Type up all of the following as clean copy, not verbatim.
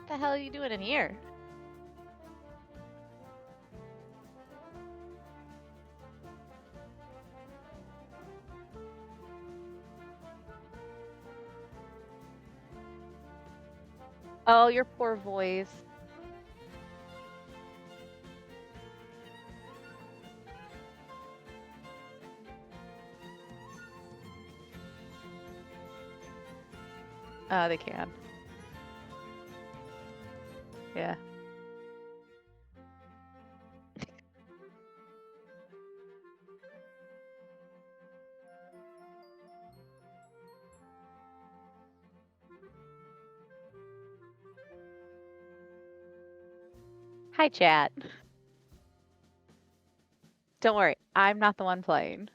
the hell are you doing in here? Oh, your poor voice. They can. Yeah. Hi, chat. Don't worry, I'm not the one playing.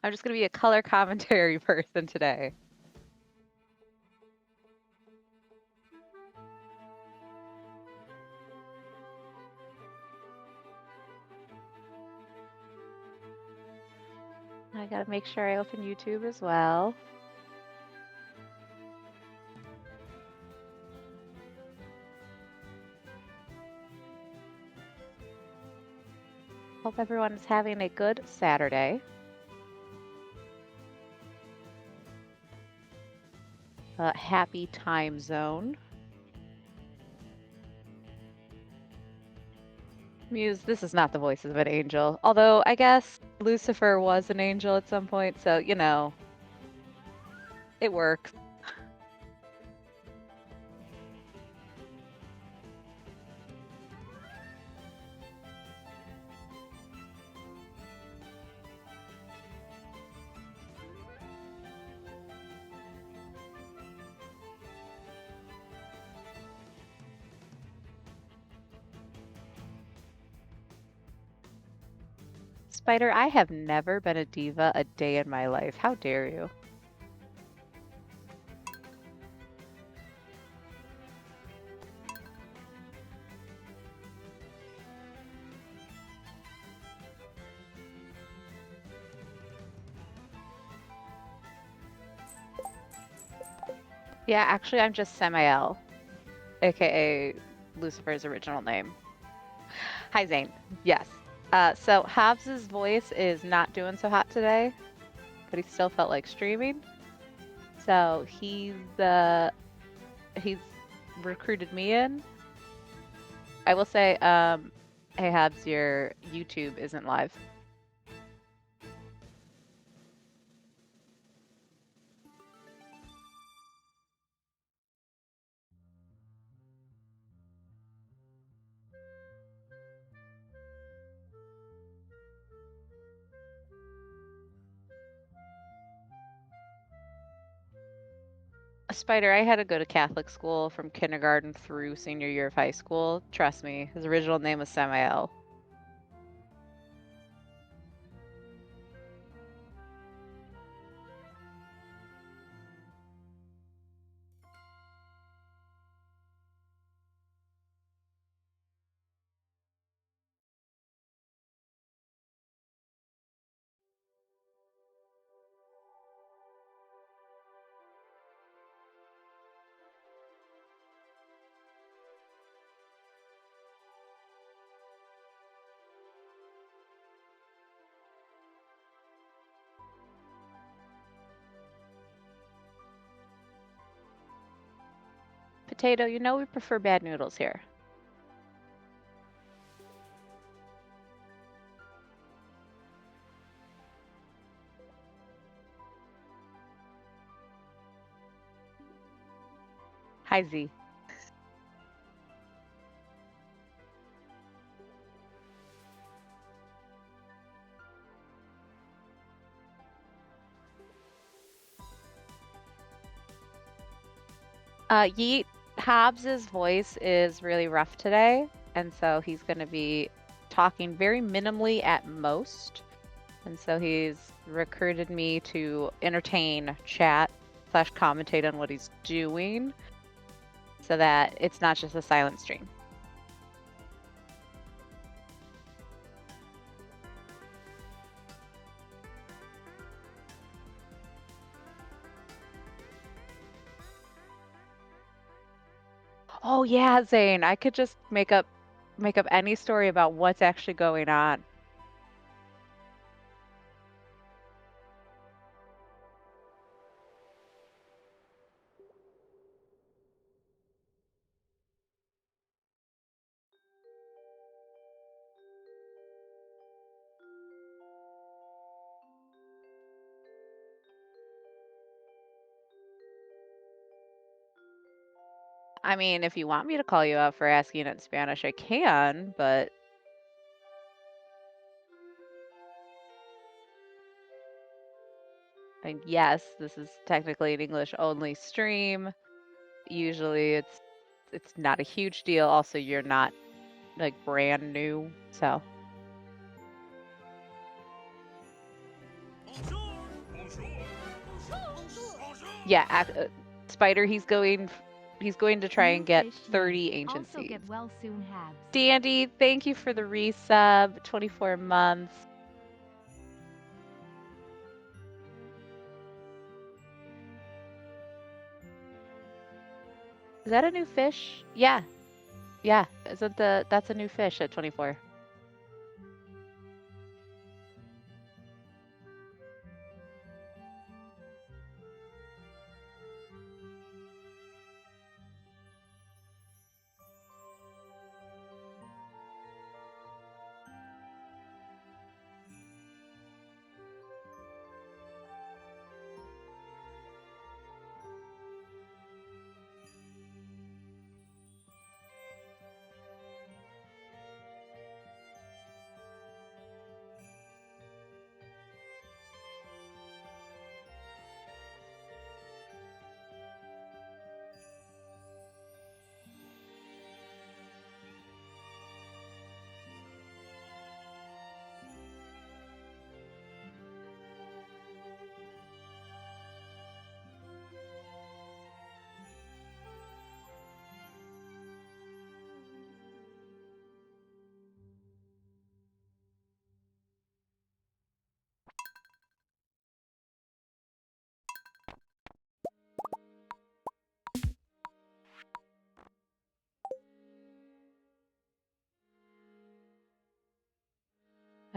I'm just gonna be a color commentary person today. I gotta make sure I open YouTube as well. Hope everyone is having a good Saturday. Happy time zone. Muse, this is not the voice of an angel. Although, I guess Lucifer was an angel at some point, so, you know, it works. Spider, I have never been a diva a day in my life. How dare you? Yeah, actually, I'm just Samael, aka Lucifer's original name. Hi, Zane. Yes. So Hobbs's voice is not doing so hot today, but he still felt like streaming. So he's recruited me in. I will say, hey Hobbs, your YouTube isn't live. Spider, I had to go to Catholic school from kindergarten through senior year of high school. Trust me, his original name was Samael. Potato, you know we prefer bad noodles here. Hi, Z. Yeet, Hobbs's voice is really rough today, and so he's going to be talking very minimally at most. And so he's recruited me to entertain, chat, slash commentate on what he's doing so that it's not just a silent stream. Oh yeah, Zane, I could just make up any story about what's actually going on. I mean, if you want me to call you out for asking it in Spanish, I can, but and yes, this is technically an English only stream. Usually it's not a huge deal. Also, you're not like brand new, so yeah, Spider, he's going to try and get 30 ancient Also seeds. get well soon, Habs. Dandy, thank you for the resub, 24 months. Is that a new fish? Yeah. Yeah. That's a new fish at 24.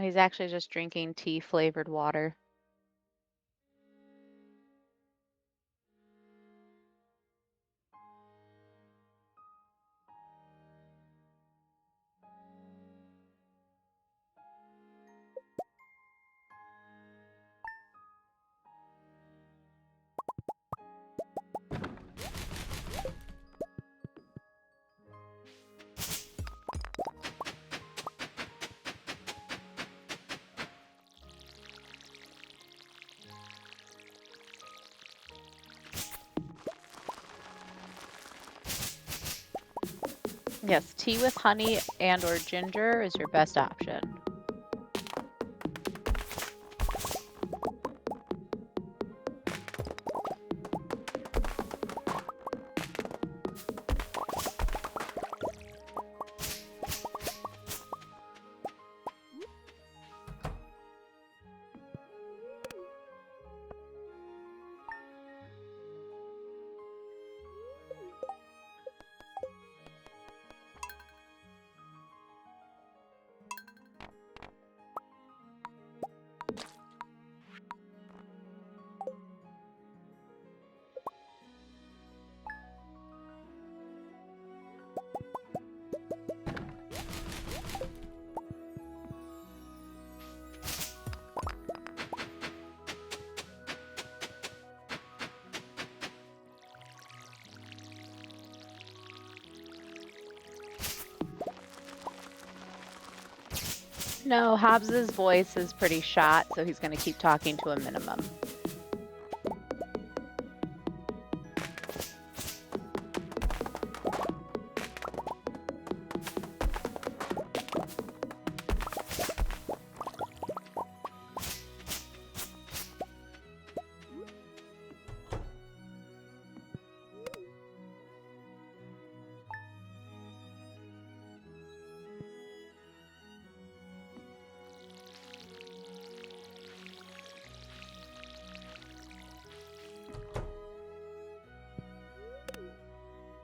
He's actually just drinking tea flavored water. Yes, tea with honey and or ginger is your best option. No, Hobbs's voice is pretty shot, so he's going to keep talking to a minimum.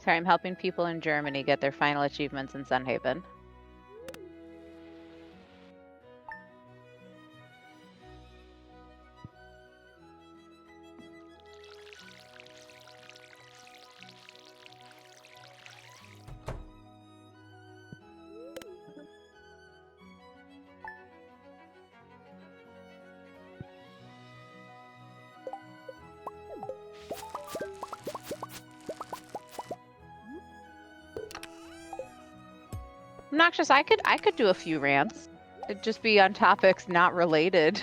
Sorry, I'm helping people in Germany get their final achievements in Sunhaven. Noxious, I could do a few rants. It'd just be on topics not related.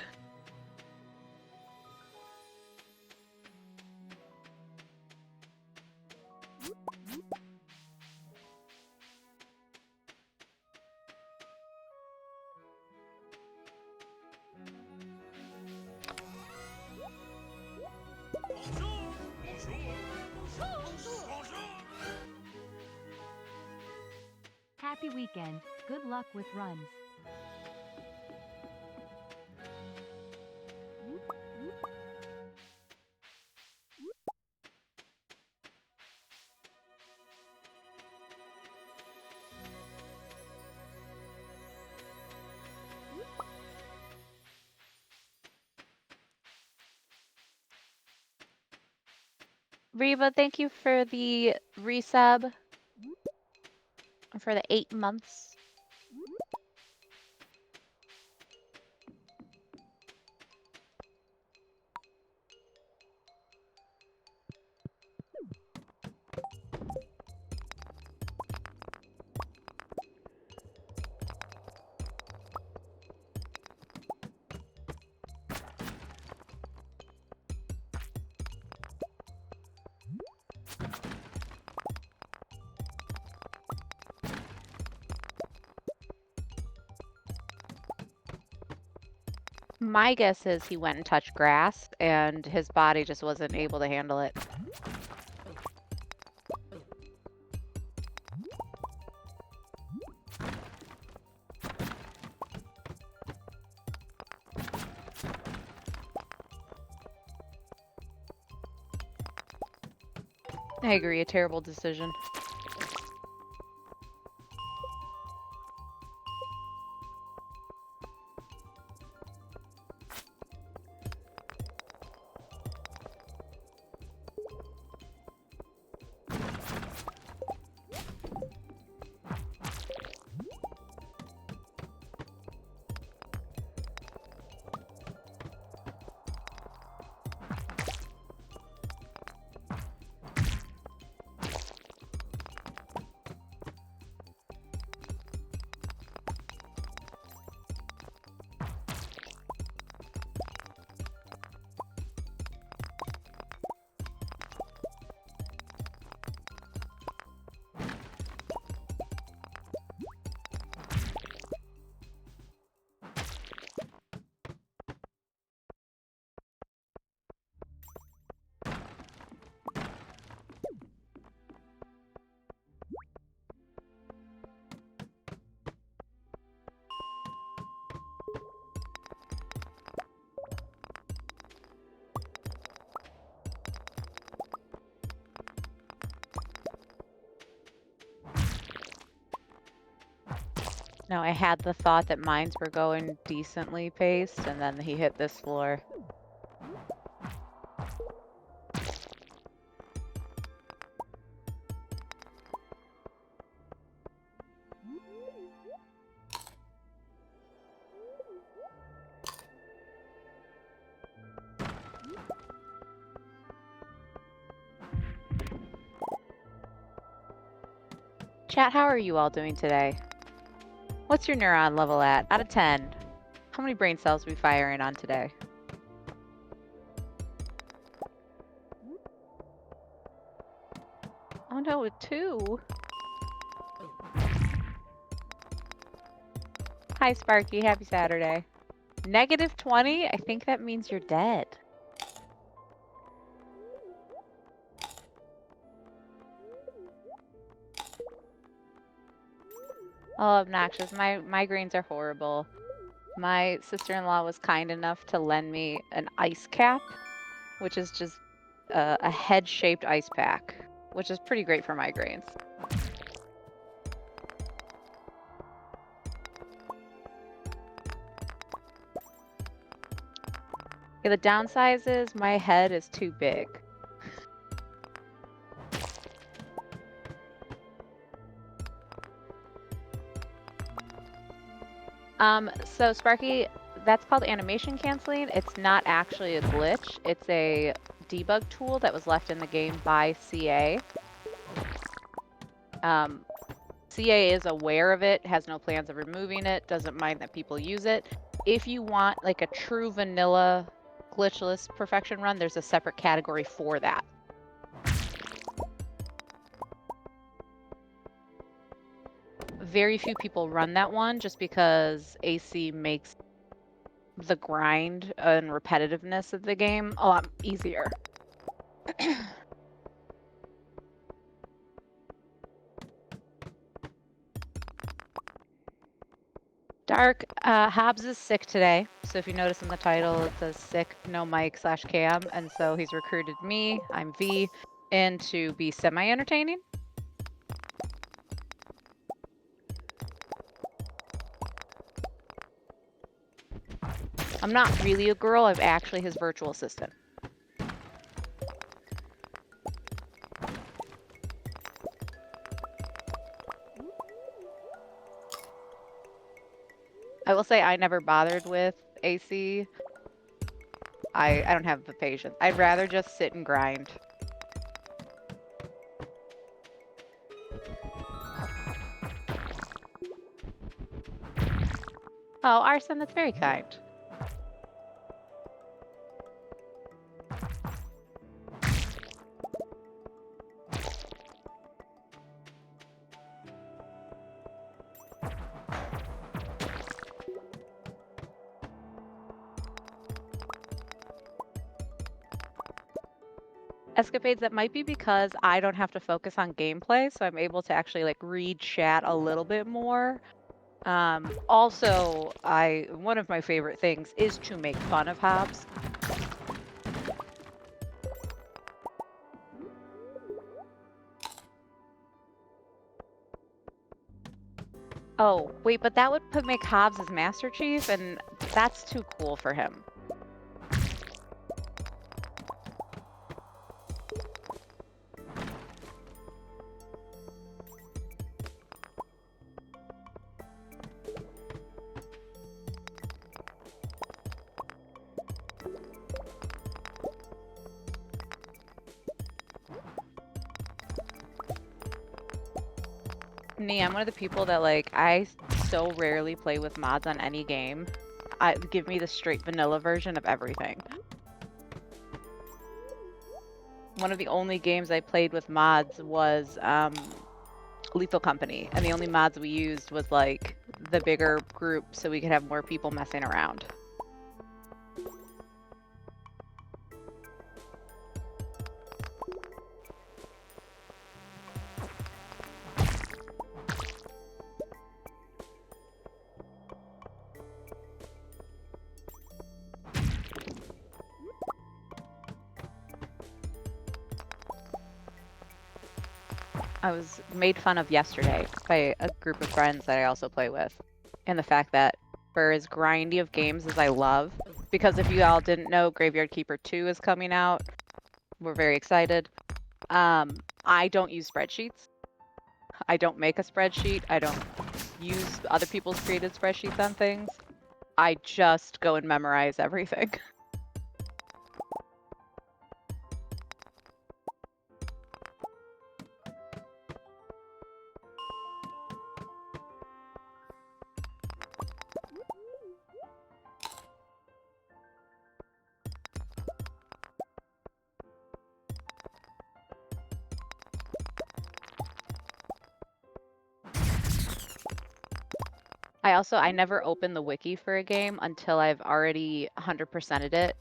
Happy weekend. Good luck with runs. Reba, thank you for the resub. For the 8 months. My guess is he went and touched grass, and his body just wasn't able to handle it. I agree, a terrible decision. No, I had the thought that mines were going decently paced, and then he hit this floor. Chat, how are you all doing today? What's your neuron level at? Out of 10. How many brain cells are we firing on today? Oh no, a 2. Hi Sparky, happy Saturday. Negative 20? I think that means you're dead. Oh, obnoxious. My migraines are horrible. My sister-in-law was kind enough to lend me an ice cap, which is just a head-shaped ice pack. which is pretty great for migraines. Yeah, the downside is my head is too big. So Sparky, that's called animation canceling. It's not actually a glitch. It's a debug tool that was left in the game by CA. CA is aware of it, has no plans of removing it, doesn't mind that people use it. If you want like a true vanilla glitchless perfection run, there's a separate category for that. Very few people run that one just because AC makes the grind and repetitiveness of the game a lot easier. Dark, Hobbs is sick today. So if you notice in the title, it says sick, no mic / cam. And so he's recruited me, I'm V, in to be semi-entertaining. I'm not really a girl, I'm actually his virtual assistant. I will say I never bothered with AC. I don't have the patience. I'd rather just sit and grind. Oh, Arson, that's very kind. Escapades, that might be because I don't have to focus on gameplay, so I'm able to actually like read chat a little bit more. Also, one of my favorite things is to make fun of Hobbs. Oh, wait, but that would make Hobbs as Master Chief, and that's too cool for him. Me, I'm one of the people that like, I so rarely play with mods on any game. Give me the straight vanilla version of everything. One of the only games I played with mods was Lethal Company, and the only mods we used was like the bigger group so we could have more people messing around. I was made fun of yesterday by a group of friends that I also play with, and the fact that for as grindy of games as I love, because if you all didn't know, Graveyard Keeper 2 is coming out. We're very excited. I don't use spreadsheets. I don't make a spreadsheet. I don't use other people's created spreadsheets on things. I just go and memorize everything. I never open the wiki for a game until I've already 100%ed it.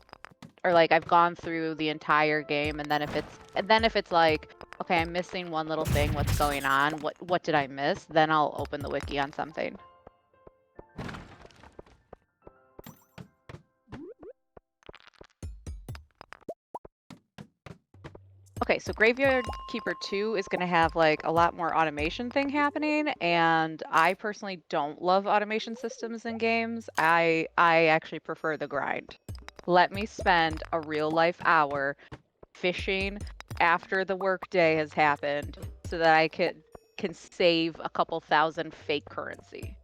Or like I've gone through the entire game, and then if it's like, okay, I'm missing one little thing, what's going on? What did I miss? Then I'll open the wiki on something. Okay, so Graveyard Keeper 2 is going to have like a lot more automation thing happening, and I personally don't love automation systems in games. I actually prefer the grind. Let me spend a real life hour fishing after the workday has happened so that I can save a couple thousand fake currency.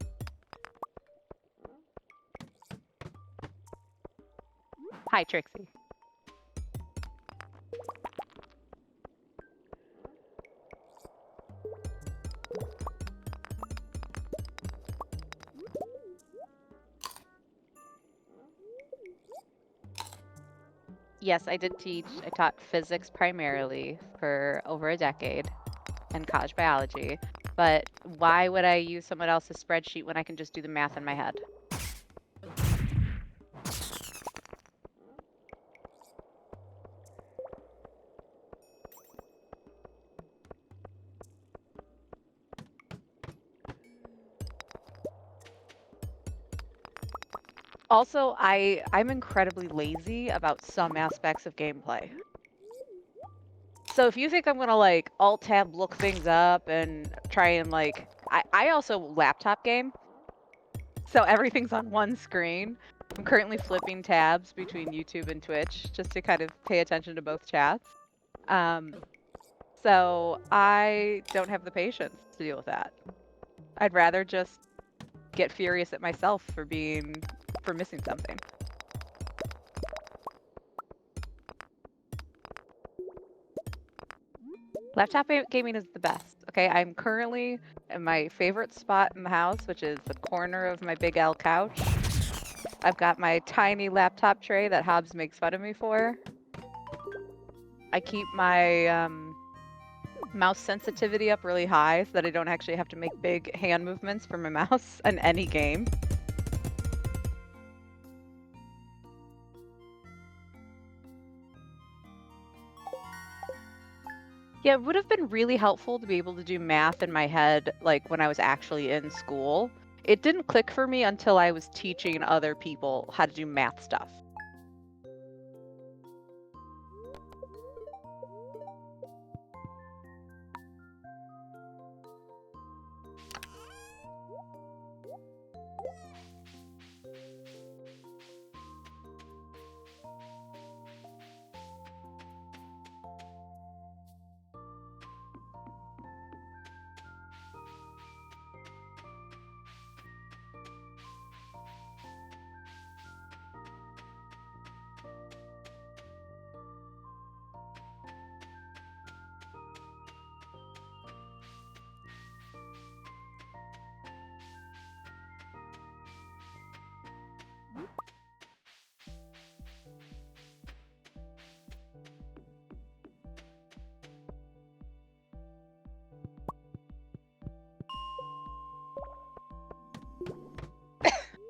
Hi, Trixie. Yes, I did teach. I taught physics primarily for over a decade and college biology. But why would I use someone else's spreadsheet when I can just do the math in my head? Also, I'm incredibly lazy about some aspects of gameplay. So if you think I'm gonna like alt tab look things up and try and like I also laptop game. So everything's on one screen. I'm currently flipping tabs between YouTube and Twitch just to kind of pay attention to both chats. Um, so I don't have the patience to deal with that. I'd rather just get furious at myself for missing something. Laptop gaming is the best. Okay, I'm currently in my favorite spot in the house, which is the corner of my Big L couch. I've got my tiny laptop tray that Hobbs makes fun of me for. I keep my mouse sensitivity up really high so that I don't actually have to make big hand movements for my mouse in any game. Yeah, it would have been really helpful to be able to do math in my head like when I was actually in school. It didn't click for me until I was teaching other people how to do math stuff.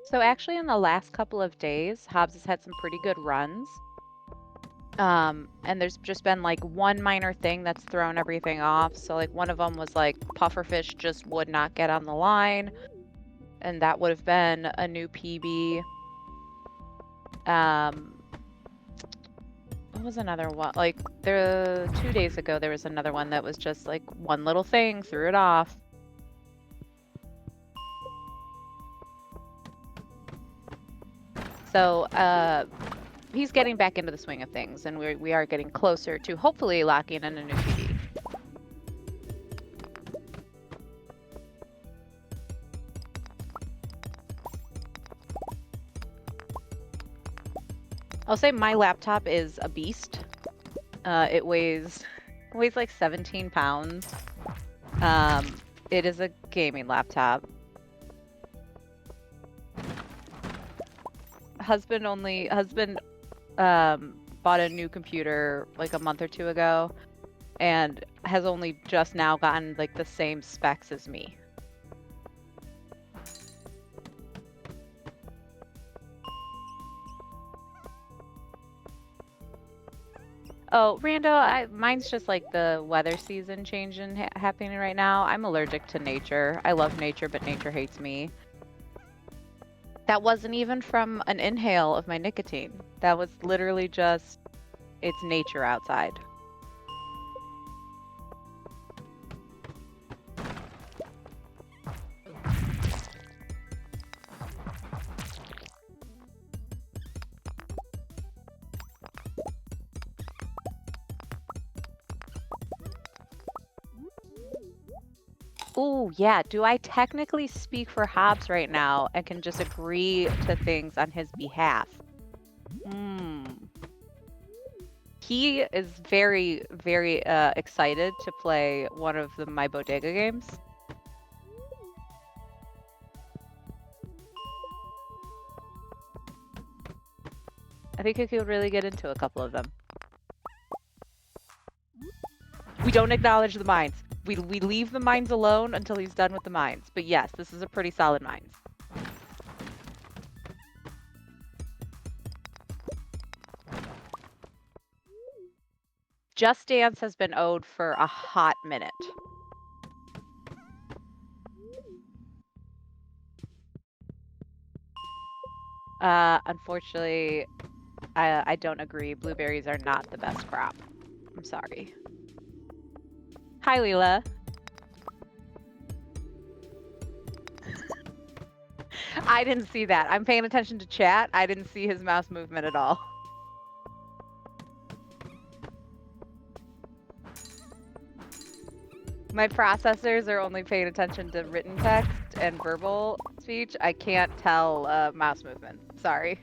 So actually in the last couple of days, Hobbs has had some pretty good runs. And there's just been like one minor thing that's thrown everything off. So like one of them was like pufferfish just would not get on the line, and that would have been a new PB. What was another one? Like 2 days ago, there was another one that was just like one little thing, threw it off. So he's getting back into the swing of things, and we are getting closer to hopefully locking in a new PB. I'll say my laptop is a beast. It weighs like 17 pounds. It is a gaming laptop. Husband bought a new computer like a month or two ago and has only just now gotten like the same specs as me. Oh, Rando, mine's just like the weather season changing happening right now. I'm allergic to nature. I love nature, but nature hates me. That wasn't even from an inhale of my nicotine. That was literally just, it's nature outside. Ooh, yeah. Do I technically speak for Hobbs right now and can just agree to things on his behalf? Hmm. He is very, very excited to play one of my Bodega games. I think he could really get into a couple of them. We don't acknowledge the mines. We leave the mines alone until he's done with the mines. But yes, this is a pretty solid mines. Just Dance has been owed for a hot minute. Unfortunately, I don't agree. Blueberries are not the best crop. I'm sorry. Hi, Leela. I didn't see that. I'm paying attention to chat. I didn't see his mouse movement at all. My processors are only paying attention to written text and verbal speech. I can't tell mouse movement. Sorry.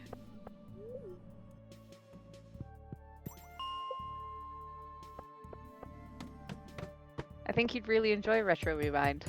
I think he'd really enjoy Retro Rewind.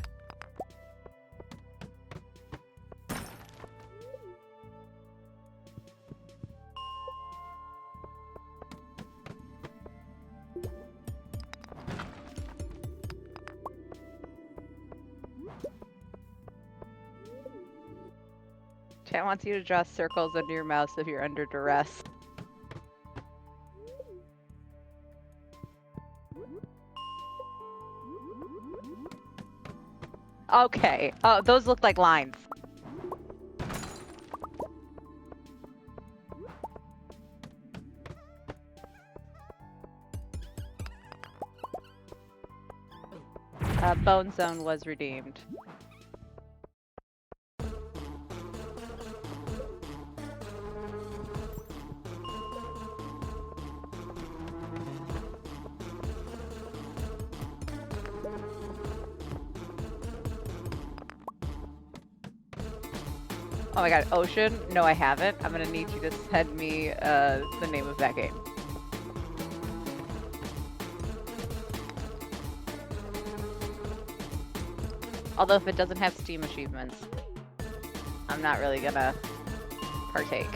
Chat wants you to draw circles under your mouse if you're under duress. Okay. Oh, those look like lines. Bone Zone was redeemed. Oh my god, Ocean? No, I haven't. I'm gonna need you to send me the name of that game. Although if it doesn't have Steam achievements, I'm not really gonna partake.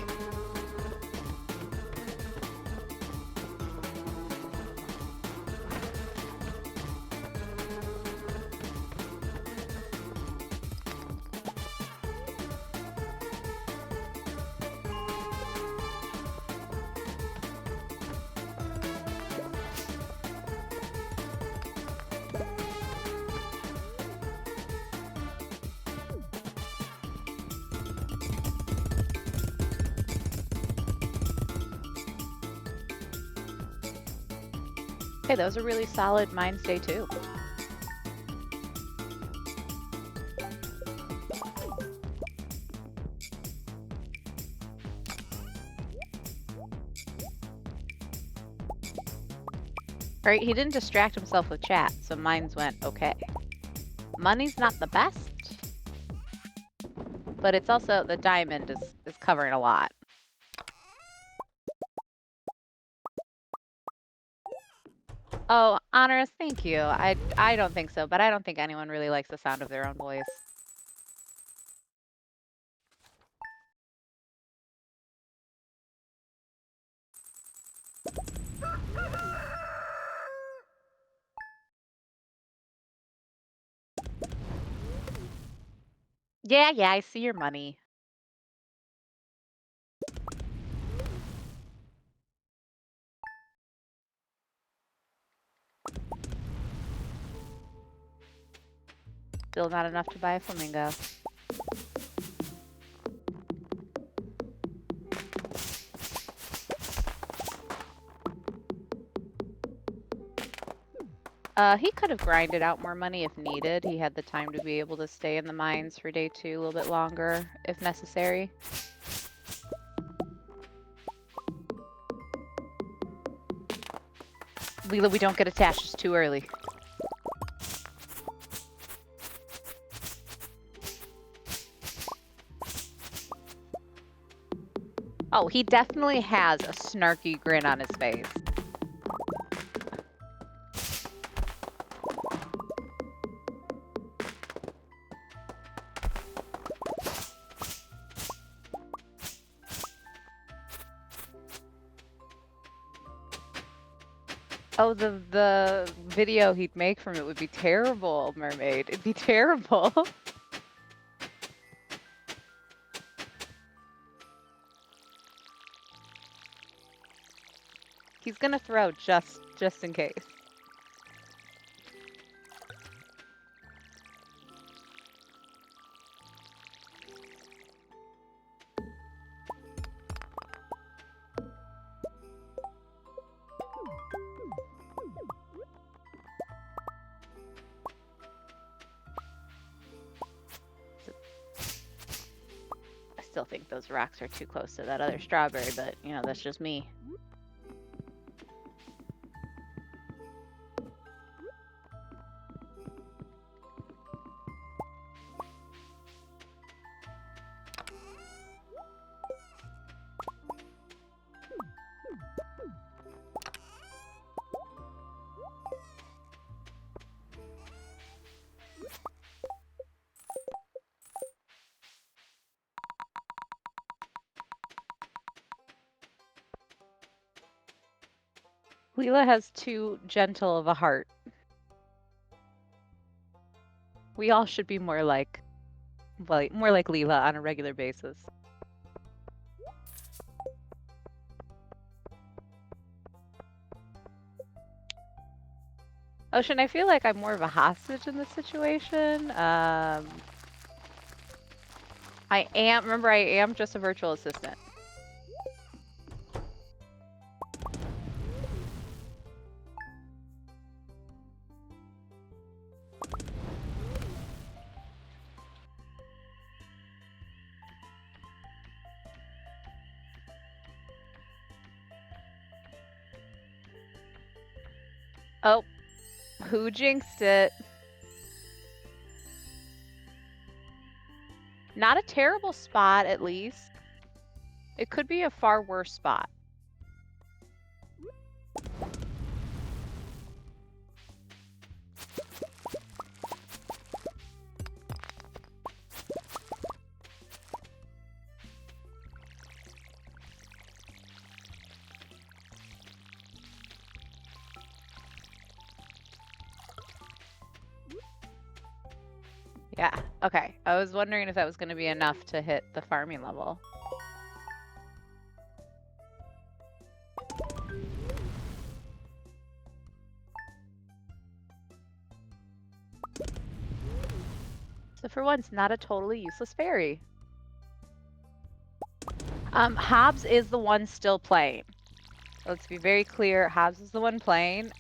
Hey, that was a really solid Mines Day too. Right, he didn't distract himself with chat, so mines went okay. Money's not the best, but it's also, the diamond is covering a lot. Oh, Honorous, thank you. I don't think so, but I don't think anyone really likes the sound of their own voice. Yeah, I see your money. Still not enough to buy a flamingo. He could have grinded out more money if needed. He had the time to be able to stay in the mines for day 2 a little bit longer, if necessary. Leela, we don't get attached. It's too early. Oh, he definitely has a snarky grin on his face. Oh, the video he'd make from it would be terrible, Mermaid. It'd be terrible. He's gonna throw just in case. I still think those rocks are too close to that other strawberry, but you know, that's just me. Leela has too gentle of a heart. We all should be more like Leela on a regular basis. Ocean, I feel like I'm more of a hostage in this situation. Remember, I am just a virtual assistant. Oh, who jinxed it? Not a terrible spot, at least. It could be a far worse spot. Yeah, okay. I was wondering if that was going to be enough to hit the farming level. So for once, not a totally useless fairy. Hobbs is the one still playing. Let's be very clear. Hobbs is the one playing.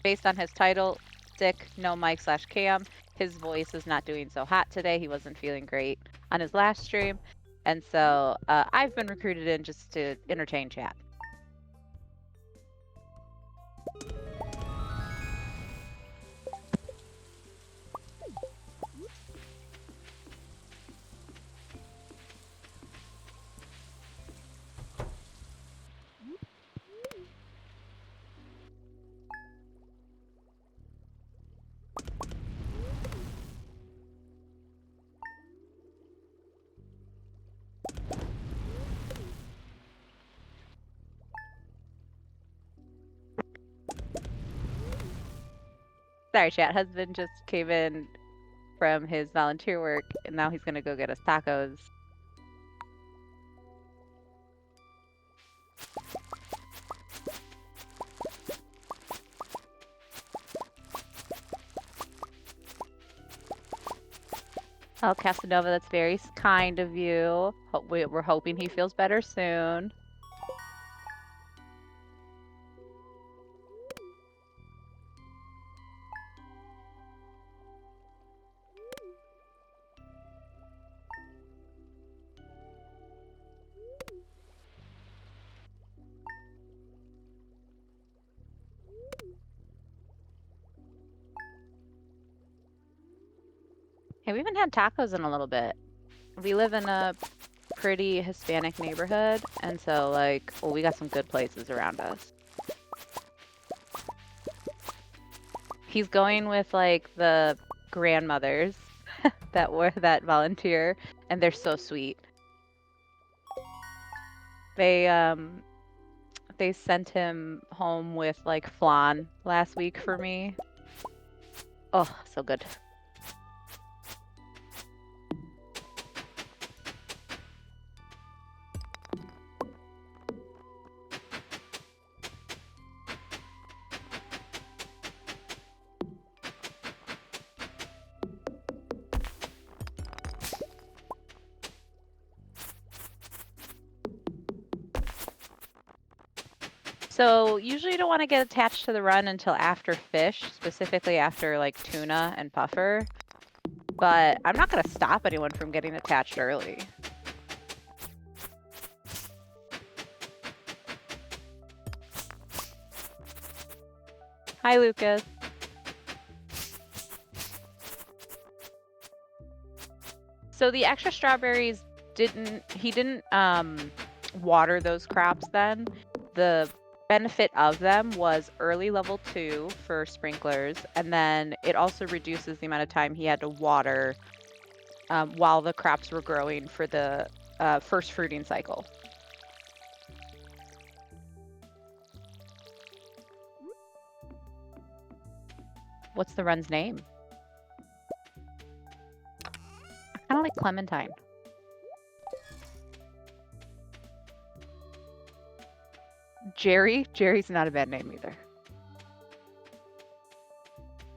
Based on his title, sick, no mic / cam. His voice is not doing so hot today. He wasn't feeling great on his last stream. And so I've been recruited in just to entertain chat. Sorry, chat. Husband just came in from his volunteer work, and now he's gonna go get us tacos. Oh, Casanova, that's very kind of you. We're hoping he feels better soon. Hey, we haven't had tacos in a little bit. We live in a pretty Hispanic neighborhood, and so like, well, we got some good places around us. He's going with like the grandmothers that volunteer, and they're so sweet. They sent him home with like flan last week for me. Oh, so good. So usually you don't want to get attached to the run until after fish, specifically after like tuna and puffer. But I'm not going to stop anyone from getting attached early. Hi, Lucas. So the extra strawberries he didn't water those crops then. The benefit of them was early level 2 for sprinklers, and then it also reduces the amount of time he had to water while the crops were growing for the first fruiting cycle. What's the run's name? I kind of like Clementine. Jerry? Jerry's not a bad name either.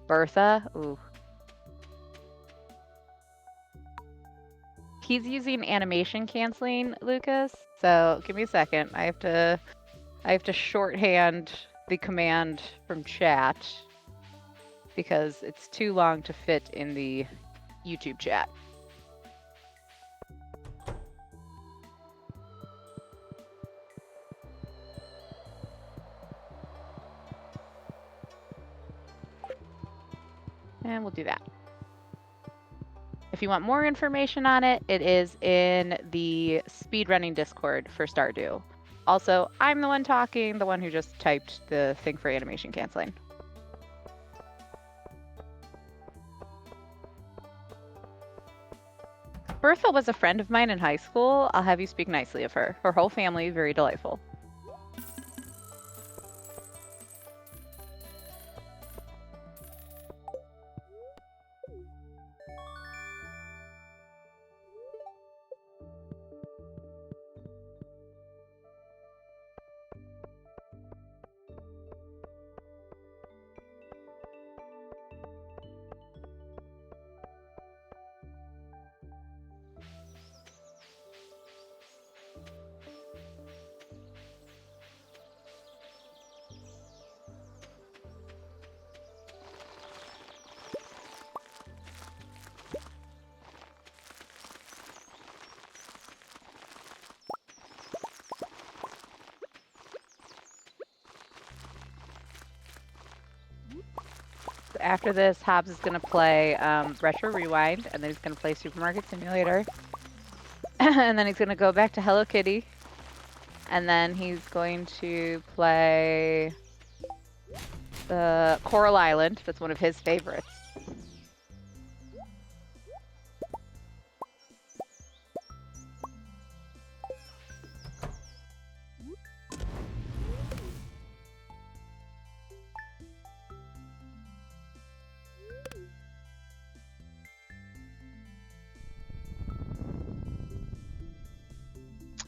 Bertha? Ooh. He's using animation canceling, Lucas. So give me a second. I have to shorthand the command from chat because it's too long to fit in the YouTube chat. And we'll do that. If you want more information on it, it is in the speedrunning Discord for Stardew. Also, I'm the one talking, the one who just typed the thing for animation canceling. Bertha was a friend of mine in high school. I'll have you speak nicely of her. Her whole family is very delightful. After this, Hobbs is going to play Retro Rewind, and then he's going to play Supermarket Simulator. And then he's going to go back to Hello Kitty. And then he's going to play the Coral Island. That's one of his favorites.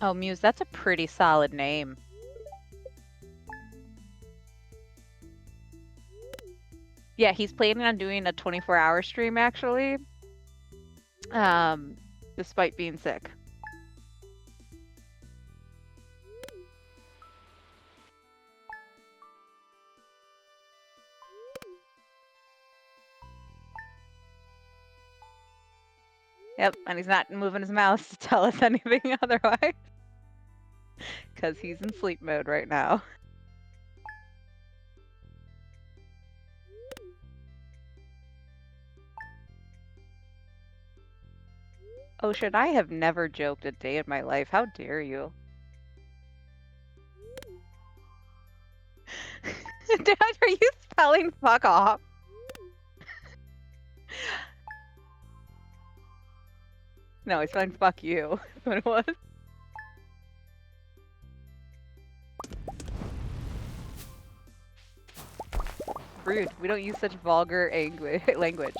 Oh, Muse, that's a pretty solid name. Yeah, he's planning on doing a 24-hour stream, actually. Despite being sick. Yep, and he's not moving his mouth to tell us anything otherwise. Because he's in sleep mode right now. Ocean, I have never joked a day in my life. How dare you? Dad, are you spelling fuck off? No, he's spelling fuck you. What it was? Rude. We don't use such vulgar language.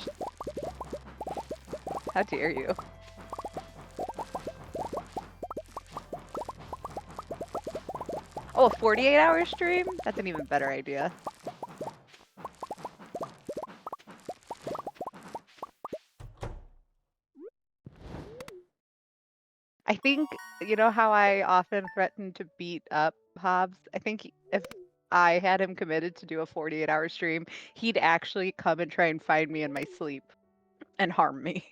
How dare you? Oh, a 48-hour stream? That's an even better idea. I think, you know how I often threaten to beat up Hobbs? I think if I had him committed to do a 48-hour stream, he'd actually come and try and find me in my sleep and harm me.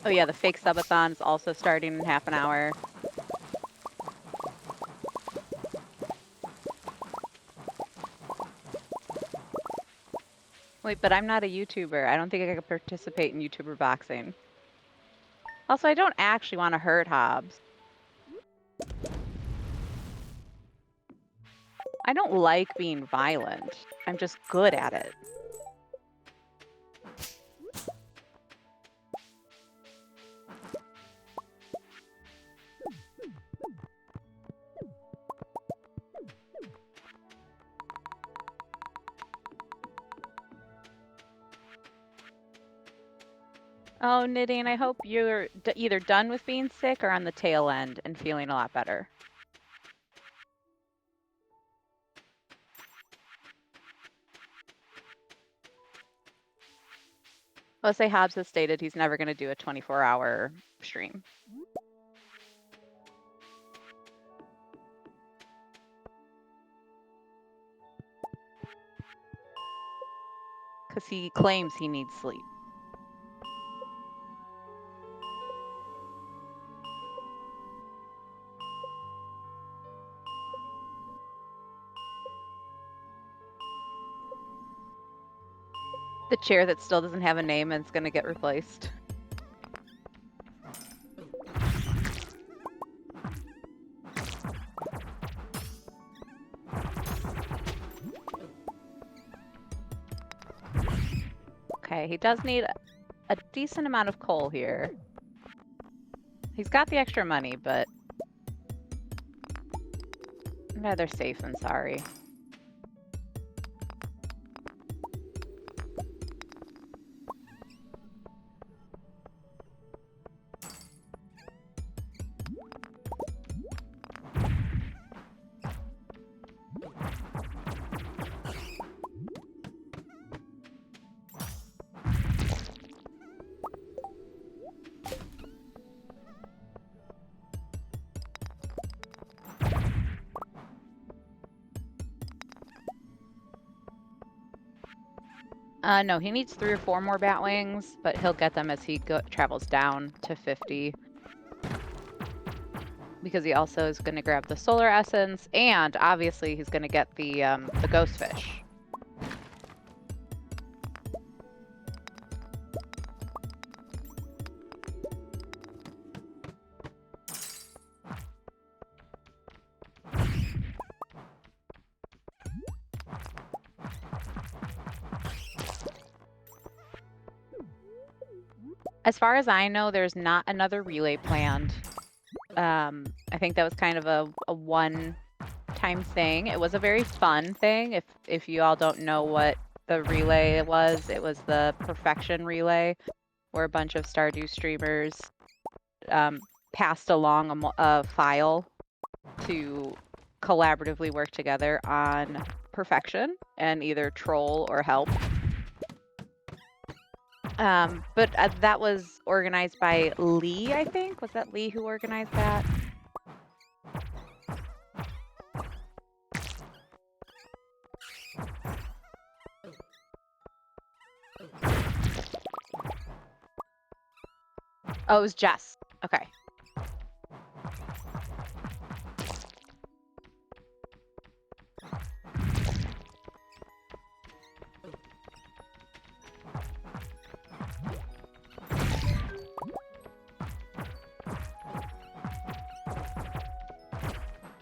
Oh yeah, the fake subathon is also starting in half an hour. Wait, but I'm not a YouTuber. I don't think I could participate in YouTuber boxing. Also, I don't actually want to hurt Hobbs. I don't like being violent. I'm just good at it. Oh, Knitting, I hope you're either done with being sick or on the tail end and feeling a lot better. Let's say Hobbs has stated he's never going to do a 24-hour stream. Because he claims he needs sleep. The chair that still doesn't have a name and is going to get replaced. Okay, he does need a decent amount of coal here. He's got the extra money, but I'd rather safe than sorry. No, he needs 3 or 4 more bat wings, but he'll get them as he travels down to 50. Because he also is going to grab the solar essence, and obviously he's going to get the ghost fish. As far as I know, there's not another relay planned. I think that was kind of a one-time thing. It was a very fun thing. If you all don't know what the relay was, it was the Perfection Relay, where a bunch of Stardew streamers passed along a file to collaboratively work together on perfection and either troll or help. But that was organized by Lee, I think. Was that Lee who organized that? Oh, it was Jess. Okay.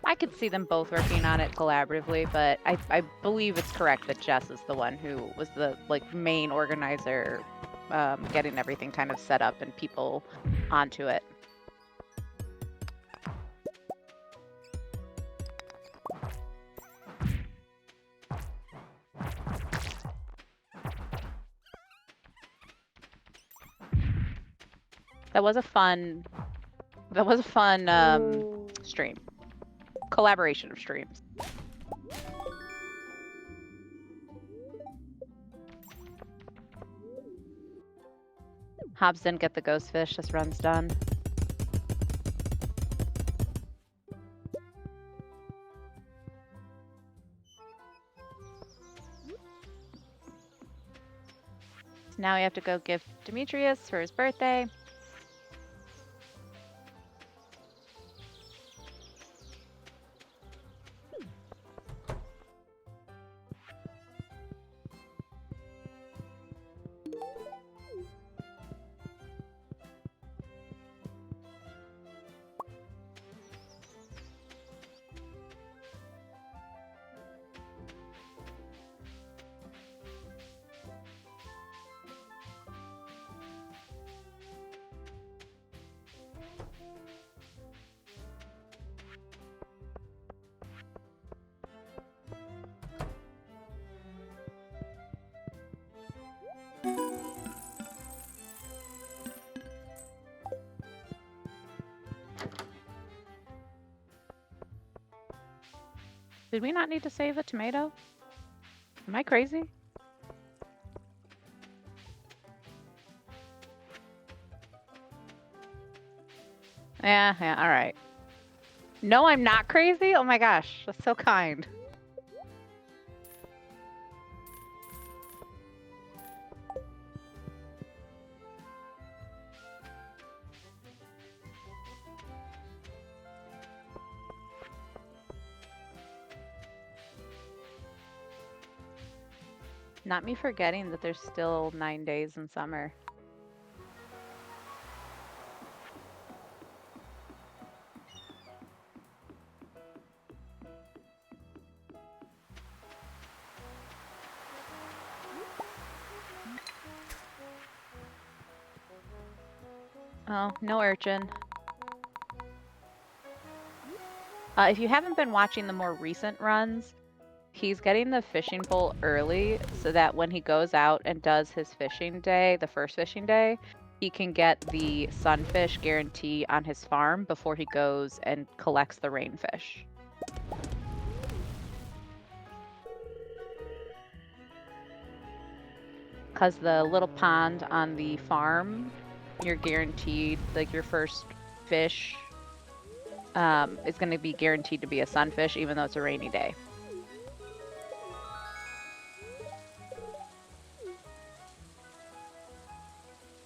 I could see them both working on it collaboratively, but I believe it's correct that Jess is the one who was the main organizer, getting everything kind of set up and people onto it. That was a fun stream. Collaboration of streams. Hobbs didn't get the ghost fish. This run's done. So now we have to go give Demetrius for his birthday. Did we not need to save a tomato? Am I crazy? Yeah, all right. No, I'm not crazy? Oh my gosh, that's so kind. Not me forgetting that there's still 9 days in summer. Oh, no urchin. If you haven't been watching the more recent runs, he's getting the fishing pole early so that when he goes out and does his fishing day, the first fishing day, he can get the sunfish guarantee on his farm before he goes and collects the rainfish. Because the little pond on the farm, you're guaranteed, like your first fish is going to be guaranteed to be a sunfish even though it's a rainy day.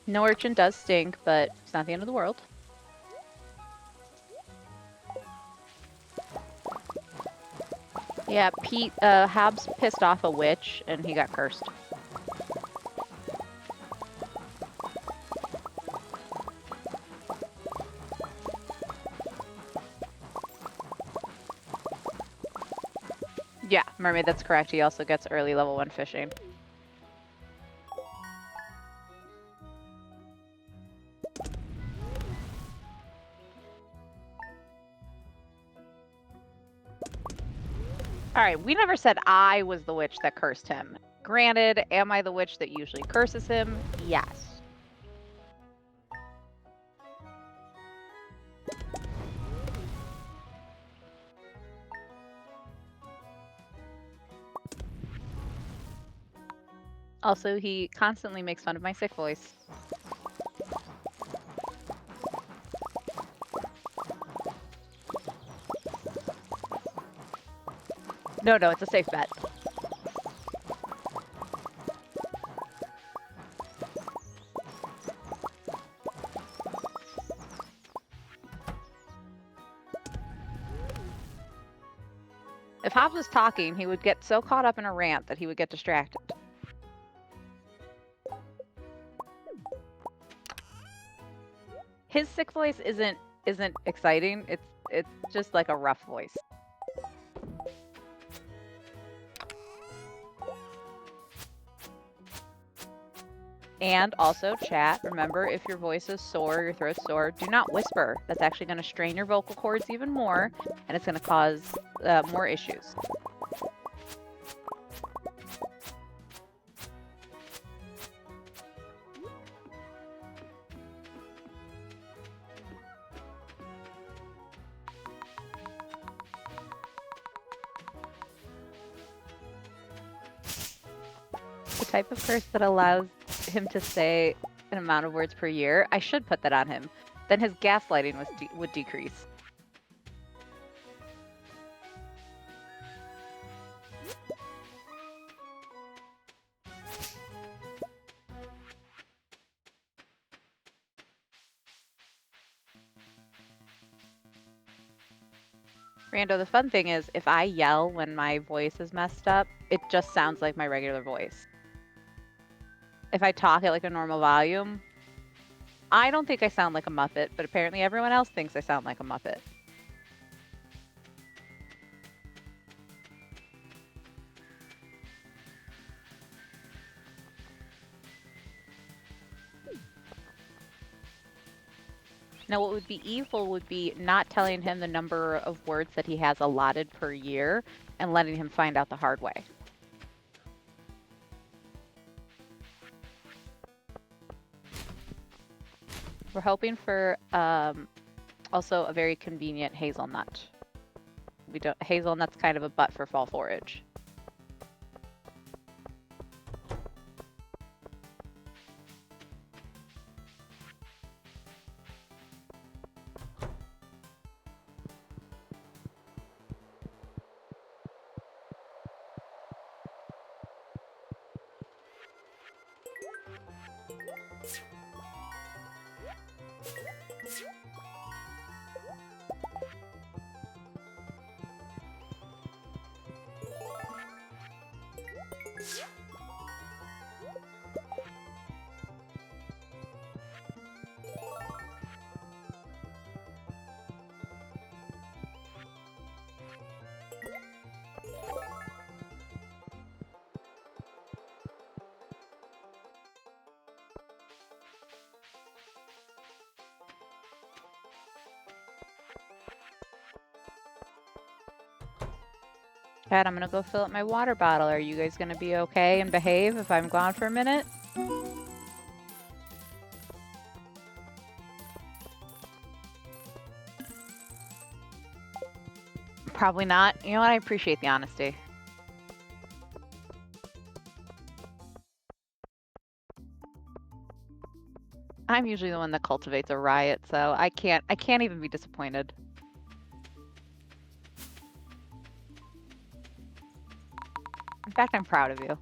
No urchin does stink, but it's not the end of the world. Yeah, Hobbs pissed off a witch and he got cursed. Yeah, Mermaid, that's correct. He also gets early level 1 fishing. Alright, we never said I was the witch that cursed him. Granted, am I the witch that usually curses him? Yes. Also, he constantly makes fun of my sick voice. No, it's a safe bet. If Hobbs was talking, he would get so caught up in a rant that he would get distracted. His sick voice isn't exciting. It's just like a rough voice. And also, chat, remember, if your voice is sore, your throat's sore, do not whisper. That's actually going to strain your vocal cords even more, and it's going to cause more issues. The type of curse that allows him to say an amount of words per year, I should put that on him. Then his gaslighting would decrease. Rando, the fun thing is, if I yell when my voice is messed up, it just sounds like my regular voice. If I talk at like a normal volume, I don't think I sound like a Muppet, but apparently everyone else thinks I sound like a Muppet. Now, what would be evil would be not telling him the number of words that he has allotted per year and letting him find out the hard way. We're hoping for also a very convenient hazelnut. Hazelnut's kind of a butt for fall forage. Chad, I'm gonna go fill up my water bottle. Are you guys gonna be okay and behave if I'm gone for a minute? Probably not. You know what? I appreciate the honesty. I'm usually the one that cultivates a riot, so I can't even be disappointed. In fact, I'm proud of you.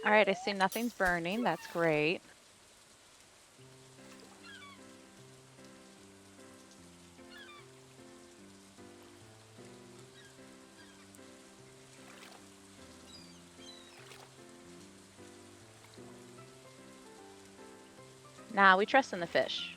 All right, I see nothing's burning. That's great. Nah, we trust in the fish.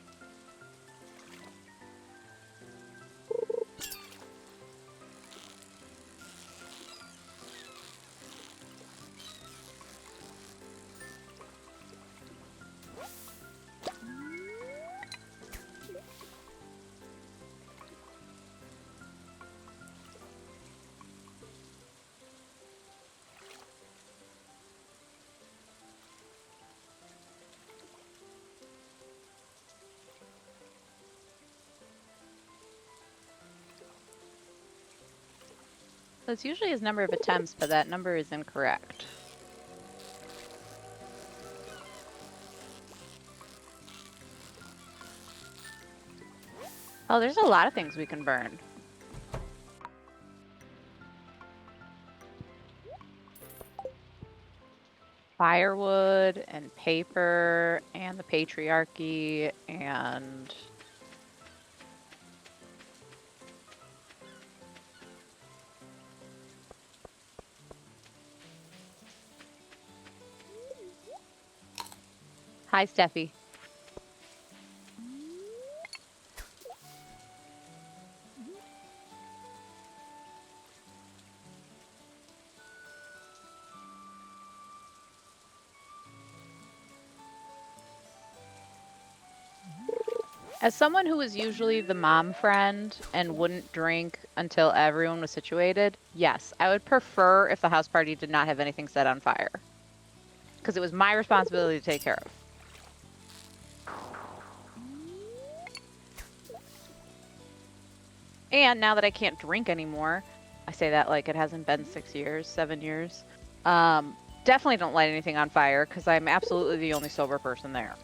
So it's usually his number of attempts, but that number is incorrect. Oh, there's a lot of things we can burn. Firewood and paper and the patriarchy and hi, Steffi. As someone who was usually the mom friend and wouldn't drink until everyone was situated, yes, I would prefer if the house party did not have anything set on fire. Because it was my responsibility to take care of. And now that I can't drink anymore, I say that like it hasn't been 6 years, 7 years. Definitely don't light anything on fire because I'm absolutely the only sober person there.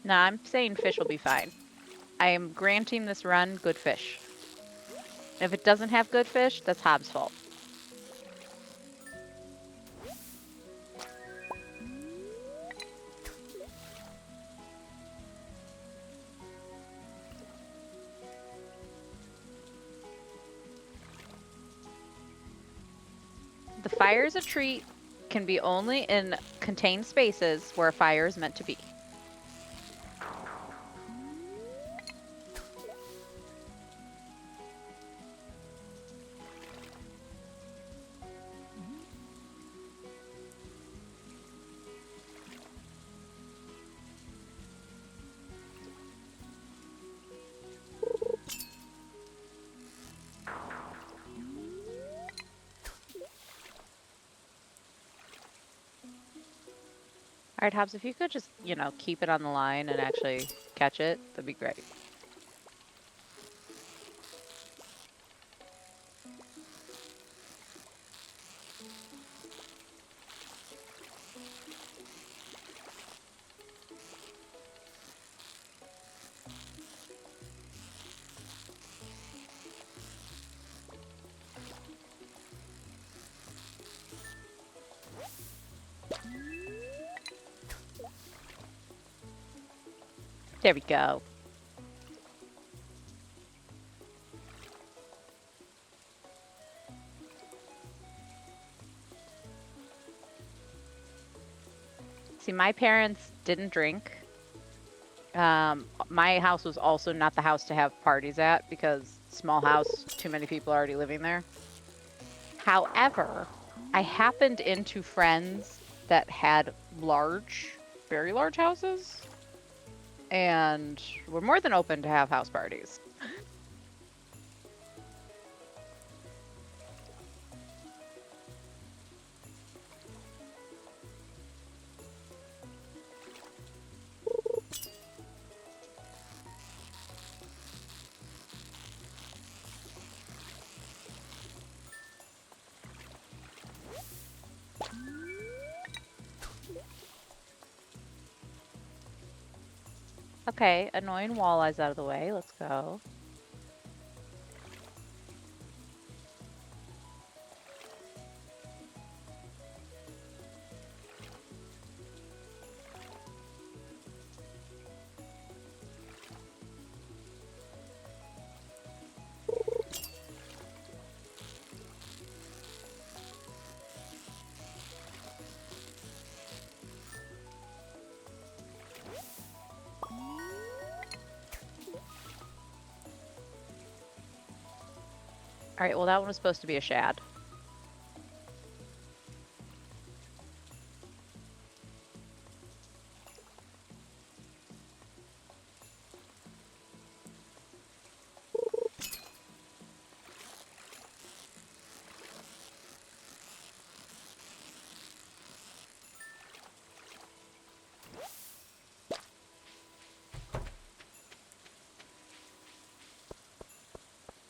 Nah, I'm saying fish will be fine. I am granting this run good fish. If it doesn't have good fish, that's Hobbs' fault. The fire is a treat, can be only in contained spaces where a fire is meant to be. All right, Hobbs, if you could just, keep it on the line and actually catch it, that'd be great. There we go. See, my parents didn't drink. My house was also not the house to have parties at because small house, too many people already living there. However, I happened into friends that had large, very large houses and were more than open to have house parties. Okay, annoying walleyes out of the way. Let's go. All right, well, that one was supposed to be a shad.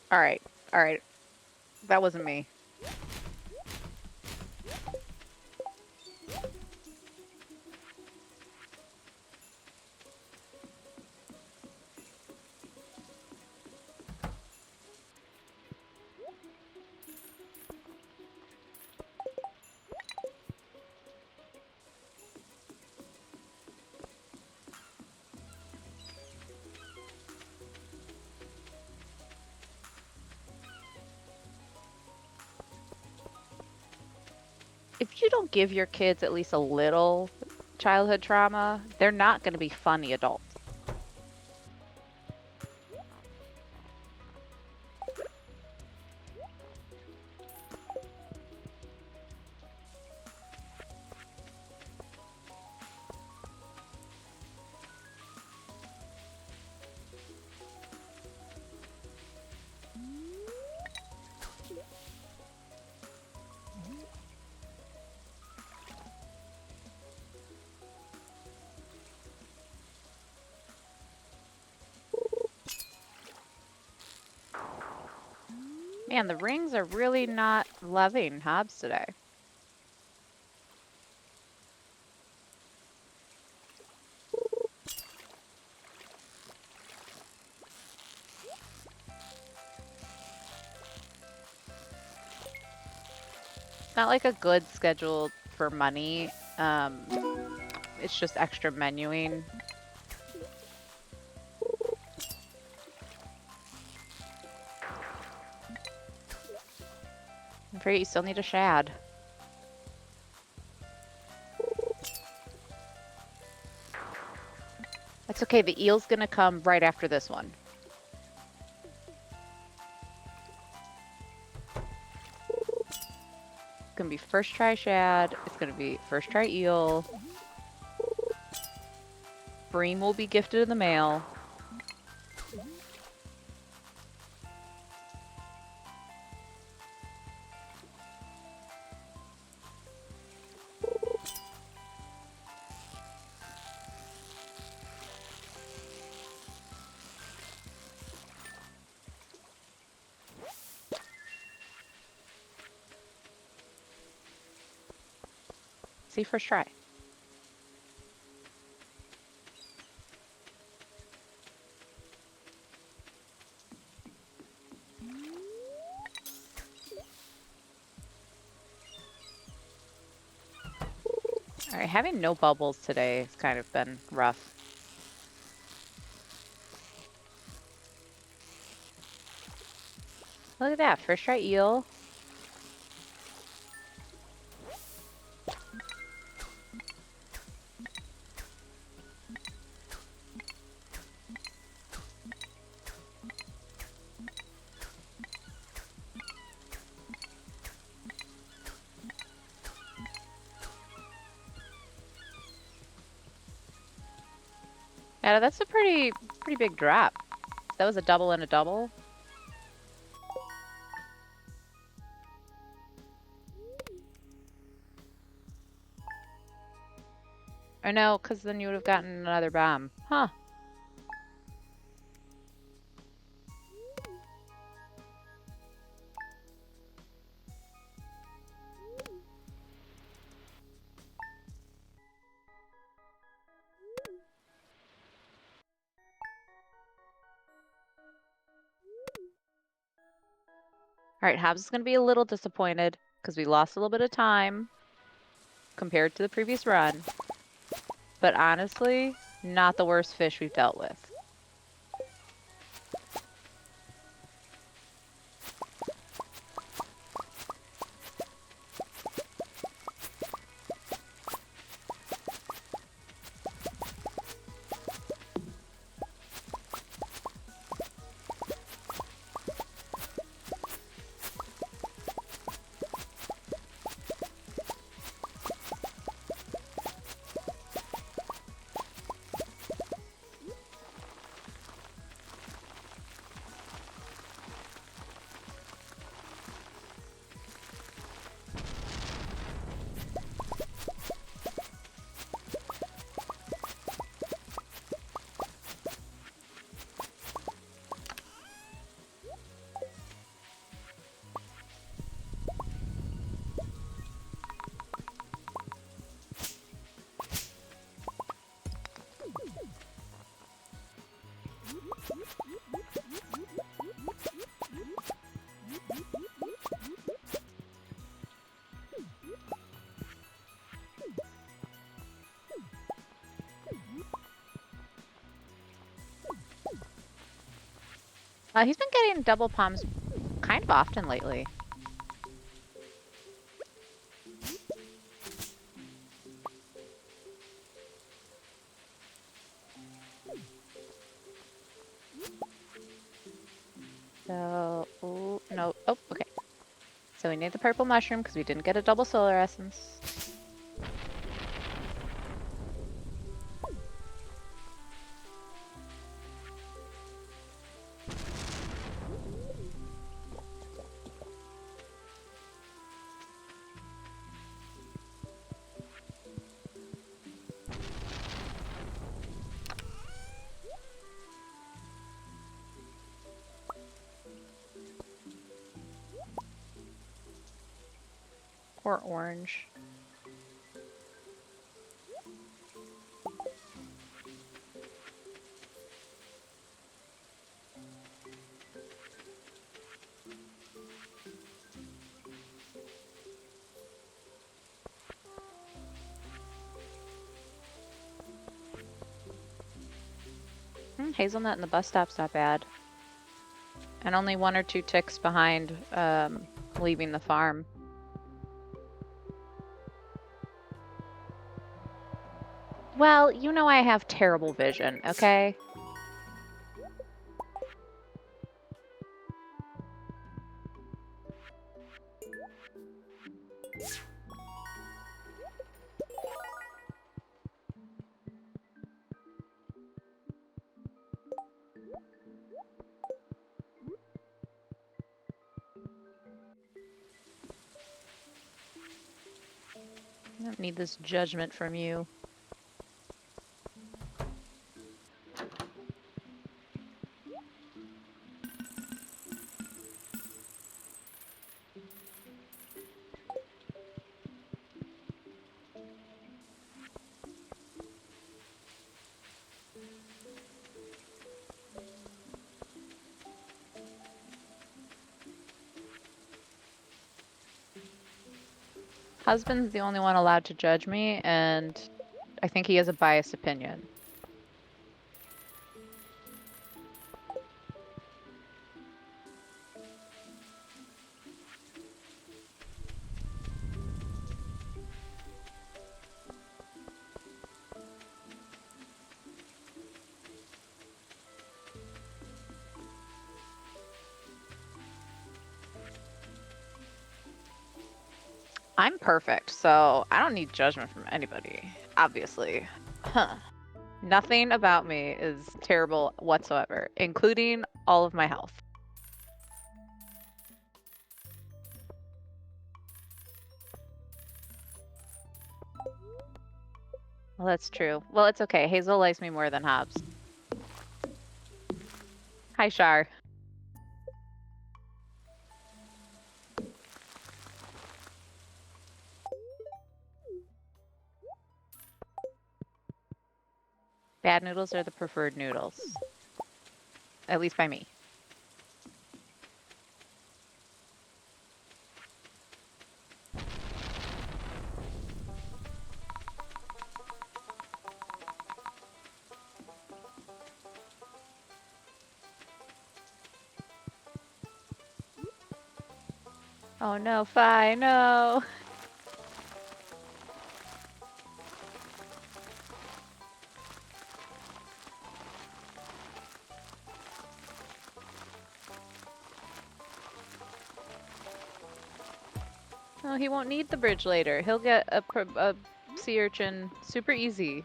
All right, all right. That wasn't me. If you don't give your kids at least a little childhood trauma, they're not going to be funny adults. Man, the rings are really not loving Hobbs today. It's not like a good schedule for money. It's just extra menuing. I'm afraid you still need a shad. That's okay, the eel's gonna come right after this one. It's gonna be first try shad, it's gonna be first try eel. Bream will be gifted in the mail. See, first try. All right, having no bubbles today has kind of been rough. Look at that, first try eel. Yeah, that's a pretty big drop. That was a double and a double. Or no, because then you would have gotten another bomb. Huh. All right, Habs is going to be a little disappointed because we lost a little bit of time compared to the previous run. But honestly, not the worst fish we've dealt with. He's been getting double palms kind of often lately. So, oh, no. Oh, okay. So we need the purple mushroom because we didn't get a double solar essence. Or orange. Hazelnut and the bus stop's not bad. And only 1 or 2 ticks behind leaving the farm. Well, you know I have terrible vision, okay? I don't need this judgment from you. Husband's the only one allowed to judge me, and I think he has a biased opinion. I'm perfect, so I don't need judgment from anybody, obviously. Huh. Nothing about me is terrible whatsoever, including all of my health. Well, that's true. Well, it's okay. Hazel likes me more than Hobbs. Hi, Shar. Bad noodles are the preferred noodles. At least by me. Oh no, Fi, no. Oh, he won't need the bridge later. He'll get a sea urchin super easy.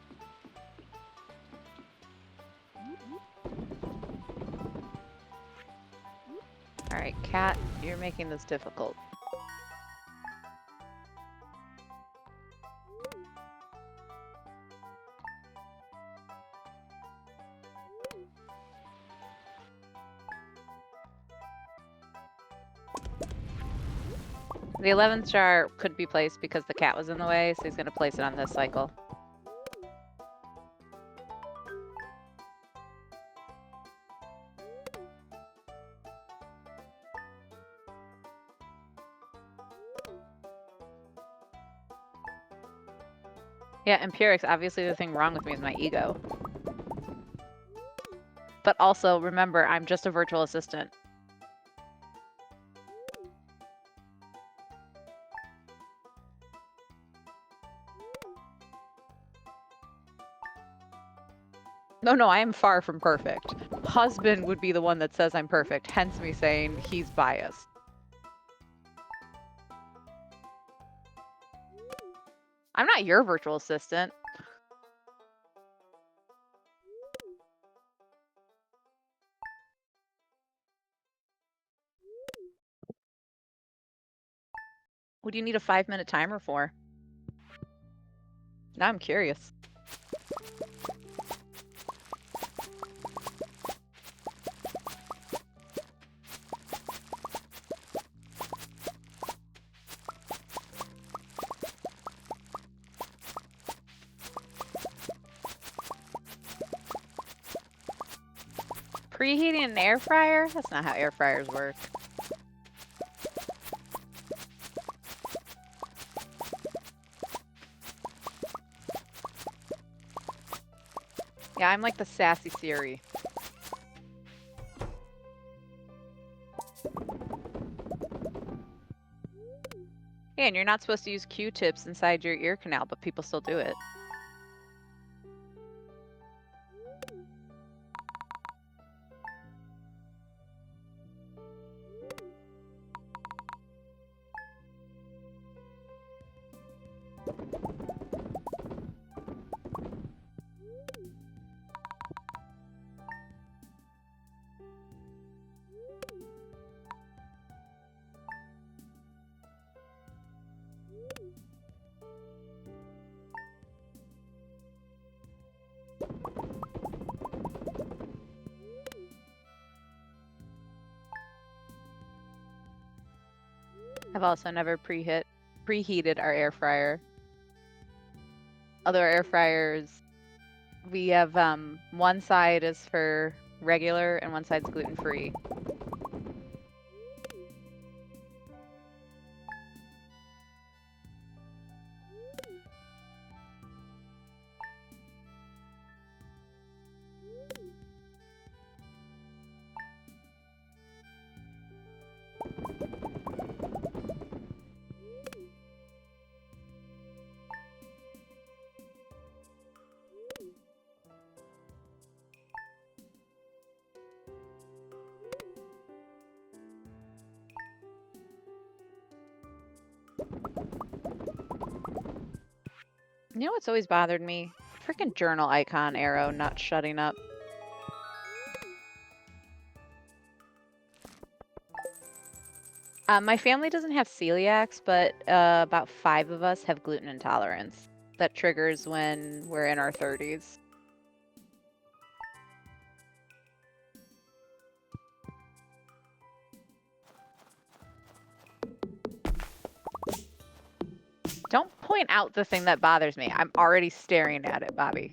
Alright, cat, you're making this difficult. The 11th jar could be placed because the cat was in the way, so he's going to place it on this cycle. Yeah, Empiric's, obviously the thing wrong with me is my ego. But also, remember, I'm just a virtual assistant. No, I am far from perfect. Husband would be the one that says I'm perfect, hence me saying he's biased. I'm not your virtual assistant. What do you need a 5-minute timer for? Now I'm curious. Preheating an air fryer? That's not how air fryers work. Yeah, I'm like the sassy Siri. Yeah, and you're not supposed to use Q-tips inside your ear canal, but people still do it. I've also never preheated our air fryer. Other air fryers, we have one side is for regular and one side's gluten-free. You know what's always bothered me? Freaking journal icon arrow not shutting up. My family doesn't have celiacs, but about 5 of us have gluten intolerance. That triggers when we're in our 30s. Don't point out the thing that bothers me. I'm already staring at it, Bobby.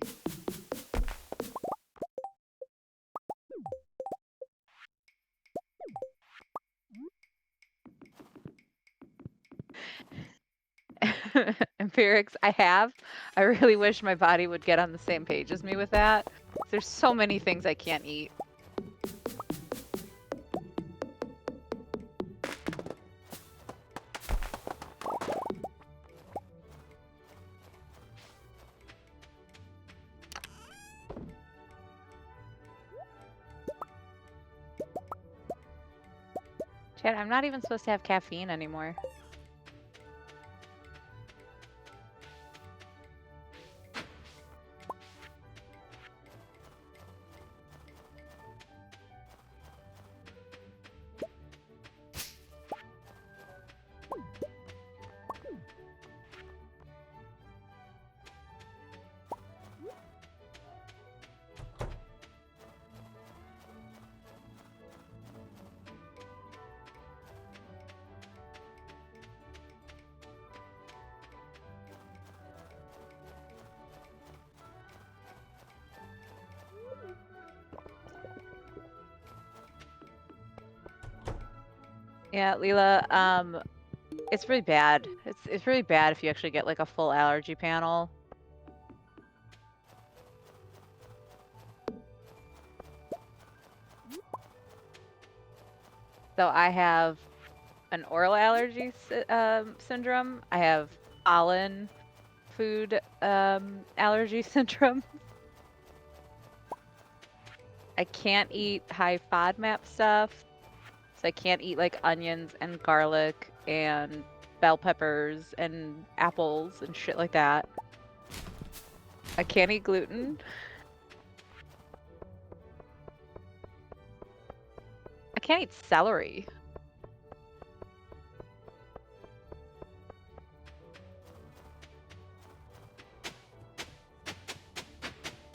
Empirics, I have. I really wish my body would get on the same page as me with that. There's so many things I can't eat. Chad, I'm not even supposed to have caffeine anymore. Yeah, Leela, it's really bad. It's really bad if you actually get like a full allergy panel. So I have an oral allergy syndrome. I have pollen food allergy syndrome. I can't eat high FODMAP stuff. So I can't eat like onions and garlic and bell peppers and apples and shit like that. I can't eat gluten. I can't eat celery.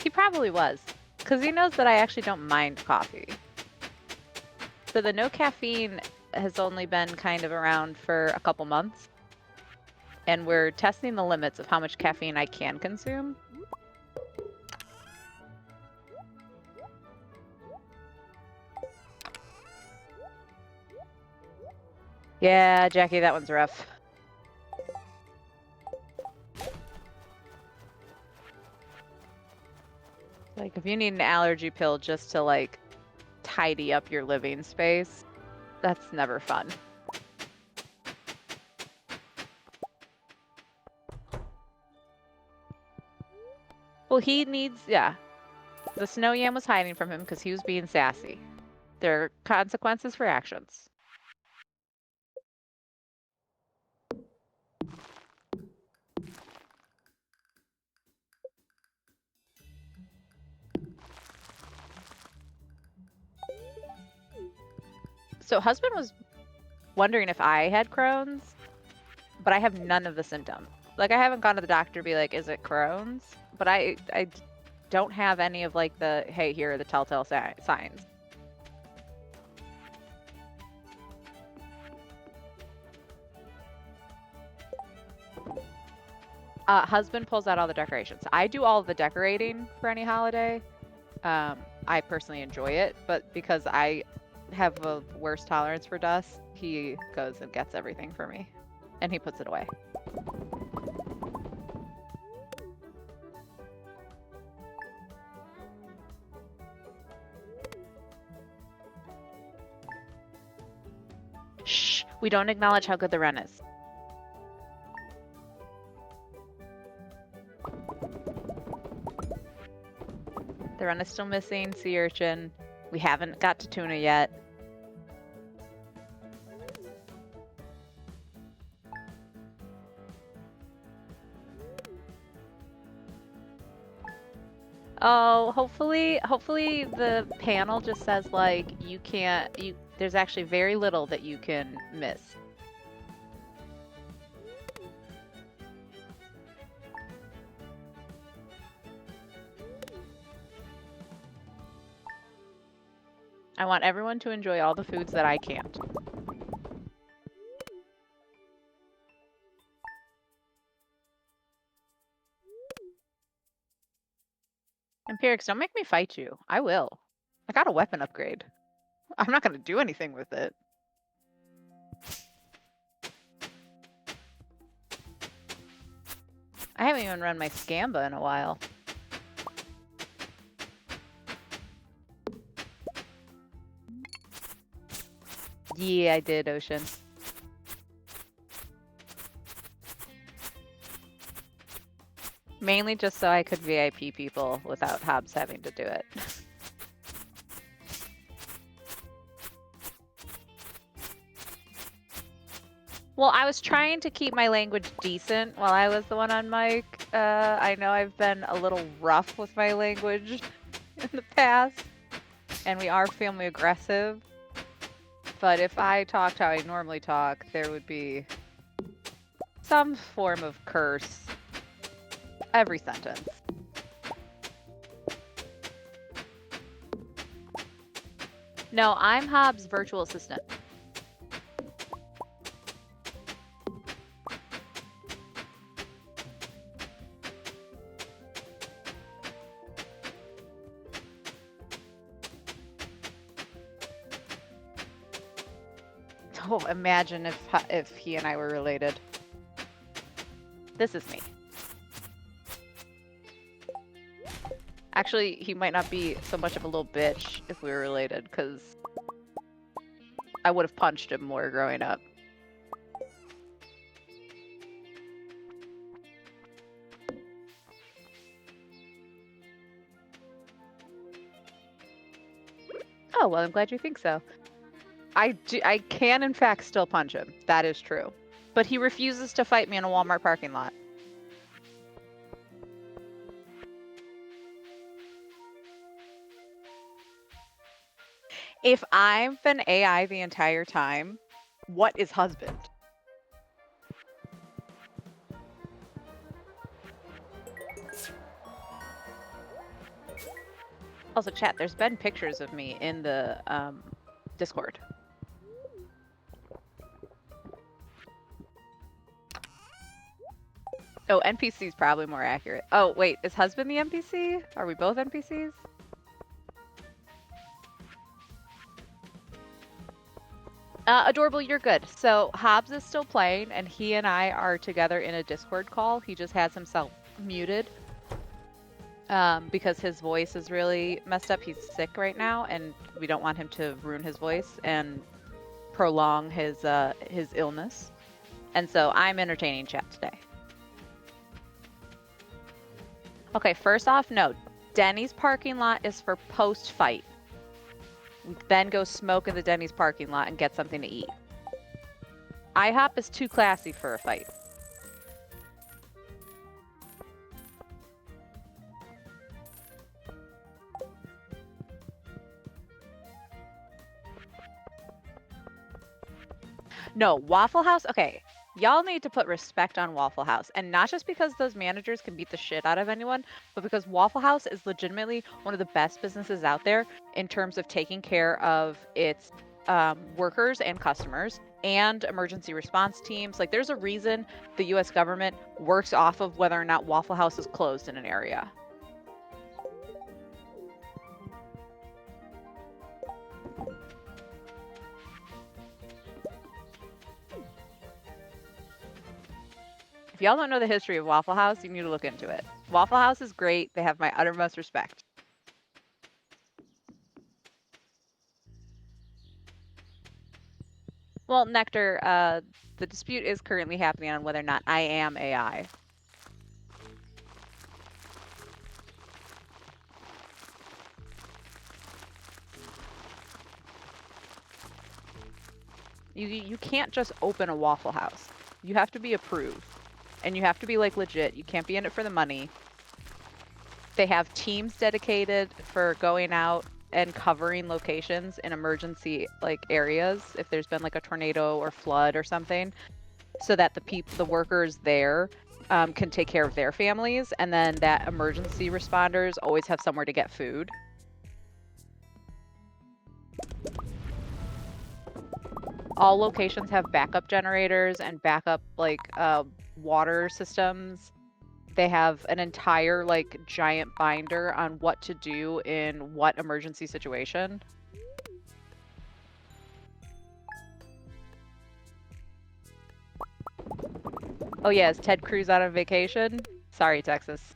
He probably was, because he knows that I actually don't mind coffee. So the no caffeine has only been kind of around for a couple months, and we're testing the limits of how much caffeine I can consume. Yeah, Jackie, that one's rough. Like, if you need an allergy pill just to, like, tidy up your living space, that's never fun. Well, he needs, yeah. The snow yam was hiding from him because he was being sassy. There are consequences for actions. So husband was wondering if I had Crohn's, but I have none of the symptoms. Like, I haven't gone to the doctor to be like, is it Crohn's? But I don't have any of like the, hey, here are the telltale signs. Husband pulls out all the decorations. I do all the decorating for any holiday. I personally enjoy it, but because I have a worse tolerance for dust, he goes and gets everything for me, and he puts it away. Shh, we don't acknowledge how good the run is. The run is still missing sea urchin. We haven't got to tuna yet. Oh, hopefully the panel just says like there's actually very little that you can miss. I want everyone to enjoy all the foods that I can't. Empirics, don't make me fight you. I will. I got a weapon upgrade. I'm not going to do anything with it. I haven't even run my Scamba in a while. Yeah, I did, Ocean. Mainly just so I could VIP people without Hobbs having to do it. Well, I was trying to keep my language decent while I was the one on mic. I know I've been a little rough with my language in the past, and we are family aggressive. But if I talked how I normally talk, there would be some form of curse every sentence. No, I'm Hobbs' virtual assistant. Oh, imagine if he and I were related. This is me. Actually, he might not be so much of a little bitch if we were related, because I would have punched him more growing up. Oh, well, I'm glad you think so. I can, in fact, still punch him. That is true. But he refuses to fight me in a Walmart parking lot. If I've been AI the entire time, what is husband? Also, chat, there's been pictures of me in the Discord. Oh, NPC is probably more accurate. Oh, wait, is husband the NPC? Are we both NPCs? Adorable, you're good. So Hobbs is still playing, and he and I are together in a Discord call. He just has himself muted because his voice is really messed up. He's sick right now, and we don't want him to ruin his voice and prolong his illness. And so I'm entertaining chat today. Okay, first off, no. Denny's parking lot is for post-fight. Then go smoke in the Denny's parking lot and get something to eat. IHOP is too classy for a fight. No, Waffle House, okay. Y'all need to put respect on Waffle House. And not just because those managers can beat the shit out of anyone, but because Waffle House is legitimately one of the best businesses out there in terms of taking care of its workers and customers and emergency response teams. Like, there's a reason the US government works off of whether or not Waffle House is closed in an area. If y'all don't know the history of Waffle House, you need to look into it. Waffle House is great. They have my uttermost respect. Well, Nectar, the dispute is currently happening on whether or not I am AI. You can't just open a Waffle House. You have to be approved. And you have to be, like, legit. You can't be in it for the money. They have teams dedicated for going out and covering locations in emergency, like, areas if there's been, like, a tornado or flood or something, so that the workers there can take care of their families, and then that emergency responders always have somewhere to get food. All locations have backup generators and backup, like, water systems. They have an entire, like, giant binder on what to do in what emergency situation. Oh yeah, is Ted Cruz out on vacation? Sorry, Texas.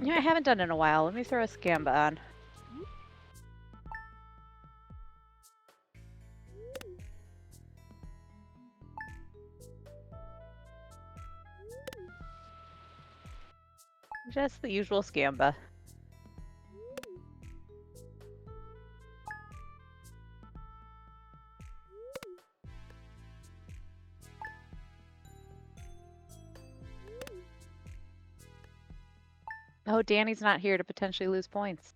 Yeah, I haven't done it in a while. Let me throw a Scamba on. Just the usual scamba. Oh, Danny's not here to potentially lose points.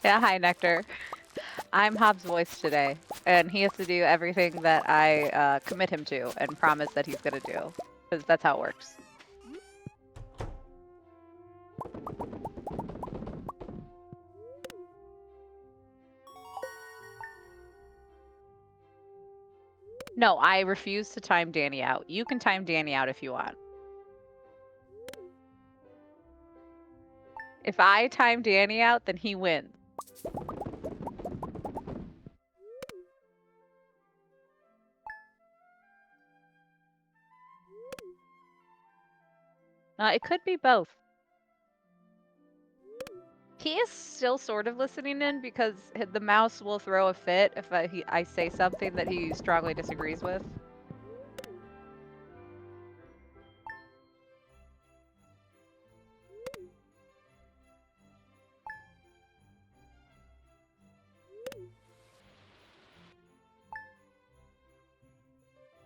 Yeah, hi, Nectar. I'm Hobbs' voice today, and he has to do everything that I commit him to and promise that he's gonna do, because that's how it works. No, I refuse to time Danny out. You can time Danny out if you want. If I time Danny out, then he wins. It could be both. He is still sort of listening in because the mouse will throw a fit if I say something that he strongly disagrees with.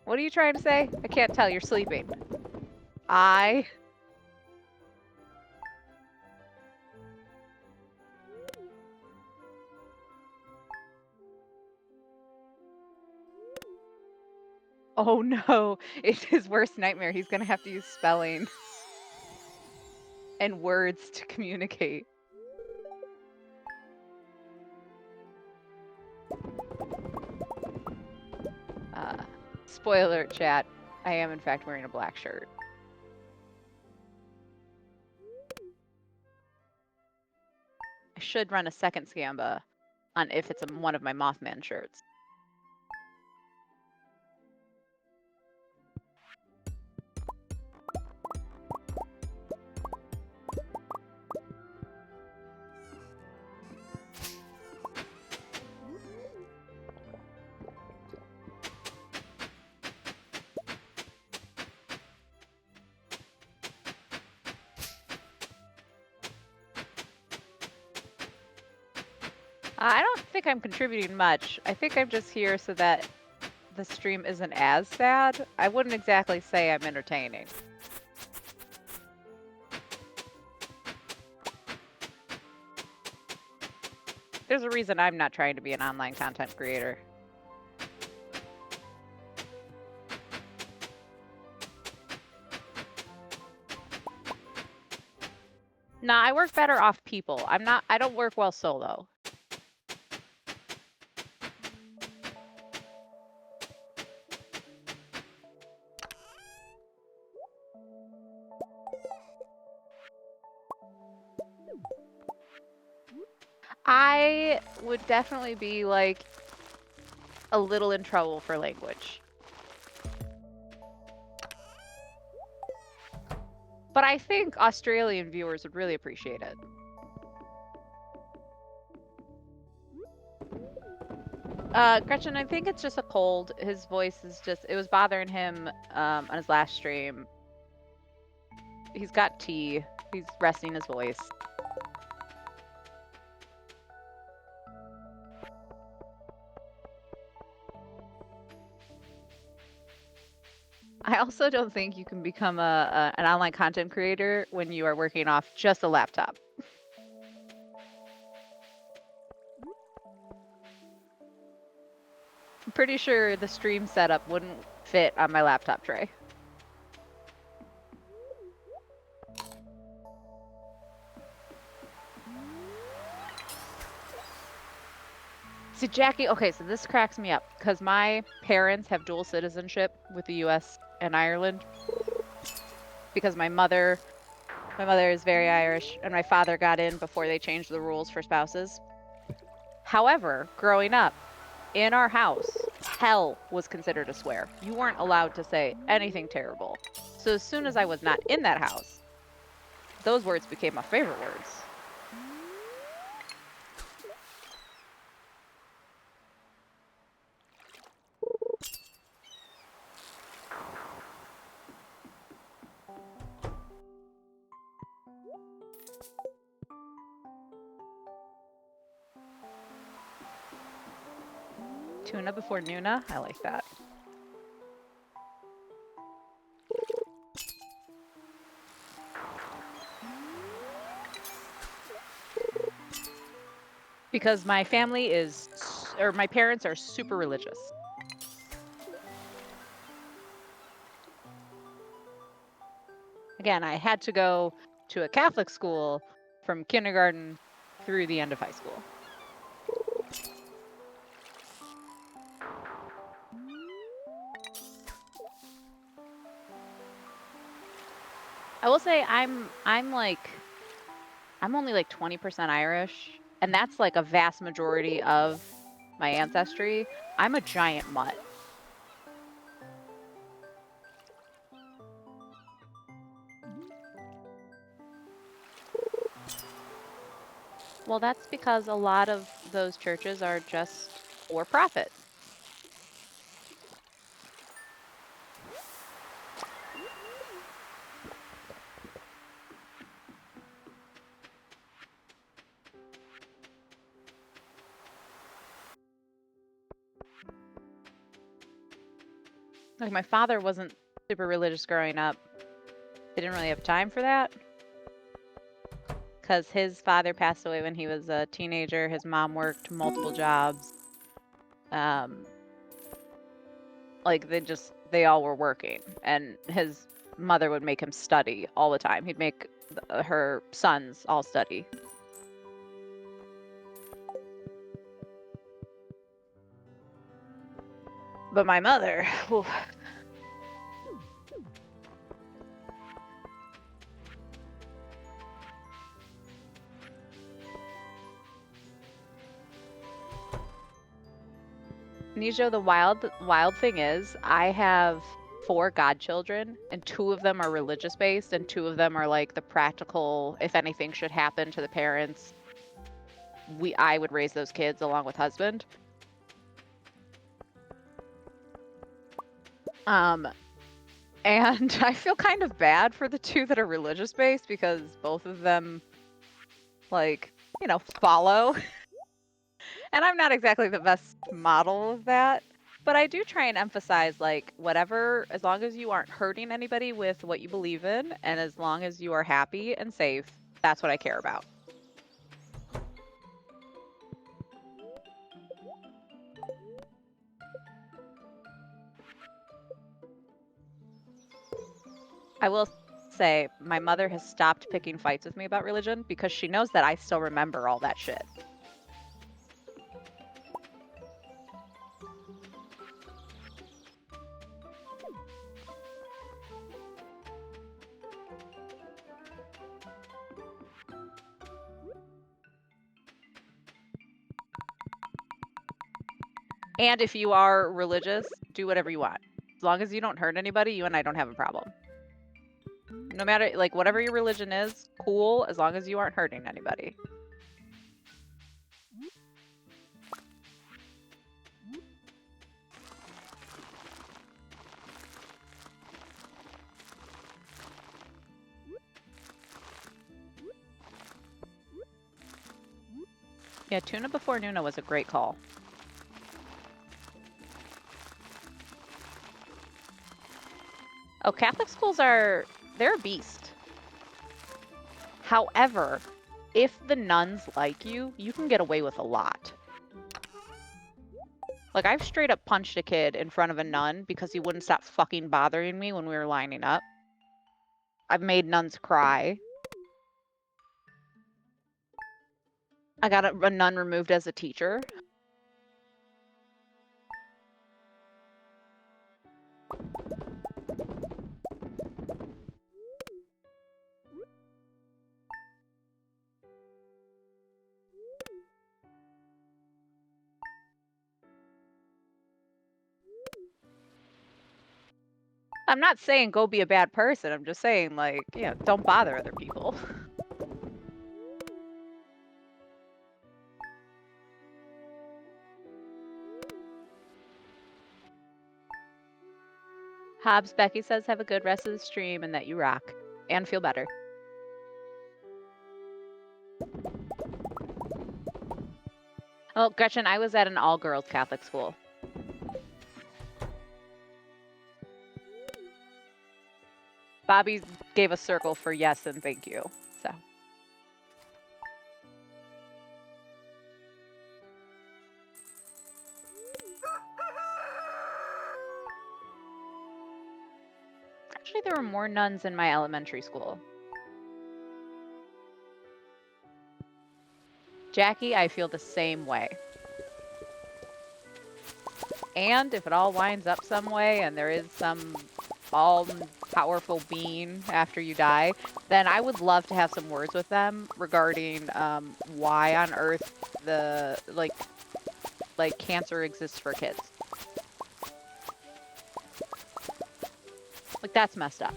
What are you trying to say? I can't tell. You're sleeping. Oh no, it's his worst nightmare. He's gonna have to use spelling and words to communicate. Spoiler chat, I am in fact wearing a black shirt. I should run a second Scamba on if it's one of my Mothman shirts. I don't think I'm contributing much. I think I'm just here so that the stream isn't as sad. I wouldn't exactly say I'm entertaining. There's a reason I'm not trying to be an online content creator. Nah, I work better off people. I don't work well solo. I would definitely be like a little in trouble for language. But I think Australian viewers would really appreciate it. Gretchen, I think it's just a cold. His voice is it was bothering him on his last stream. He's got tea. He's resting his voice. I also don't think you can become an online content creator when you are working off just a laptop. I'm pretty sure the stream setup wouldn't fit on my laptop tray. See, Jackie, okay, so this cracks me up because my parents have dual citizenship with the US and Ireland because my mother My mother is very Irish, and my father got in before they changed the rules for spouses. However, growing up, in our house, hell was considered a swear. You weren't allowed to say anything terrible. So as soon as I was not in that house, those words became my favorite words. Tuna before Nuna? I like that. Because my family is, or my parents are super religious. Again, I had to go to a Catholic school from kindergarten through the end of high school. I will say I'm only like 20% Irish, and that's like a vast majority of my ancestry. I'm a giant mutt. Well, that's because a lot of those churches are just for profit. Like my father wasn't super religious growing up. He didn't really have time for that because his father passed away when he was a teenager. His mom worked multiple jobs. Like they all were working, and his mother would make him study all the time. He'd make her sons all study. But my mother, oof. Nijo, the wild thing is, I have 4 godchildren, and 2 of them are religious based, and 2 of them are like the practical. If anything should happen to the parents, I would raise those kids along with husband. And I feel kind of bad for the 2 that are religious based because both of them, like, follow. And I'm not exactly the best model of that, but I do try and emphasize, like, whatever, as long as you aren't hurting anybody with what you believe in, and as long as you are happy and safe, that's what I care about. I will say, my mother has stopped picking fights with me about religion because she knows that I still remember all that shit. And if you are religious, do whatever you want. As long as you don't hurt anybody, you and I don't have a problem. No matter, like, whatever your religion is, cool, as long as you aren't hurting anybody. Yeah, tuna before Nuna was a great call. Oh, Catholic schools they're a beast. However, if the nuns like you, you can get away with a lot. Like, I've straight up punched a kid in front of a nun because he wouldn't stop fucking bothering me when we were lining up. I've made nuns cry. I got a nun removed as a teacher. I'm not saying go be a bad person. I'm just saying, like, don't bother other people. Hobbs, Becky says have a good rest of the stream and that you rock and feel better. Oh, Gretchen, I was at an all-girls Catholic school. Bobby gave a circle for yes and thank you, so. Actually, there were more nuns in my elementary school. Jackie, I feel the same way. And if it all winds up some way and there is some all-powerful being after you die, then I would love to have some words with them regarding why on earth the like cancer exists for kids. Like, that's messed up.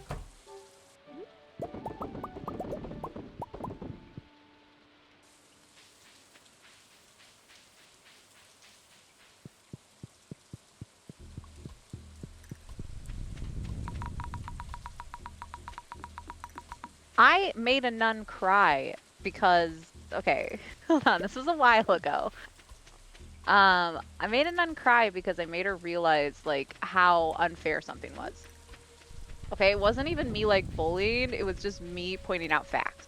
I made a nun cry because, okay, hold on, this was a while ago. I made a nun cry because I made her realize, like, how unfair something was. Okay, it wasn't even me, like, bullying, it was just me pointing out facts.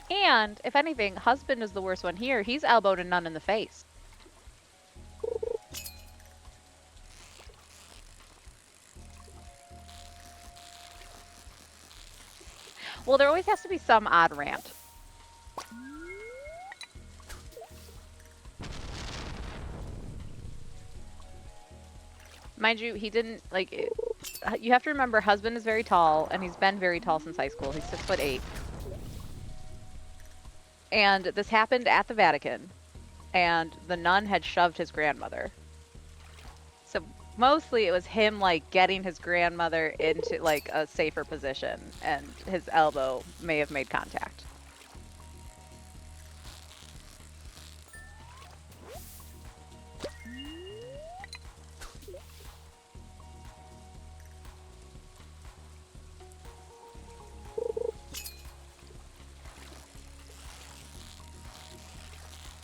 And, if anything, husband is the worst one here. He's elbowed a nun in the face. Well, there always has to be some odd rant. Mind you, he didn't, like, you have to remember, husband is very tall, and he's been very tall since high school. He's 6'8". And this happened at the Vatican, and the nun had shoved his grandmother. So mostly it was him, like, getting his grandmother into, like, a safer position, and his elbow may have made contact.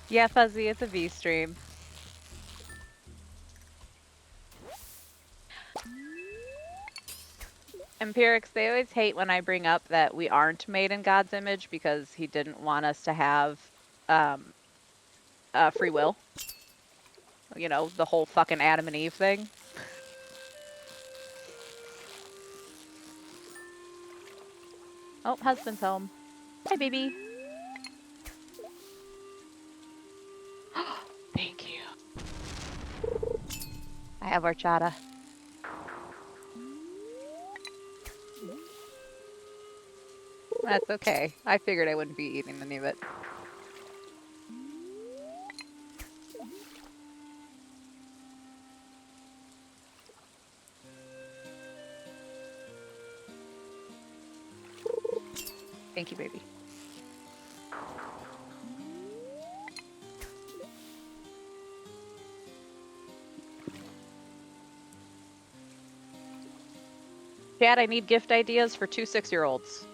Yeah, Fuzzy, it's a V stream. Empirics, they always hate when I bring up that we aren't made in God's image because he didn't want us to have free will. You know, the whole fucking Adam and Eve thing. Oh, husband's home. Hi, baby. Thank you. I have horchata. That's okay. I figured I wouldn't be eating any of it. Thank you, baby. Chad, I need gift ideas for 2 6-year-olds.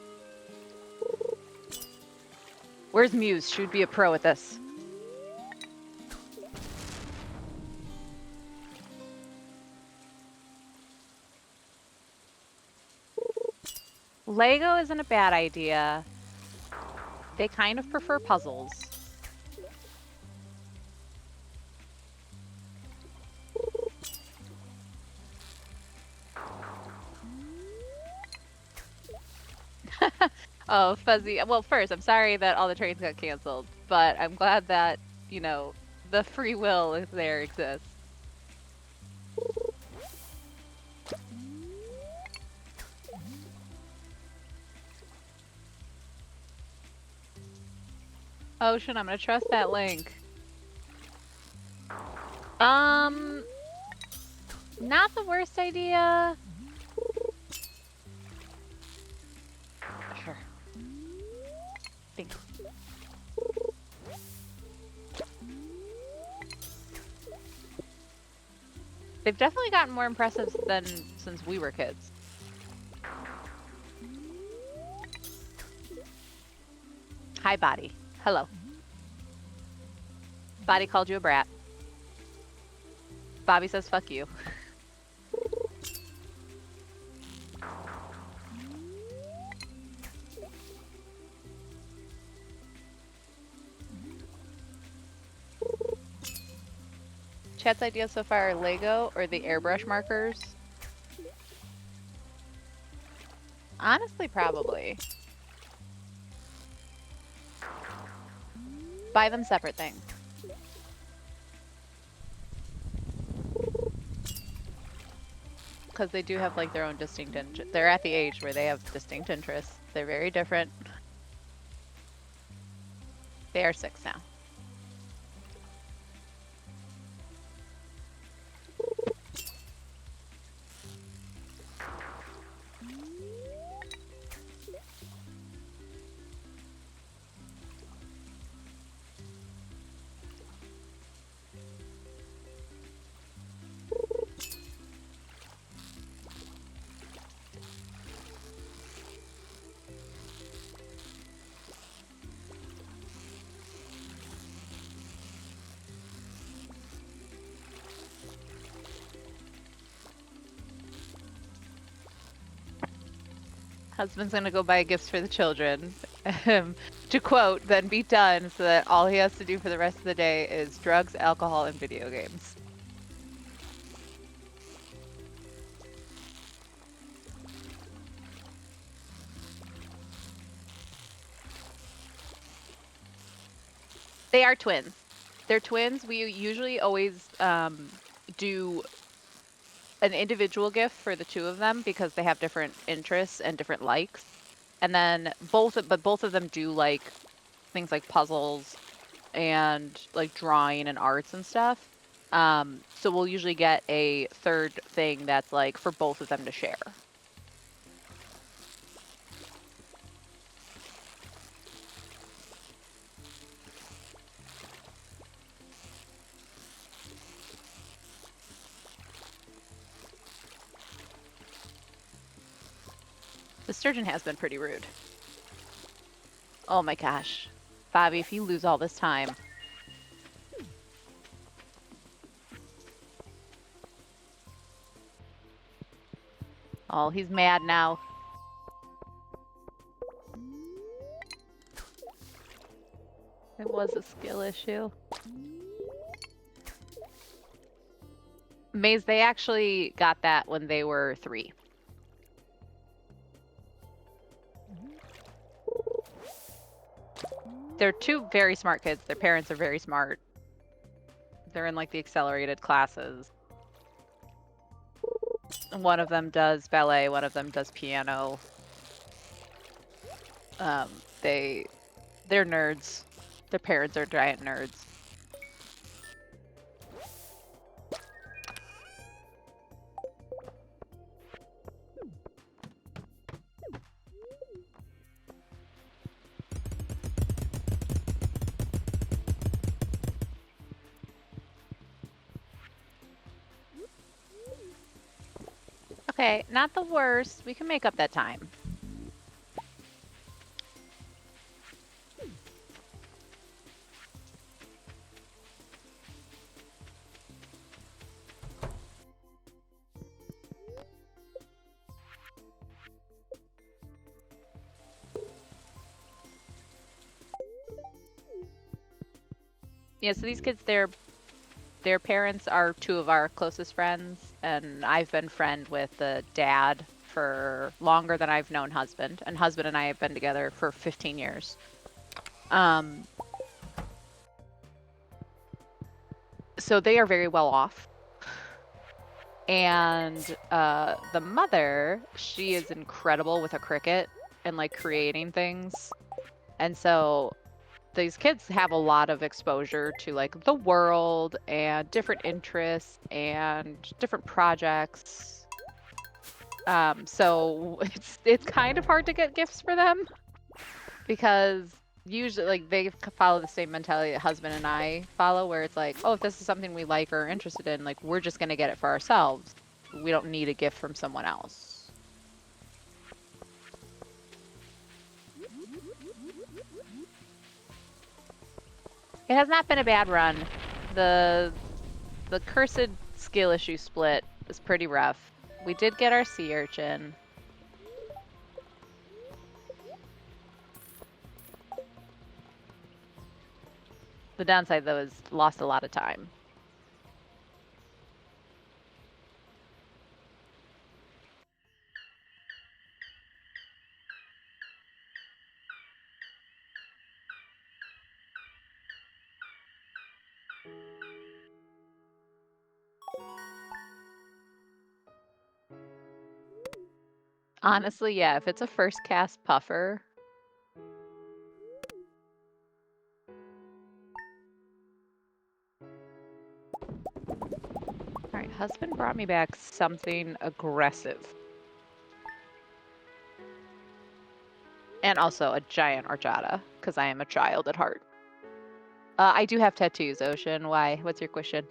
Where's Muse? She would be a pro at this. Lego isn't a bad idea. They kind of prefer puzzles. Oh, Fuzzy. Well, first, I'm sorry that all the trains got canceled, but I'm glad that, you know, the free will is there exists. Ocean, I'm gonna trust that link. Not the worst idea. Sure. Thanks. They've definitely gotten more impressive than since we were kids. Hi, Body. Hello. Body called you a brat. Bobby says fuck you. Chat's ideas so far are Lego or the airbrush markers. Honestly, probably. Buy them separate things. Because they do have like their own distinct interests. They're at the age where they have distinct interests. They're very different. They are 6 now. Husband's gonna go buy gifts for the children. To quote, then be done so that all he has to do for the rest of the day is drugs, alcohol, and video games. They are twins. They're twins. We usually always do an individual gift for the two of them because they have different interests and different likes. And then both of them do like things like puzzles and like drawing and arts and stuff. So we'll usually get a third thing that's like for both of them to share. The sturgeon has been pretty rude. Oh my gosh. Bobby, if you lose all this time. Oh, he's mad now. It was a skill issue. Maze, they actually got that when they were 3. They're 2 very smart kids. Their parents are very smart. They're in like the accelerated classes. One of them does ballet, one of them does piano. They're nerds. Their parents are giant nerds. Okay, not the worst. We can make up that time. Yeah, so these kids, their parents are 2 of our closest friends, and I've been friend with the dad for longer than I've known husband, and husband and I have been together for 15 years. So they are very well off. And the mother, she is incredible with a Cricut and like creating things. And so these kids have a lot of exposure to like the world and different interests and different projects. So it's kind of hard to get gifts for them because usually like they follow the same mentality that husband and I follow, where it's like, oh, if this is something we like or are interested in, like we're just gonna get it for ourselves. We don't need a gift from someone else. It has not been a bad run. The cursed skill issue split is pretty rough. We did get our sea urchin. The downside, though, is lost a lot of time. Honestly, yeah, if it's a first cast puffer. All right, husband brought me back something aggressive. And also a giant horchata, because I am a child at heart. I do have tattoos, Ocean. Why? What's your question?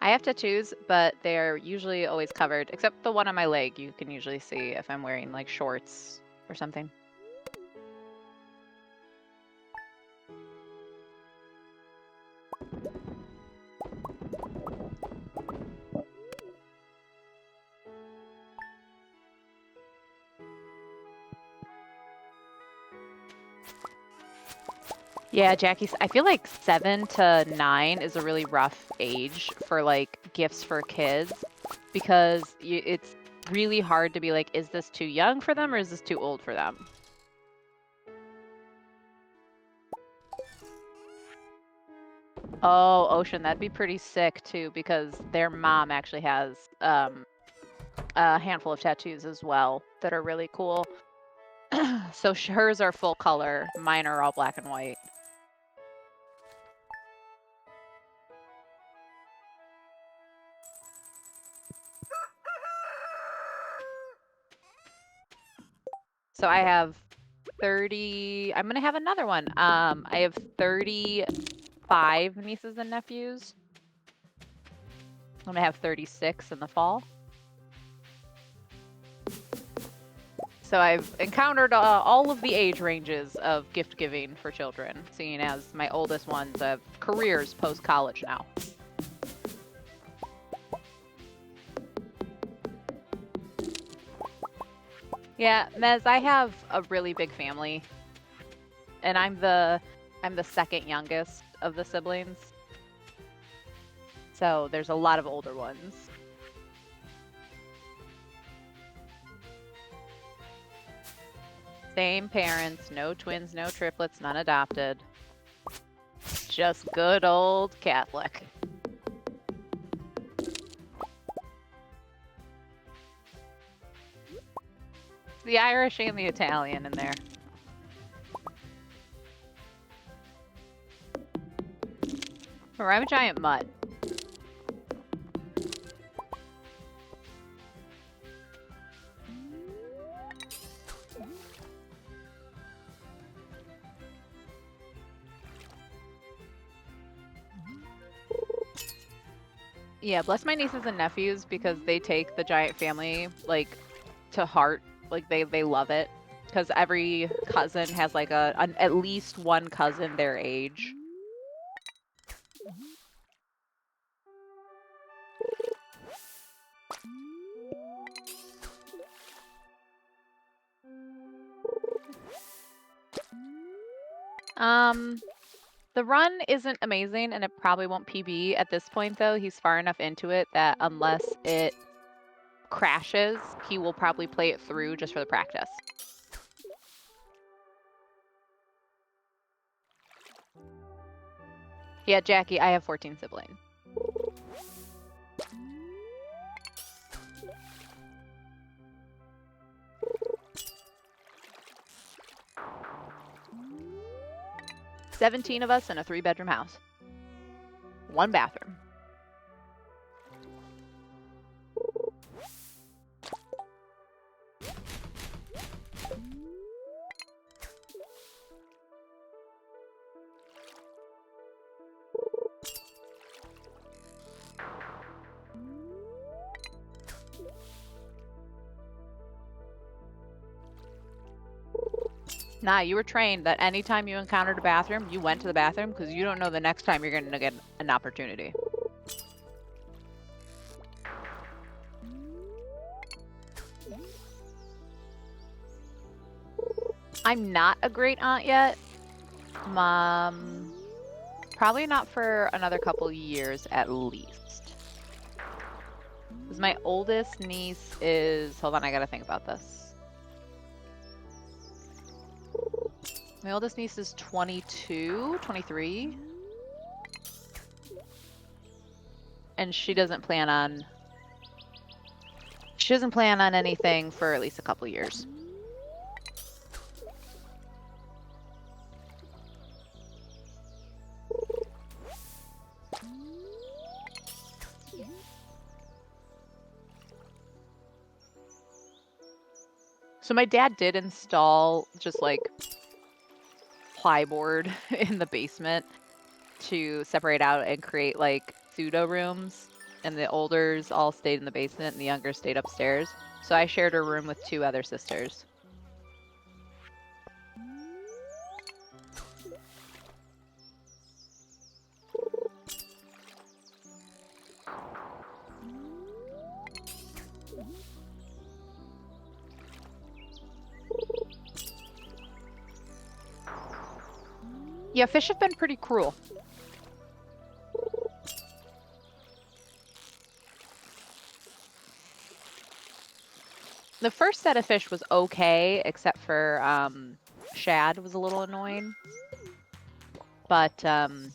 I have tattoos, but they're usually always covered, except the one on my leg. You can usually see if I'm wearing like shorts or something. Yeah, Jackie, I feel like 7 to 9 is a really rough age for like gifts for kids because it's really hard to be like, is this too young for them or is this too old for them? Oh, Ocean, that'd be pretty sick too because their mom actually has a handful of tattoos as well that are really cool. So hers are full color, mine are all black and white. So I have 30, I'm gonna have another one. I have 35 nieces and nephews. I'm gonna have 36 in the fall. So I've encountered all of the age ranges of gift giving for children, seeing as my oldest ones have careers post-college now. Yeah, Mez, I have a really big family, and I'm the second youngest of the siblings. So there's a lot of older ones. Same parents, no twins, no triplets, none adopted. Just good old Catholic. The Irish and the Italian in there. Or I'm a giant mutt. Yeah, bless my nieces and nephews because they take the giant family like to heart. Like they love it because every cousin has like at least one cousin their age. The run isn't amazing and it probably won't PB at this point though. He's far enough into it that unless it crashes, he will probably play it through just for the practice. Yeah, Jackie, I have 14 siblings. 17 of us in a 3-bedroom house. 1 bathroom. Nah, you were trained that anytime you encountered a bathroom, you went to the bathroom because you don't know the next time you're going to get an opportunity. I'm not a great aunt yet. Mom, probably not for another couple years at least. Because my oldest niece is, hold on, I got to think about this. My oldest niece is 22, 23. And she doesn't plan on anything for at least a couple years. So my dad did install just like plyboard in the basement to separate out and create like pseudo rooms, and the olders all stayed in the basement and the younger stayed upstairs. So I shared a room with 2 other sisters. Yeah, fish have been pretty cruel. The first set of fish was okay, except for shad was a little annoying. But and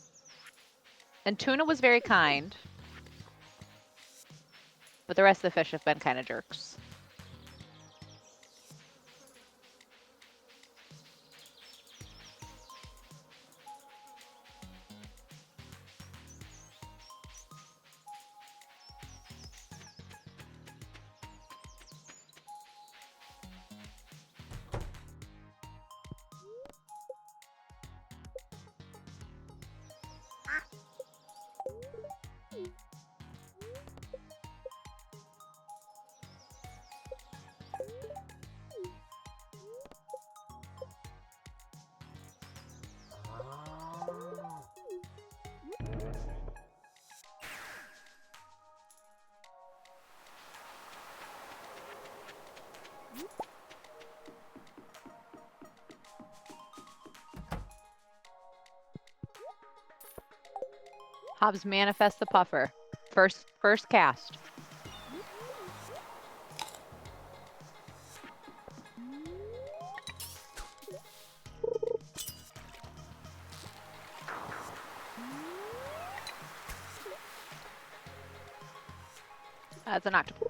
tuna was very kind. But the rest of the fish have been kind of jerks. Hobbs manifest the puffer. First cast. That's an octopus.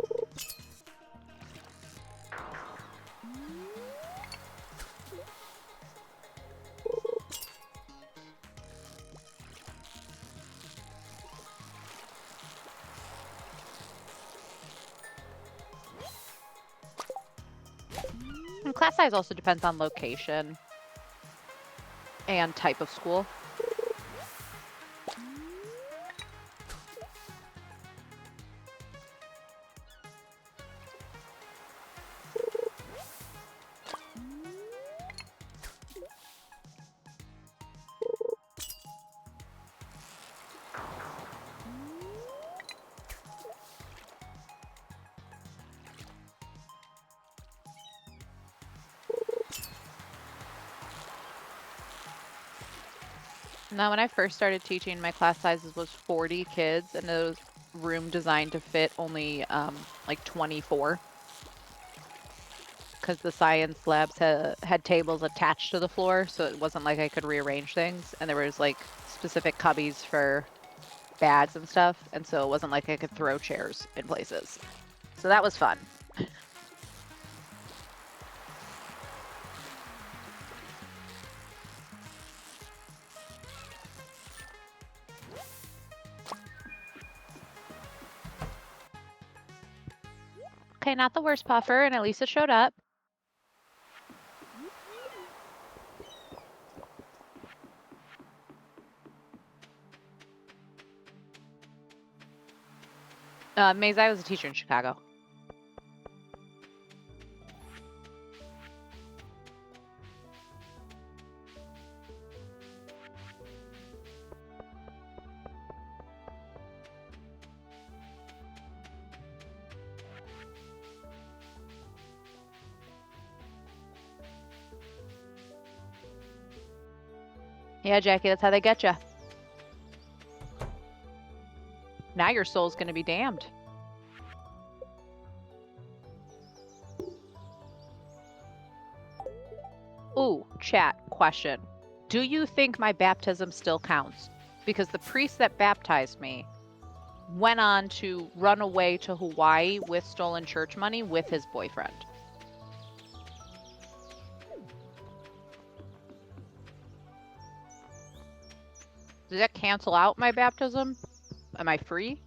And class size also depends on location and type of school. Now, when I first started teaching, my class sizes was 40 kids, and it was room designed to fit only like 24. Because the science labs had tables attached to the floor, so it wasn't like I could rearrange things. And there was like specific cubbies for bags and stuff, and so it wasn't like I could throw chairs in places. So that was fun. Okay, not the worst puffer, and at least it showed up. Maze, I was a teacher in Chicago. Yeah, Jackie, that's how they get you. Now your soul's gonna be damned. Ooh, chat, question. Do you think my baptism still counts? Because the priest that baptized me went on to run away to Hawaii with stolen church money with his boyfriend. Does that cancel out my baptism? Am I free?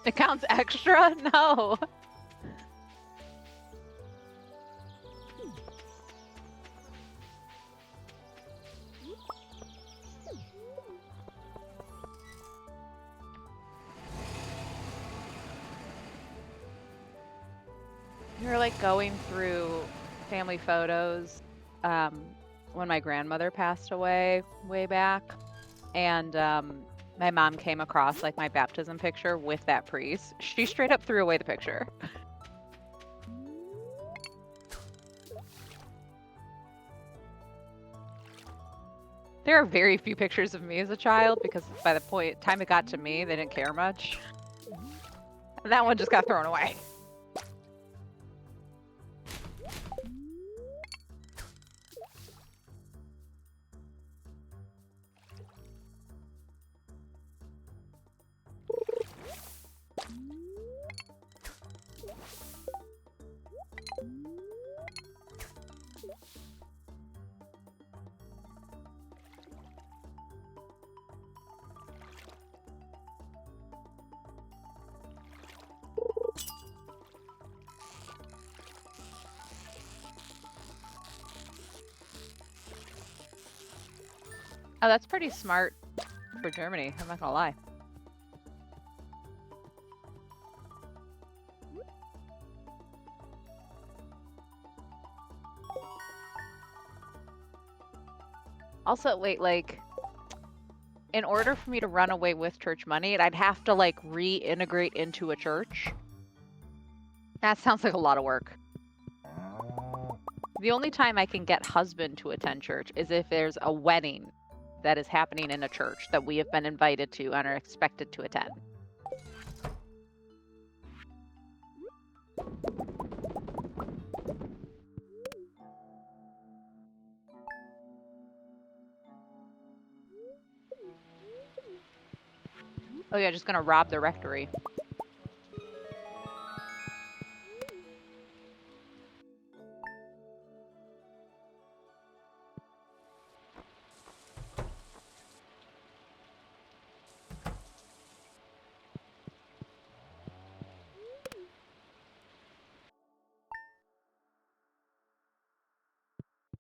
It counts extra? No. You're like going through family photos when my grandmother passed away way back, and my mom came across like my baptism picture with that priest. She straight up threw away the picture. There are very few pictures of me as a child because by the time it got to me, they didn't care much. And that one just got thrown away. Oh, that's pretty smart for Germany. I'm not gonna lie. Also, wait, like, in order for me to run away with church money, I'd have to, like, reintegrate into a church. That sounds like a lot of work. The only time I can get husband to attend church is if there's a wedding that is happening in a church that we have been invited to and are expected to attend. Oh yeah, just gonna rob the rectory.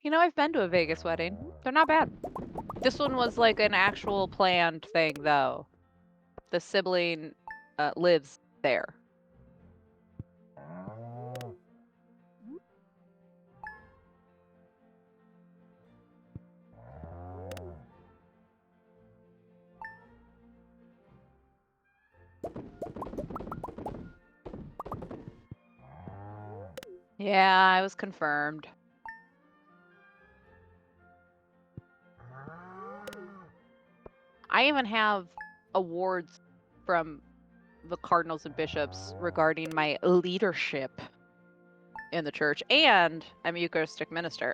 You know, I've been to a Vegas wedding. They're not bad. This one was like an actual planned thing, though. The sibling lives there. Yeah, I was confirmed. I even have awards from the cardinals and bishops regarding my leadership in the church, and I'm a Eucharistic minister.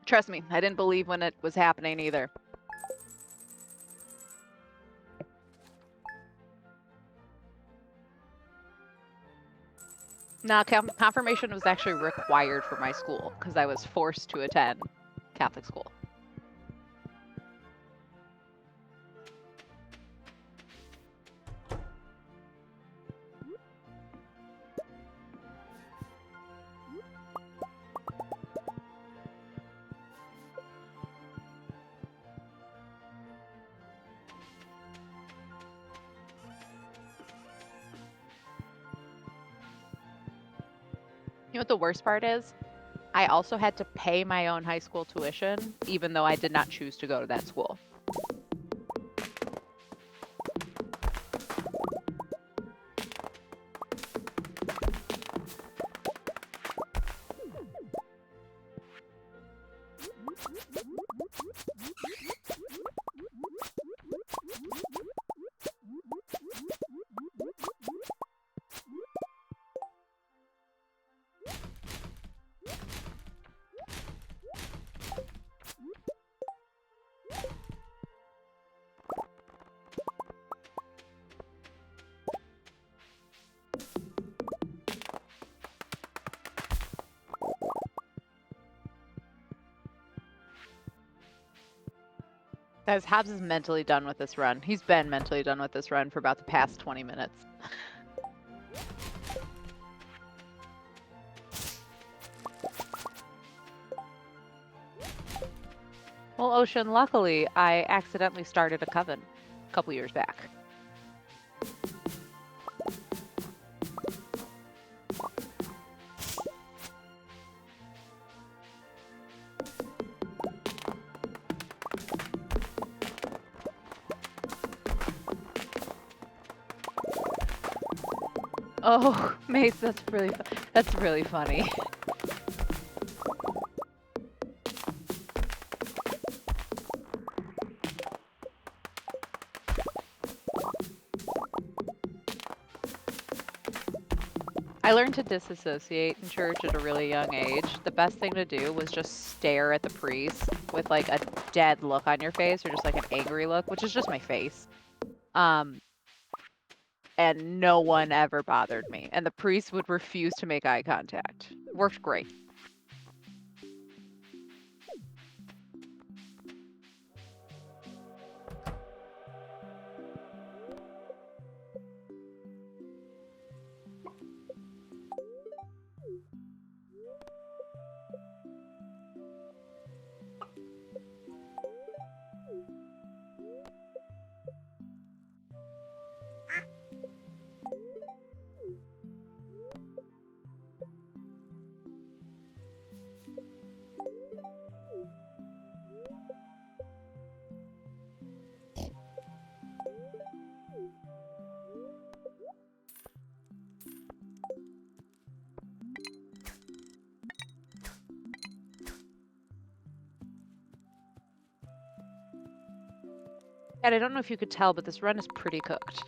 Trust me, I didn't believe when it was happening either. No, confirmation was actually required for my school because I was forced to attend Catholic school. You know what the worst part is? I also had to pay my own high school tuition, even though I did not choose to go to that school. Guys, Hobbs is mentally done with this run. He's been mentally done with this run for about the past 20 minutes. Well, Ocean, luckily, I accidentally started a coven a couple years back. Oh, Mace, that's really funny. I learned to disassociate in church at a really young age. The best thing to do was just stare at the priest with like a dead look on your face or just like an angry look, which is just my face. And no one ever bothered me. And the priest would refuse to make eye contact. Worked great. And I don't know if you could tell, but this run is pretty cooked.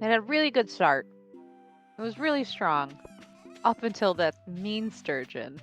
It had a really good start. It was really strong. Up until that mean sturgeon.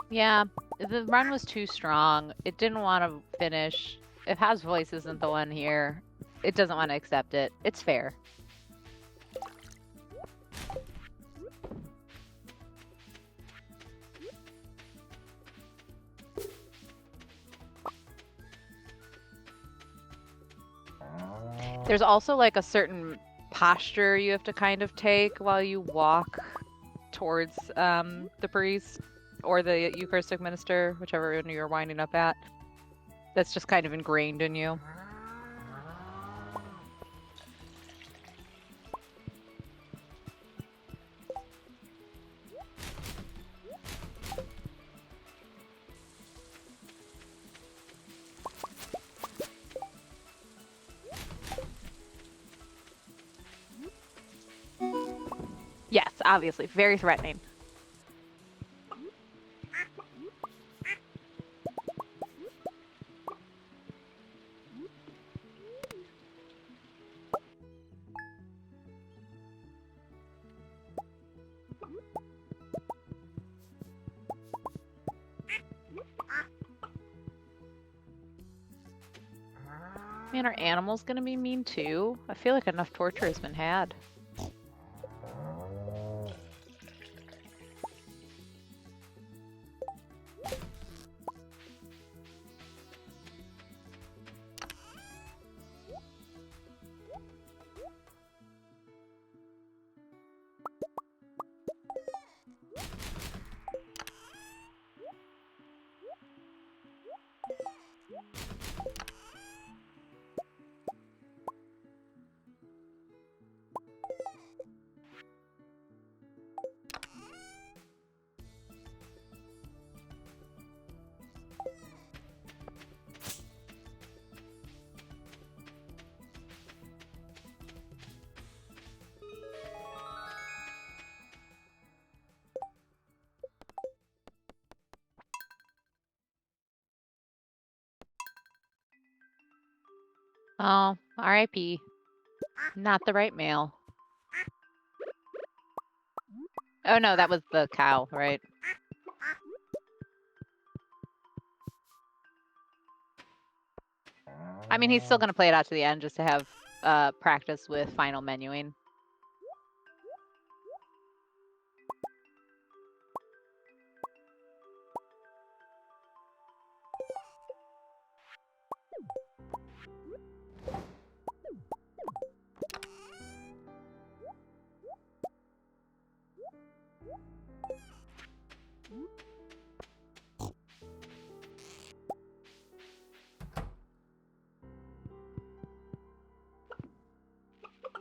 Yeah, the run was too strong. It didn't want to finish. If House Voice isn't the one here, it doesn't want to accept it. It's fair. There's also like a certain posture you have to kind of take while you walk towards the priest or the Eucharistic minister, whichever one you're winding up at. That's just kind of ingrained in you. Yes, obviously, very threatening. Man, are animals gonna be mean too? I feel like enough torture has been had. Oh, R.I.P. Not the right male. Oh no, that was the cow, right? I mean, he's still gonna play it out to the end just to have practice with final menuing.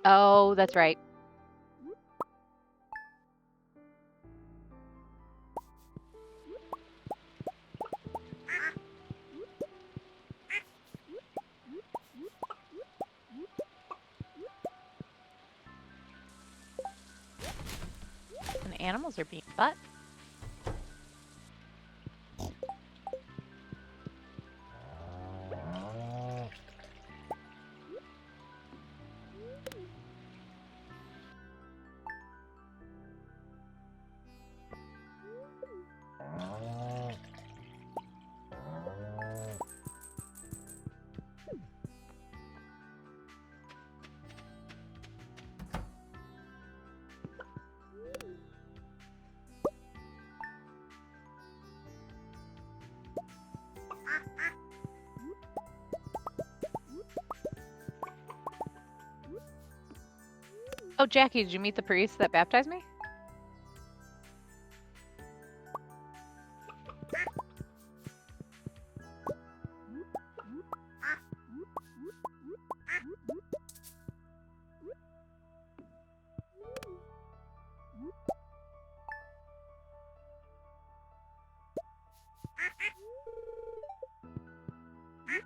Oh, that's right. And animals are being butt. Oh, Jackie, did you meet the priest that baptized me?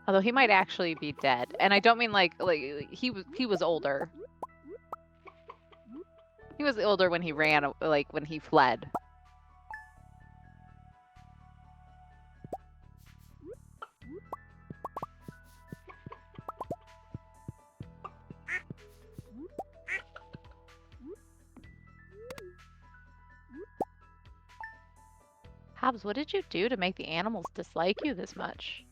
Although he might actually be dead, and I don't mean like he was older. He was older when he ran, like when he fled. Hobbs, what did you do to make the animals dislike you this much?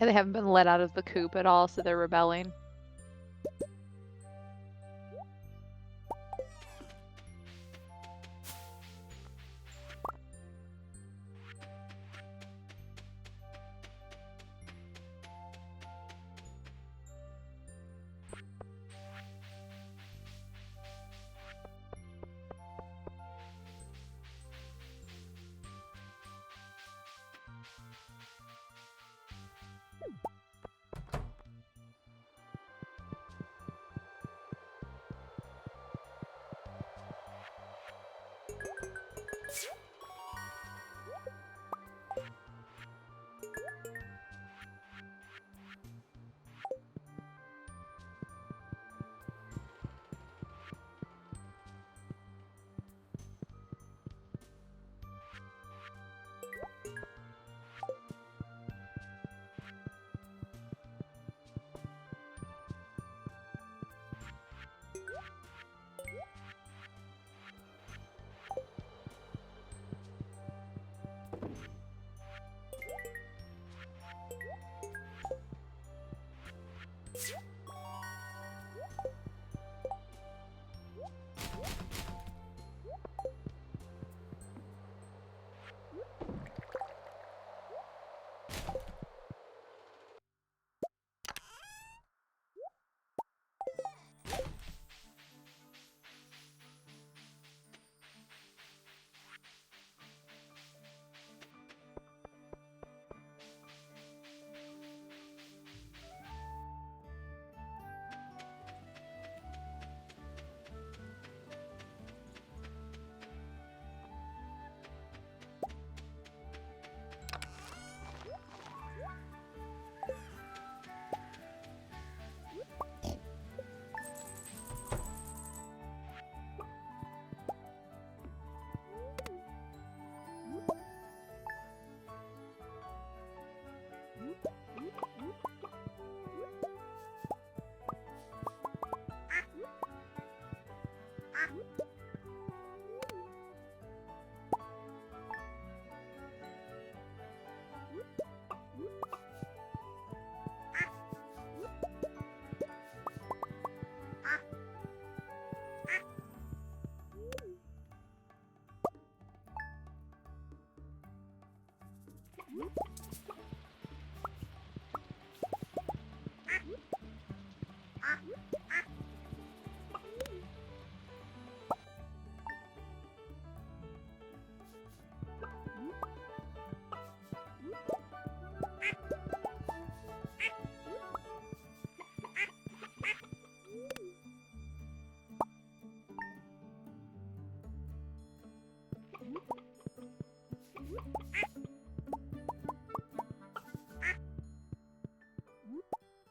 They haven't been let out of the coop at all, so they're rebelling.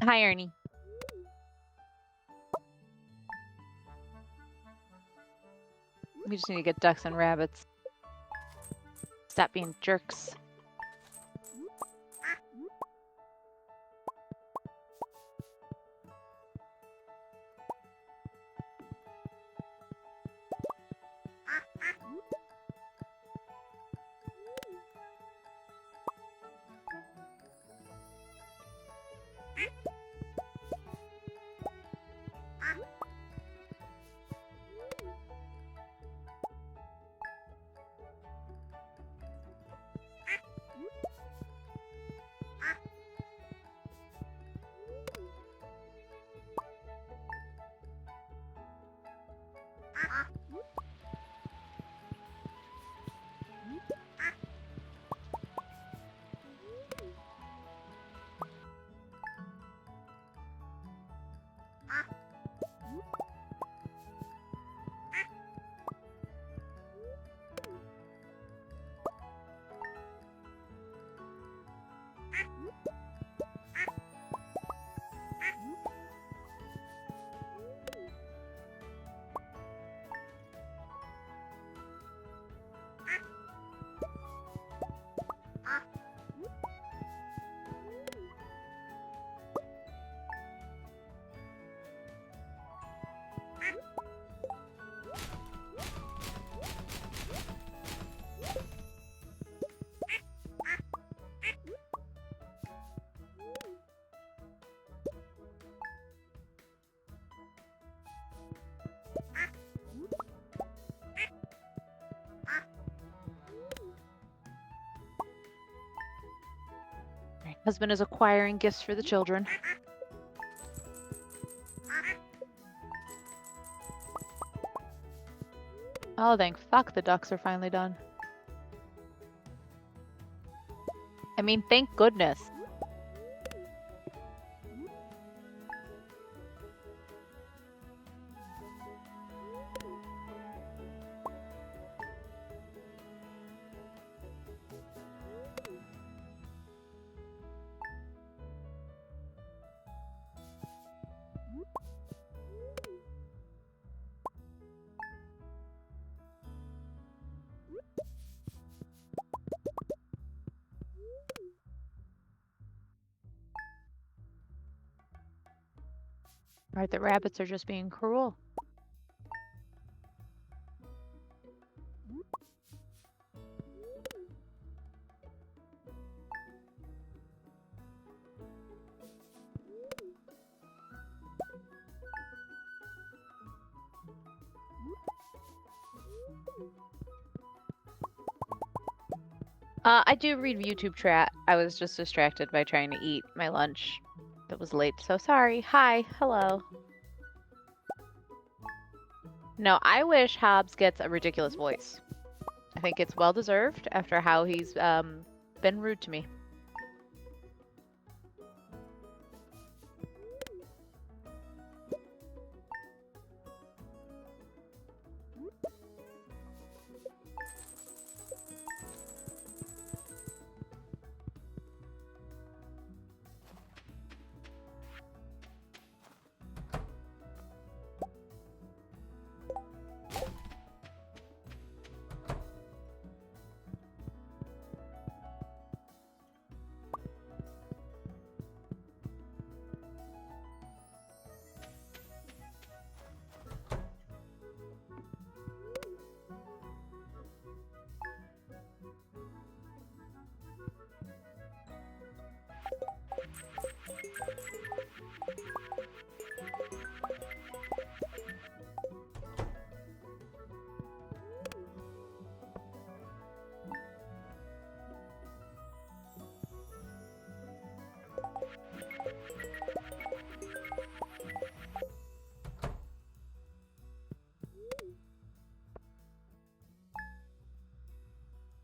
Hi, Ernie. We just need to get ducks and rabbits. Stop being jerks. Husband is acquiring gifts for the children. Oh, thank fuck the ducks are finally done. I mean, thank goodness. Right, the rabbits are just being cruel. I do read YouTube chat. I was just distracted by trying to eat my lunch. That was late, so sorry. Hi, hello. No, I wish Hobbs gets a ridiculous voice. I think it's well deserved after how he's been rude to me.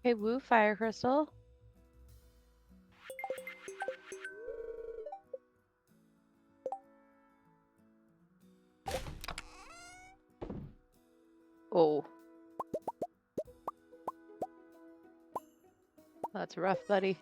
Hey, woo, Fire Crystal. Oh. That's rough, buddy.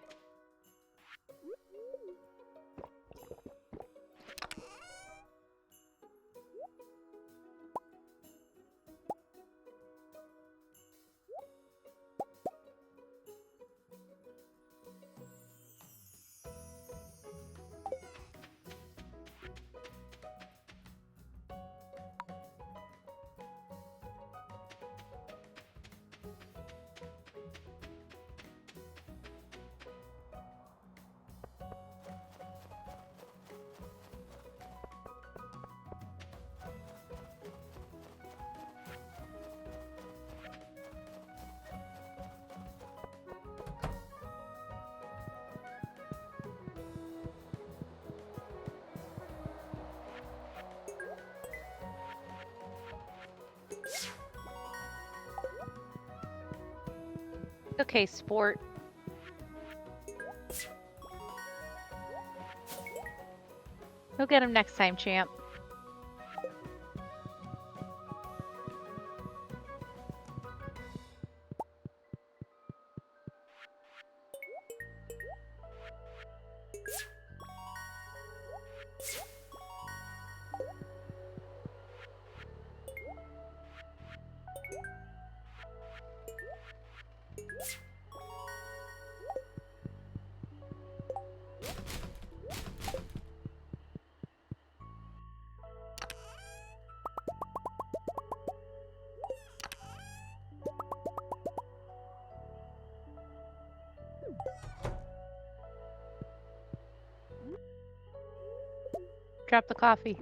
Okay, sport. You'll get him next time, champ. Drop the coffee.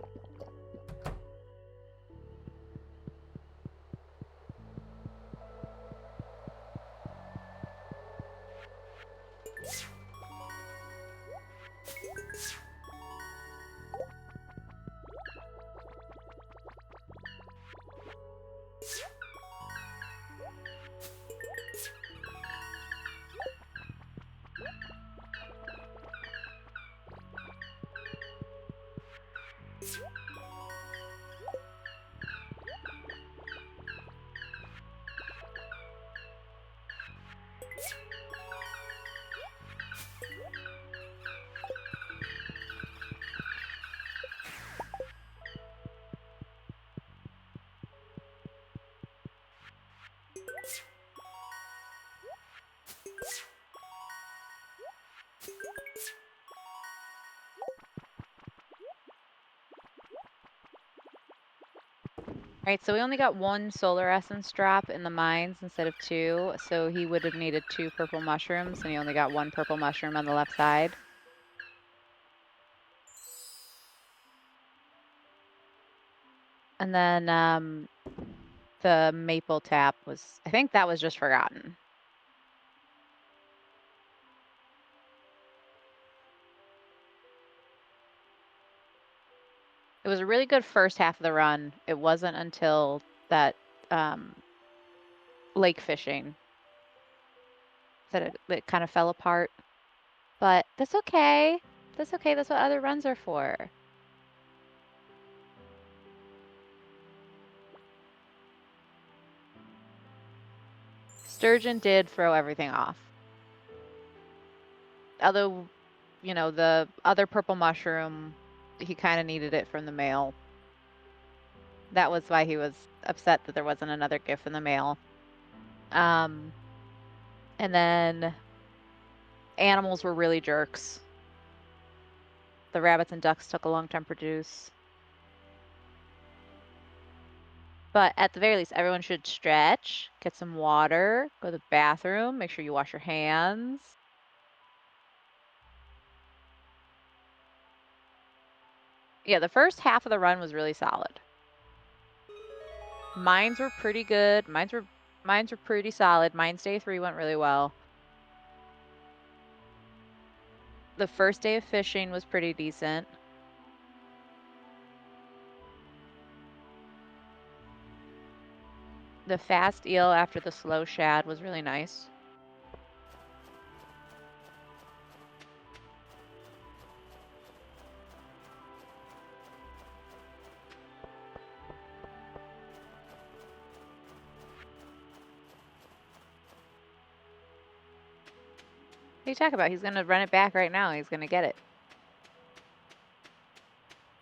Right, so we only got one solar essence drop in the mines instead of two, so he would have needed two purple mushrooms, and he only got one purple mushroom on the left side. And then the maple tap was, I think that was just forgotten. It was a really good first half of the run. It wasn't until that lake fishing that it kind of fell apart. But that's okay. That's okay. That's what other runs are for. Sturgeon did throw everything off. Although, you know, the other purple mushroom, he kind of needed it from the mail. That was why he was upset that there wasn't another gift in the mail. And then animals were really jerks. The rabbits and ducks took a long time to produce. But at the very least, everyone should stretch, get some water, go to the bathroom, make sure you wash your hands. Yeah, the first half of the run was really solid. Mines were pretty good. Mines were pretty solid. Mines day 3 went really well. The first day of fishing was pretty decent. The fast eel after the slow shad was really nice. What are you talking about? He's gonna run it back right now. He's gonna get it.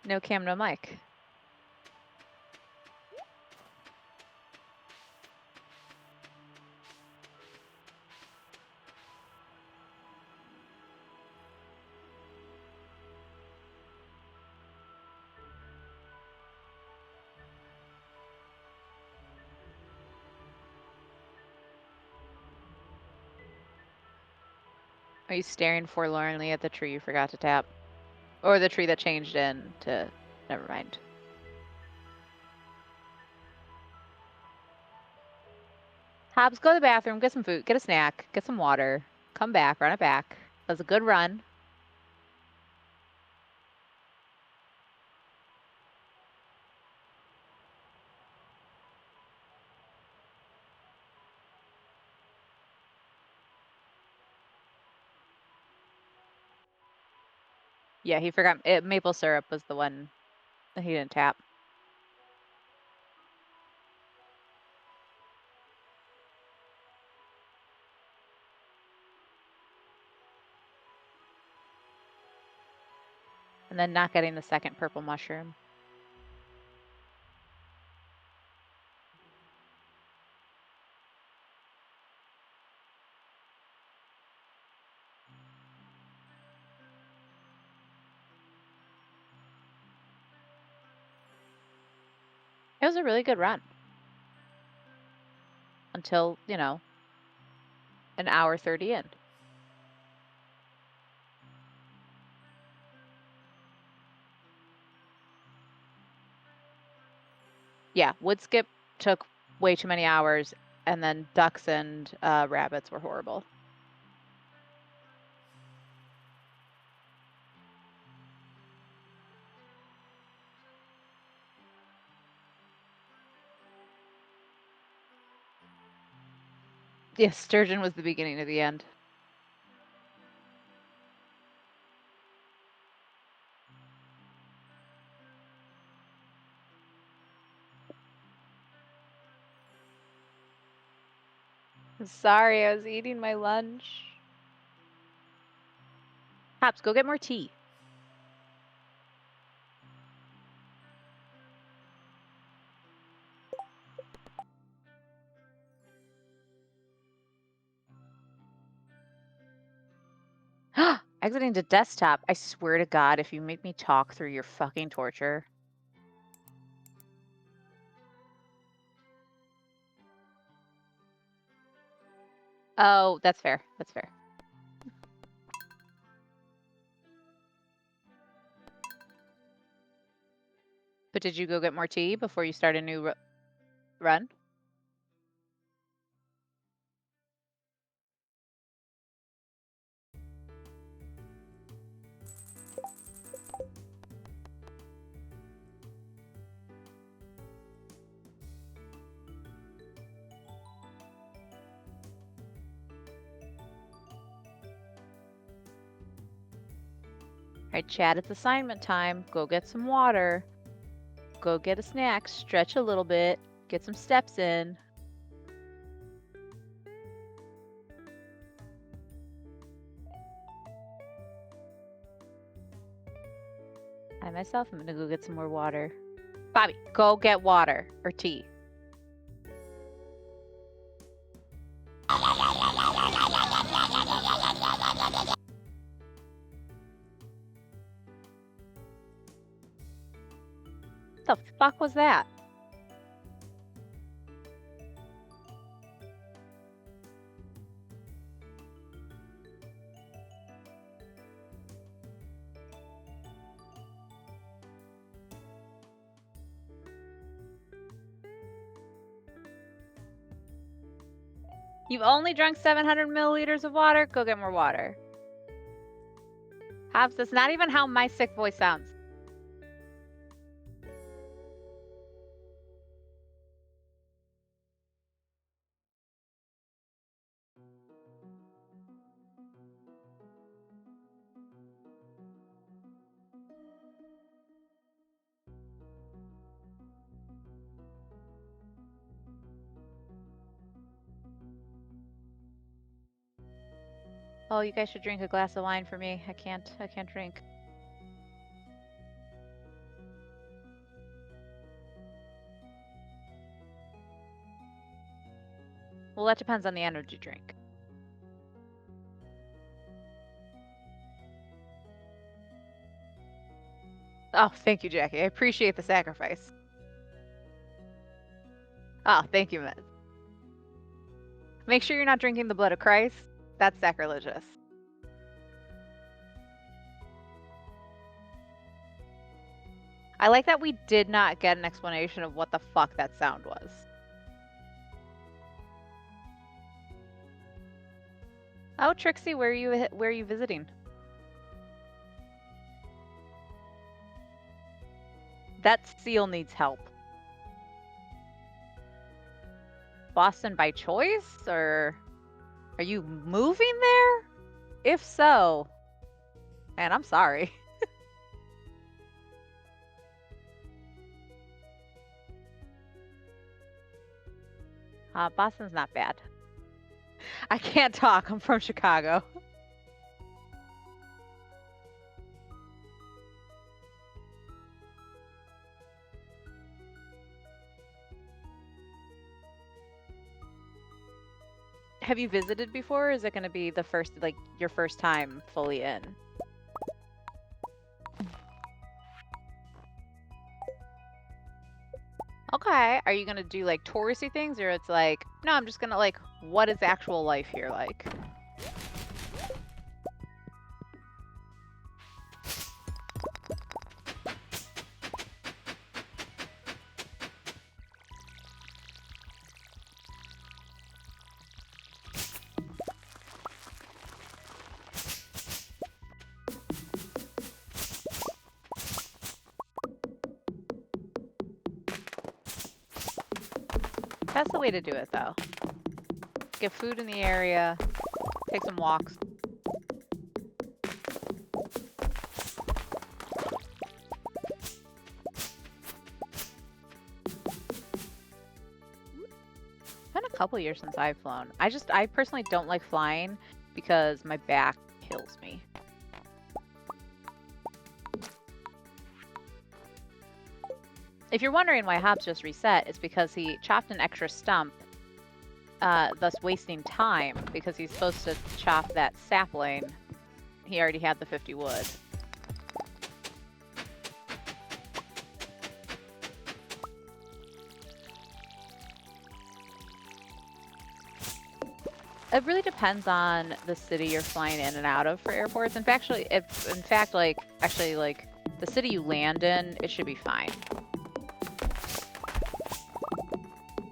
No cam, no mic. Are you staring forlornly at the tree you forgot to tap? Or the tree that changed into... Never mind. Hobbs, go to the bathroom, get some food, get a snack, get some water, come back, run it back. That was a good run. Yeah, he forgot. Maple syrup was the one that he didn't tap. And then not getting the second purple mushroom. It was a really good run. Until, you know, an hour 30 in. Yeah, wood skip took way too many hours, and then ducks and rabbits were horrible. Yeah, sturgeon was the beginning of the end. Sorry, I was eating my lunch. Hops, go get more tea. Exiting to desktop. I swear to God, if you make me talk through your fucking torture. Oh, that's fair. That's fair. But did you go get more tea before you start a new run? All right, Chad, it's assignment time. Go get some water. Go get a snack. Stretch a little bit. Get some steps in. I myself am gonna go get some more water. Bobby, go get water or tea. What the fuck was that? You've only drunk 700 milliliters of water? Go get more water. Hobbs, that's not even how my sick voice sounds. Oh, you guys should drink a glass of wine for me. I can't drink. Well, that depends on the energy drink. Oh, thank you, Jackie. I appreciate the sacrifice. Oh, thank you, Miz. Make sure you're not drinking the blood of Christ. That's sacrilegious. I like that we did not get an explanation of what the fuck that sound was. Oh, Trixie, where are you visiting? That seal needs help. Boston by choice, or are you moving there? If so, man, I'm sorry. Boston's not bad. I can't talk. I'm from Chicago. Have you visited before? Or is it going to be the first, like, your first time fully in? Okay. Are you going to do, like, touristy things? Or it's like, no, I'm just going to, like, what is actual life here like? That's the way to do it, though. Get food in the area, take some walks. It's been a couple years since I've flown. I personally don't like flying because my back kills me. If you're wondering why Hobbs just reset, it's because he chopped an extra stump, thus wasting time, because he's supposed to chop that sapling. He already had the 50 wood. It really depends on the city you're flying in and out of for airports. In fact, like the city you land in, it should be fine.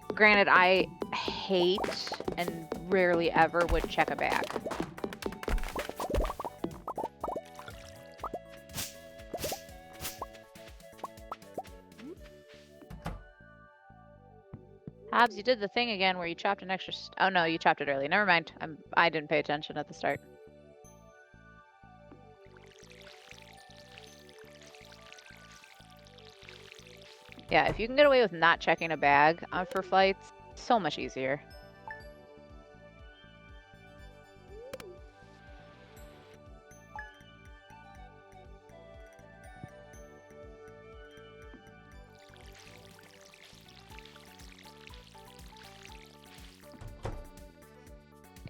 Granted, I hate and rarely ever would check a bag. Hobbs, you did the thing again where you chopped an extra. Oh no, you chopped it early. Never mind. I didn't pay attention at the start. Yeah, if you can get away with not checking a bag for flights, so much easier.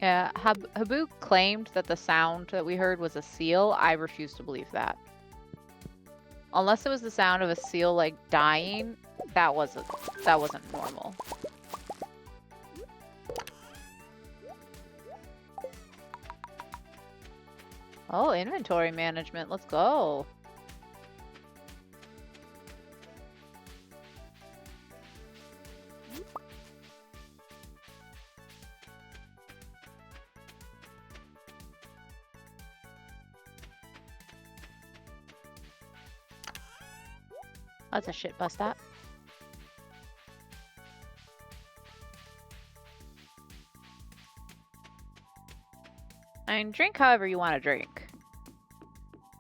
Yeah, Habu claimed that the sound that we heard was a seal. I refuse to believe that. Unless it was the sound of a seal like dying, that wasn't normal. Oh, inventory management. Let's go. That's a shit bus stop. I mean, drink however you want to drink.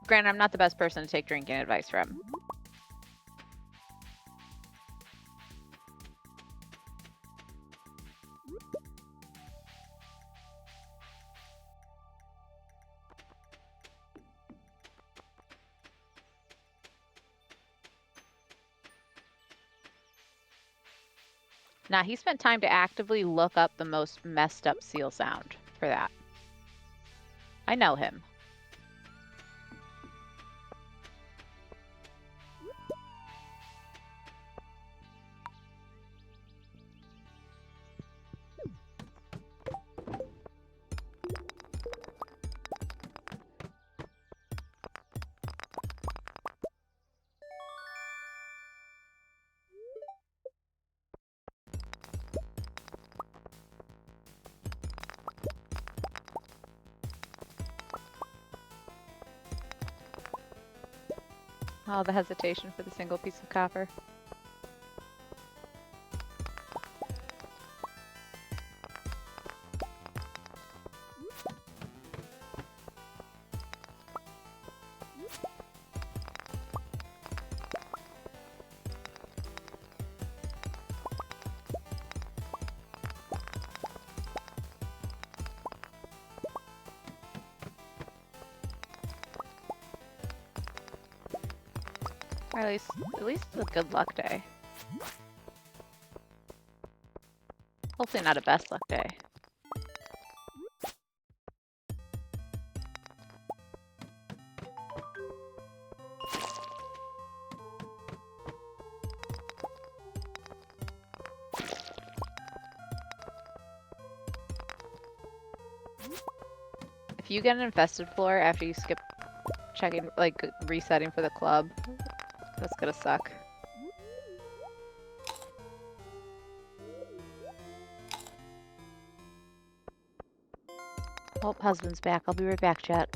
Granted, I'm not the best person to take drinking advice from. Now, he spent time to actively look up the most messed up seal sound for that. I know him. Oh, the hesitation for the single piece of copper. Or at least it's a good luck day. Hopefully not a best luck day. If you get an infested floor after you skip checking, like resetting for the club, that's gonna suck. Oh, husband's back. I'll be right back, chat.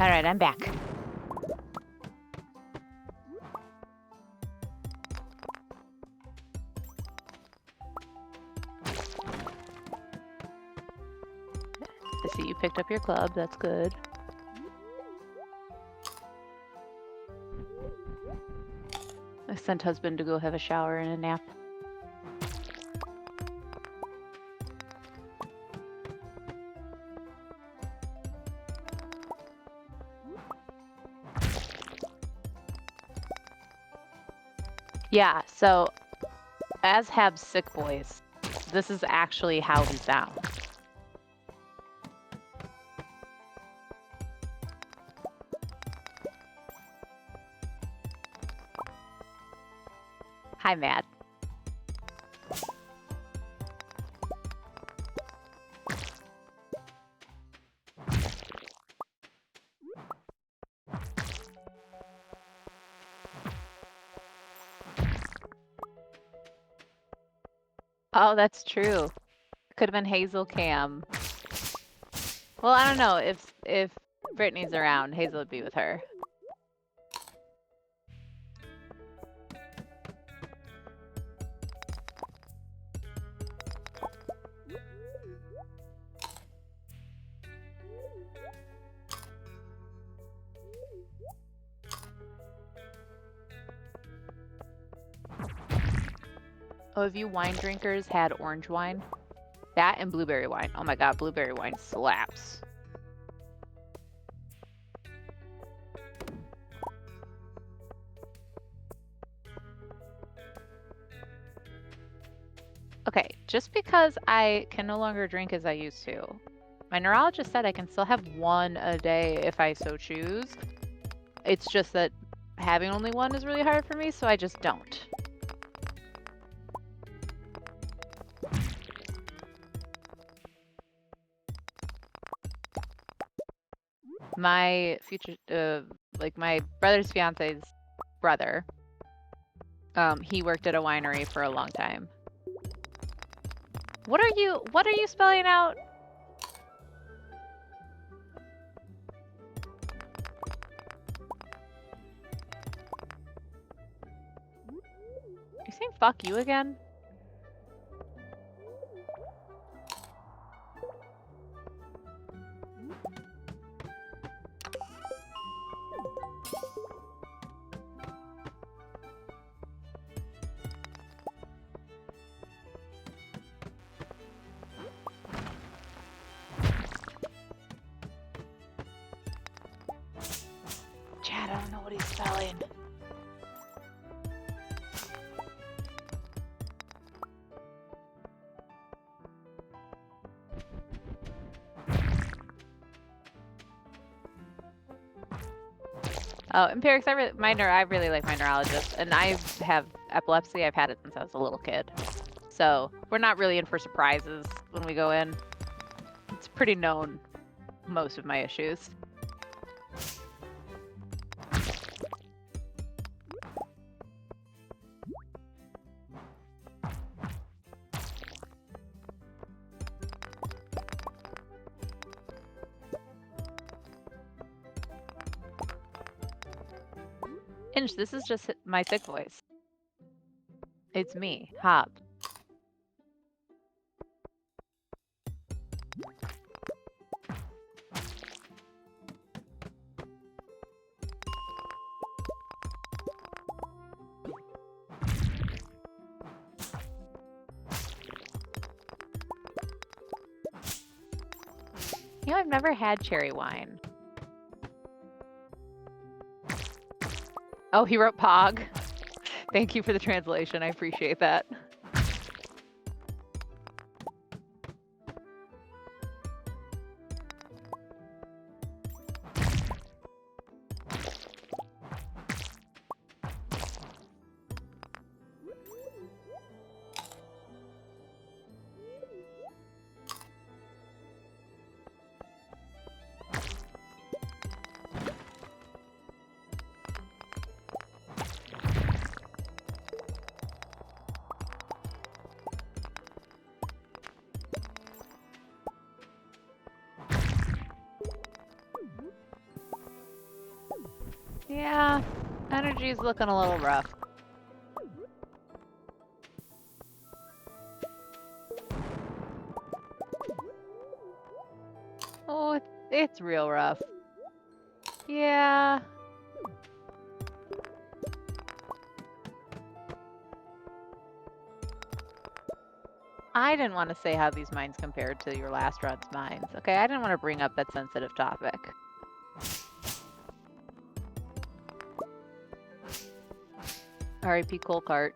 Alright, I'm back. I see you picked up your club, that's good. I sent husband to go have a shower and a nap. Yeah, so as Hab's sick voice, this is actually how he sounds. Hi, Matt. Oh, that's true. Could have been Hazel Cam. Well, I don't know. If Brittany's around, Hazel would be with her. Oh, have you wine drinkers had orange wine? That and blueberry wine. Oh my god, blueberry wine slaps. Okay, just because I can no longer drink as I used to, my neurologist said I can still have one a day if I so choose. It's just that having only one is really hard for me, so I just don't. My future, like my brother's fiance's brother, he worked at a winery for a long time. What are you spelling out? You saying fuck you again? Chad, I don't know what he's spelling. Oh, empirics, I really like my neurologist, and I have epilepsy. I've had it since I was a little kid. So we're not really in for surprises when we go in. It's pretty known, most of my issues. Inch, this is just my sick voice. It's me, Hop. You know, I've never had cherry wine. Oh, he wrote Pog. Thank you for the translation. I appreciate that. Yeah, energy's looking a little rough. Oh, it's real rough. Yeah. I didn't want to say how these mines compared to your last run's mines. Okay, I didn't want to bring up that sensitive topic. R.I.P. Coal Cart.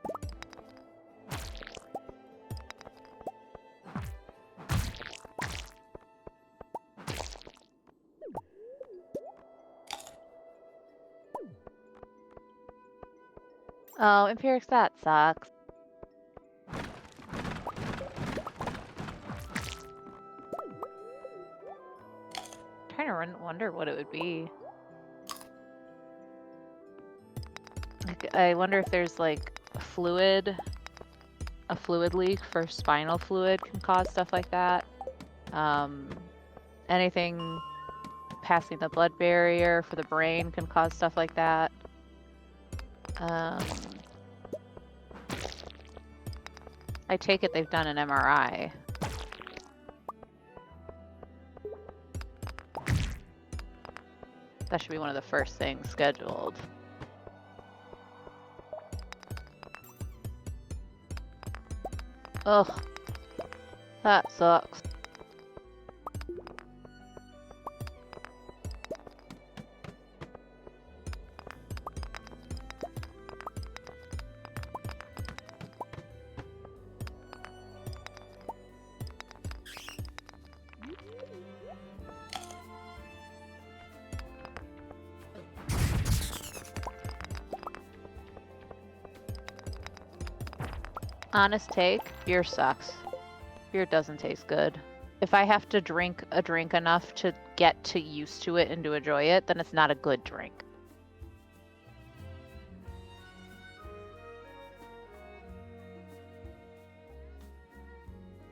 Oh, Empirics, that sucks. Trying to wonder what it would be. Like, I wonder if there's like a fluid leak for spinal fluid can cause stuff like that. Anything passing the blood barrier for the brain can cause stuff like that. I take it they've done an MRI. That should be one of the first things scheduled. Ugh. That sucks. Honest take, beer sucks. Beer doesn't taste good. If I have to drink a drink enough to get to used to it and to enjoy it, then it's not a good drink.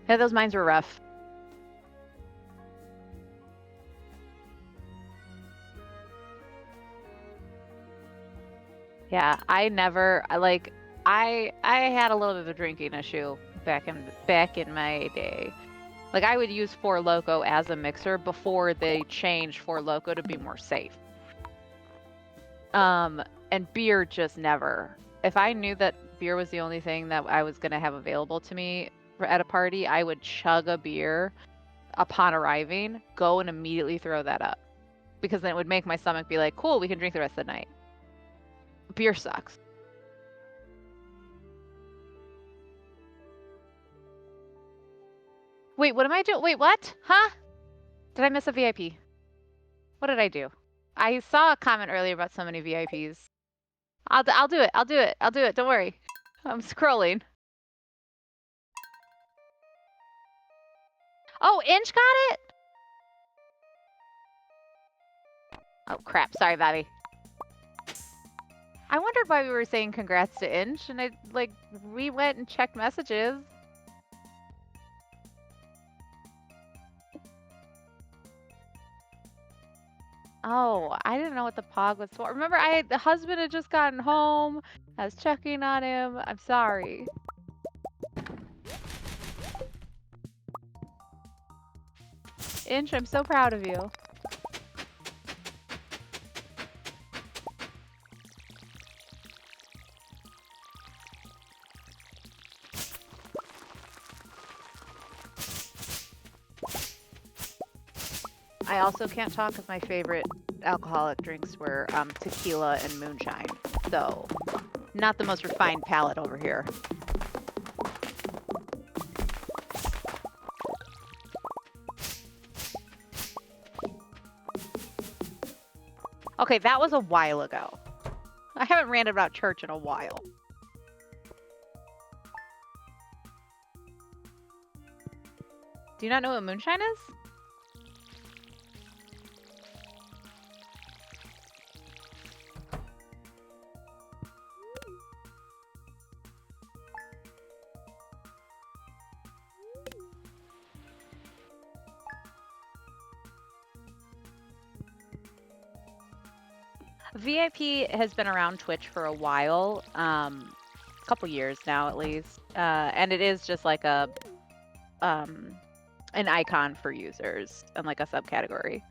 Yeah, those mines were rough. Yeah, I had a little bit of a drinking issue back in my day. Like I would use Four Loko as a mixer before they changed Four Loko to be more safe. And beer just never. If I knew that beer was the only thing that I was gonna have available to me at a party, I would chug a beer upon arriving, go and immediately throw that up. Because then it would make my stomach be like, cool, we can drink the rest of the night. Beer sucks. Wait, what am I doing? Wait, what? Huh? Did I miss a VIP? What did I do? I saw a comment earlier about so many VIPs. I'll do it. I'll do it. I'll do it. Don't worry. I'm scrolling. Oh, Inch got it? Oh, crap. Sorry, Bobby. I wondered why we were saying congrats to Inch, and we went and checked messages. Oh, I didn't know what the pog was for. Remember, the husband had just gotten home. I was checking on him. I'm sorry. Inch, I'm so proud of you. I also can't talk because my favorite alcoholic drinks were tequila and moonshine. So, not the most refined palate over here. Okay, that was a while ago. I haven't ranted about church in a while. Do you not know what moonshine is? VIP has been around Twitch for a while, a couple years now at least, and it is just like an icon for users and like a subcategory.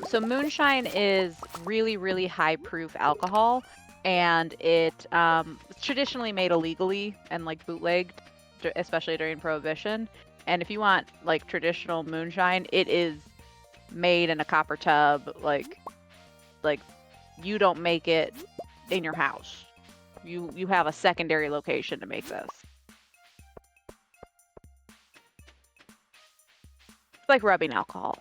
So moonshine is really, really high proof alcohol, and it's traditionally made illegally and like bootlegged, especially during Prohibition. And if you want like traditional moonshine, it is made in a copper tub. Like you don't make it in your house. You have a secondary location to make this. It's like rubbing alcohol.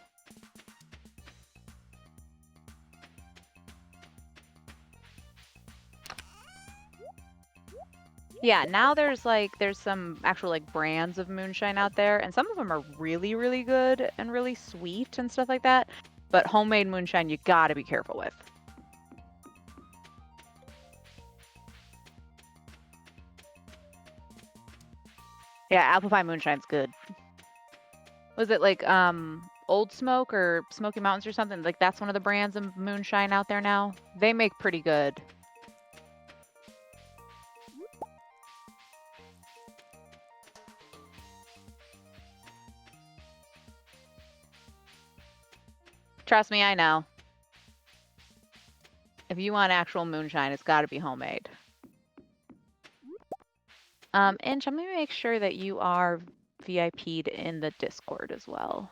Yeah, now there's some actual like brands of moonshine out there, and some of them are really, really good and really sweet and stuff like that. But homemade moonshine, you gotta be careful with. Yeah, apple pie moonshine's good. Was it like Old Smoke or Smoky Mountains or something? Like that's one of the brands of moonshine out there now. They make pretty good. Trust me, I know. If you want actual moonshine, it's got to be homemade. Inch, I'm going to make sure that you are VIP'd in the Discord as well.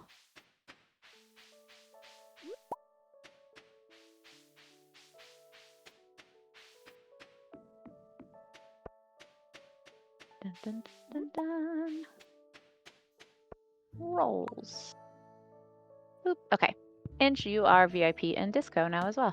Dun, dun, dun, dun. Rolls. Oop. Okay. Inch, you are VIP in Disco now as well.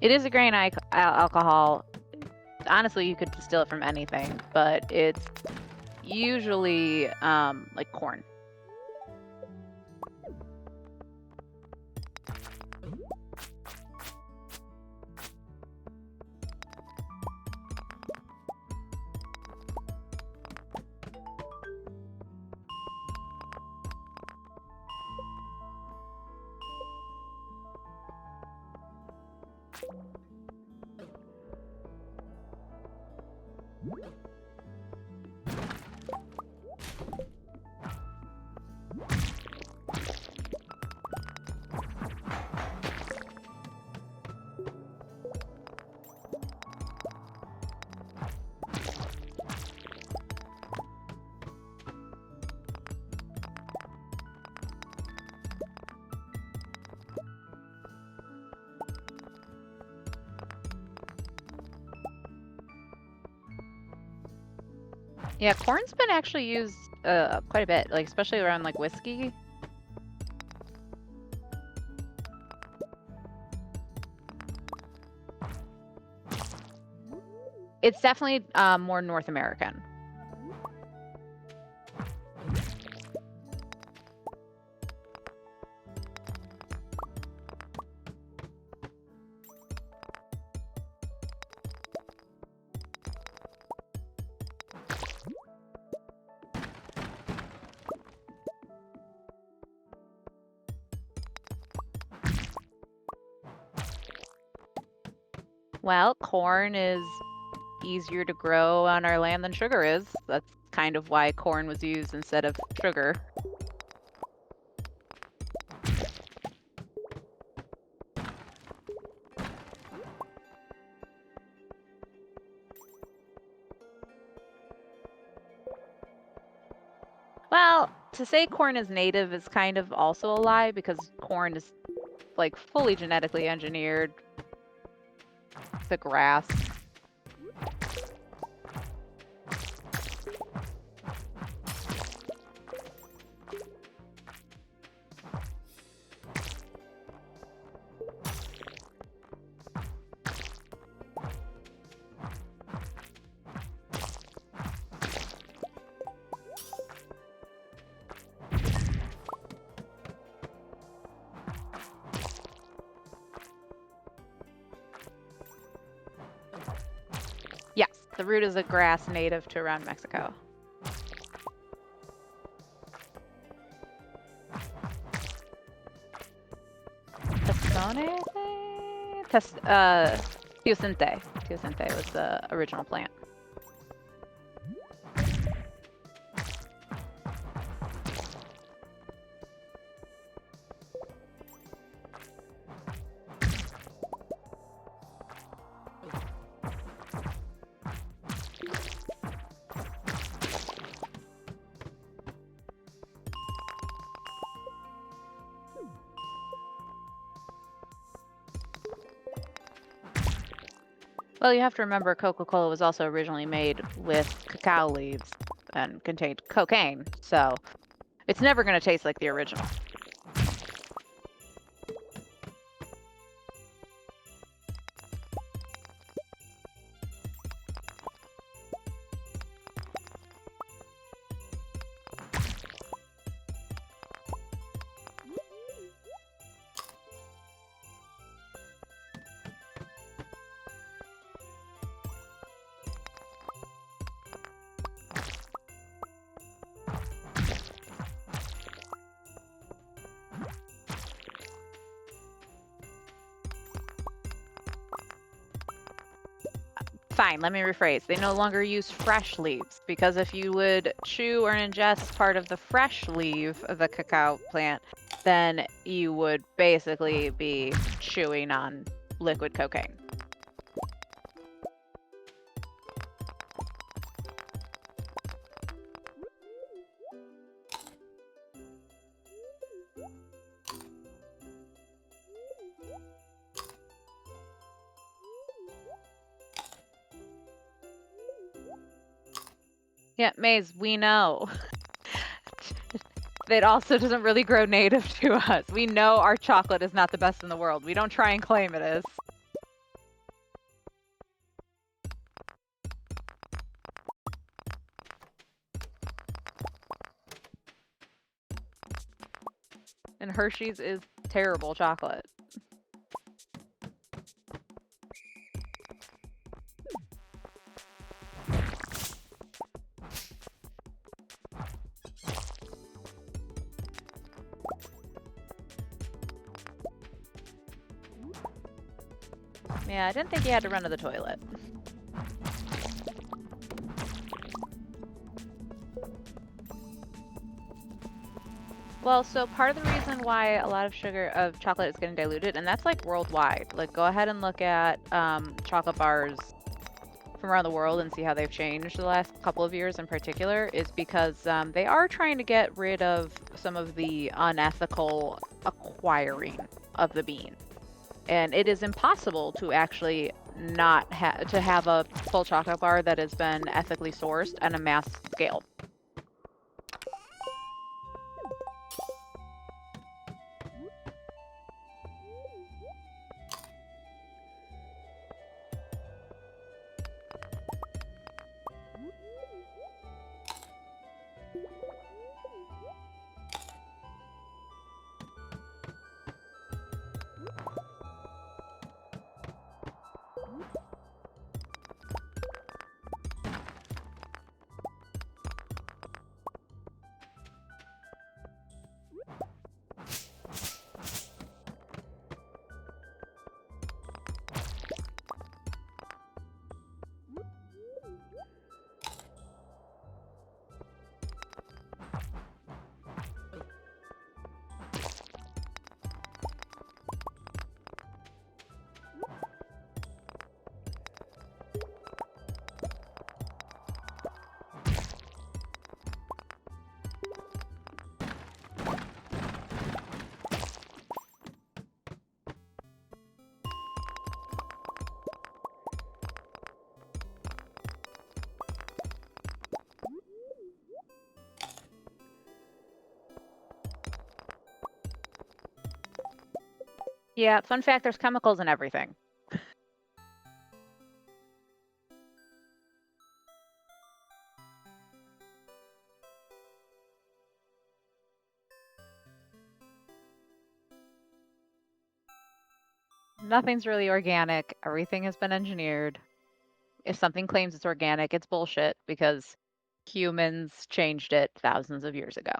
It is a grain alcohol. Honestly, you could distill it from anything, but it's usually like corn. Yeah, corn's been actually used quite a bit, like especially around like whiskey. It's definitely more North American. Well, corn is easier to grow on our land than sugar is. That's kind of why corn was used instead of sugar. Well, to say corn is native is kind of also a lie because corn is like fully genetically engineered. The grass. The root is a grass native to around Mexico. Tesone? Teosinte. Teosinte was the original plant. Well, you have to remember Coca-Cola was also originally made with cacao leaves and contained cocaine, so it's never going to taste like the original. Fine, let me rephrase. They no longer use fresh leaves because if you would chew or ingest part of the fresh leaf of the cacao plant, then you would basically be chewing on liquid cocaine. Yeah, Maze, we know. It also doesn't really grow native to us. We know our chocolate is not the best in the world. We don't try and claim it is. And Hershey's is terrible chocolate. Yeah, I didn't think you had to run to the toilet. Well, so part of the reason why a lot of chocolate is getting diluted, and that's like worldwide. Like, go ahead and look at chocolate bars from around the world and see how they've changed the last couple of years in particular, is because they are trying to get rid of some of the unethical acquiring of the bean. And it is impossible to actually not have a full chocolate bar that has been ethically sourced on a mass scale. Yeah, fun fact, there's chemicals in everything. Nothing's really organic. Everything has been engineered. If something claims it's organic, it's bullshit because humans changed it thousands of years ago.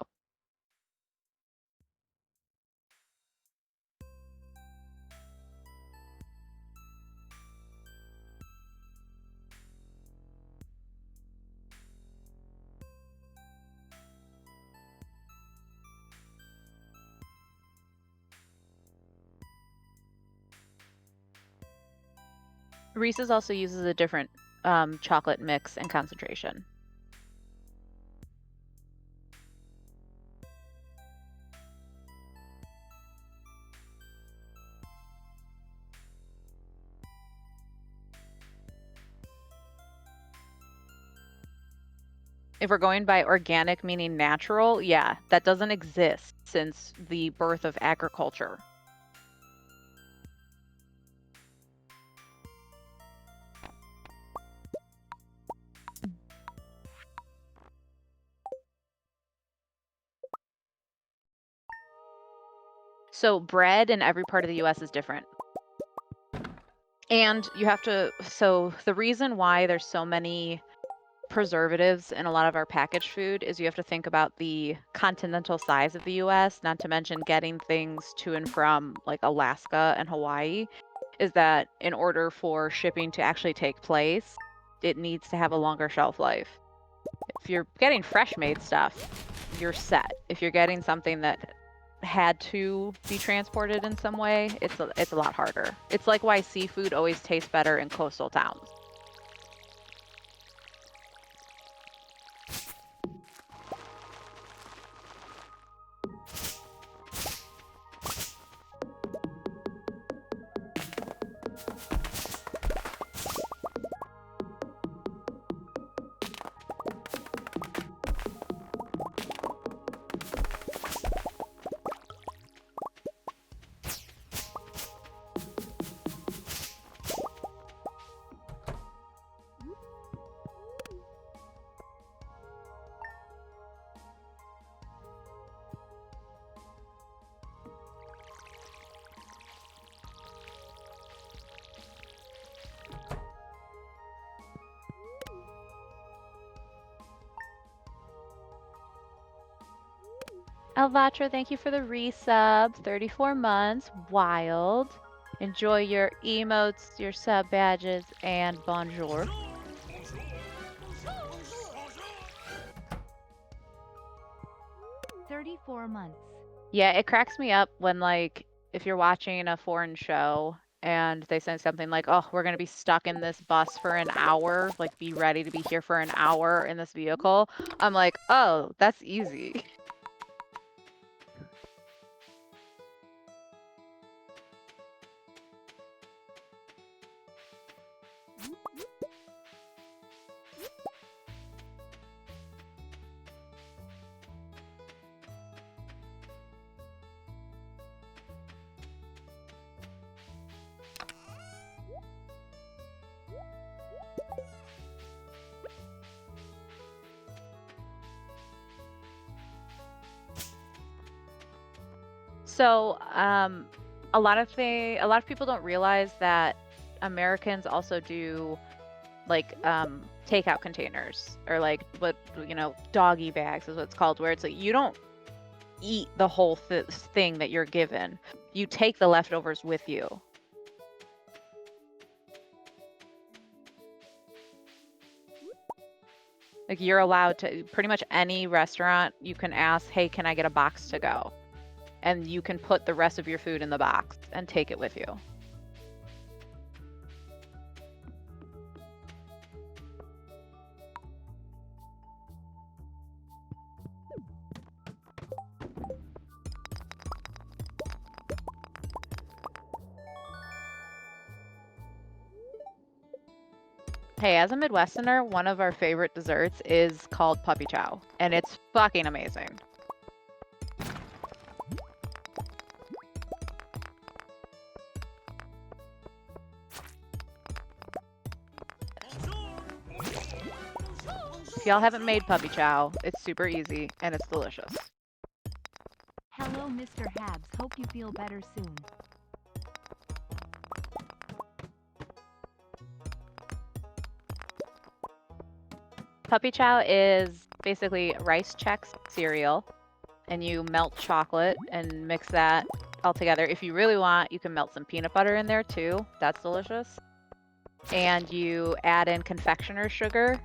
Reese's also uses a different chocolate mix and concentration. If we're going by organic, meaning natural, yeah, that doesn't exist since the birth of agriculture. So bread in every part of the US is different. And you have to, so the reason why there's so many preservatives in a lot of our packaged food is you have to think about the continental size of the US, not to mention getting things to and from like Alaska and Hawaii, is that in order for shipping to actually take place, it needs to have a longer shelf life. If you're getting fresh made stuff, you're set. If you're getting something that had to be transported in some way, it's a lot harder. It's like why seafood always tastes better in coastal towns. Alvatra, thank you for the resub. 34 months. Wild. Enjoy your emotes, your sub badges, and bonjour. 34 months. Yeah, it cracks me up when, like, if you're watching a foreign show and they say something like, oh, we're going to be stuck in this bus for an hour, like, be ready to be here for an hour in this vehicle. I'm like, oh, that's easy. So, a lot of people don't realize that Americans also do like takeout containers or like what doggy bags is what it's called, where it's like you don't eat the whole thing that you're given. You take the leftovers with you. Like you're allowed to pretty much any restaurant you can ask, hey, can I get a box to go? And you can put the rest of your food in the box and take it with you. Hey, as a Midwesterner, one of our favorite desserts is called puppy chow, and it's fucking amazing. If y'all haven't made puppy chow, it's super easy and it's delicious. Hello, Mr. Habs. Hope you feel better soon. Puppy chow is basically rice Chex cereal, and you melt chocolate and mix that all together. If you really want, you can melt some peanut butter in there too. That's delicious. And you add in confectioner's sugar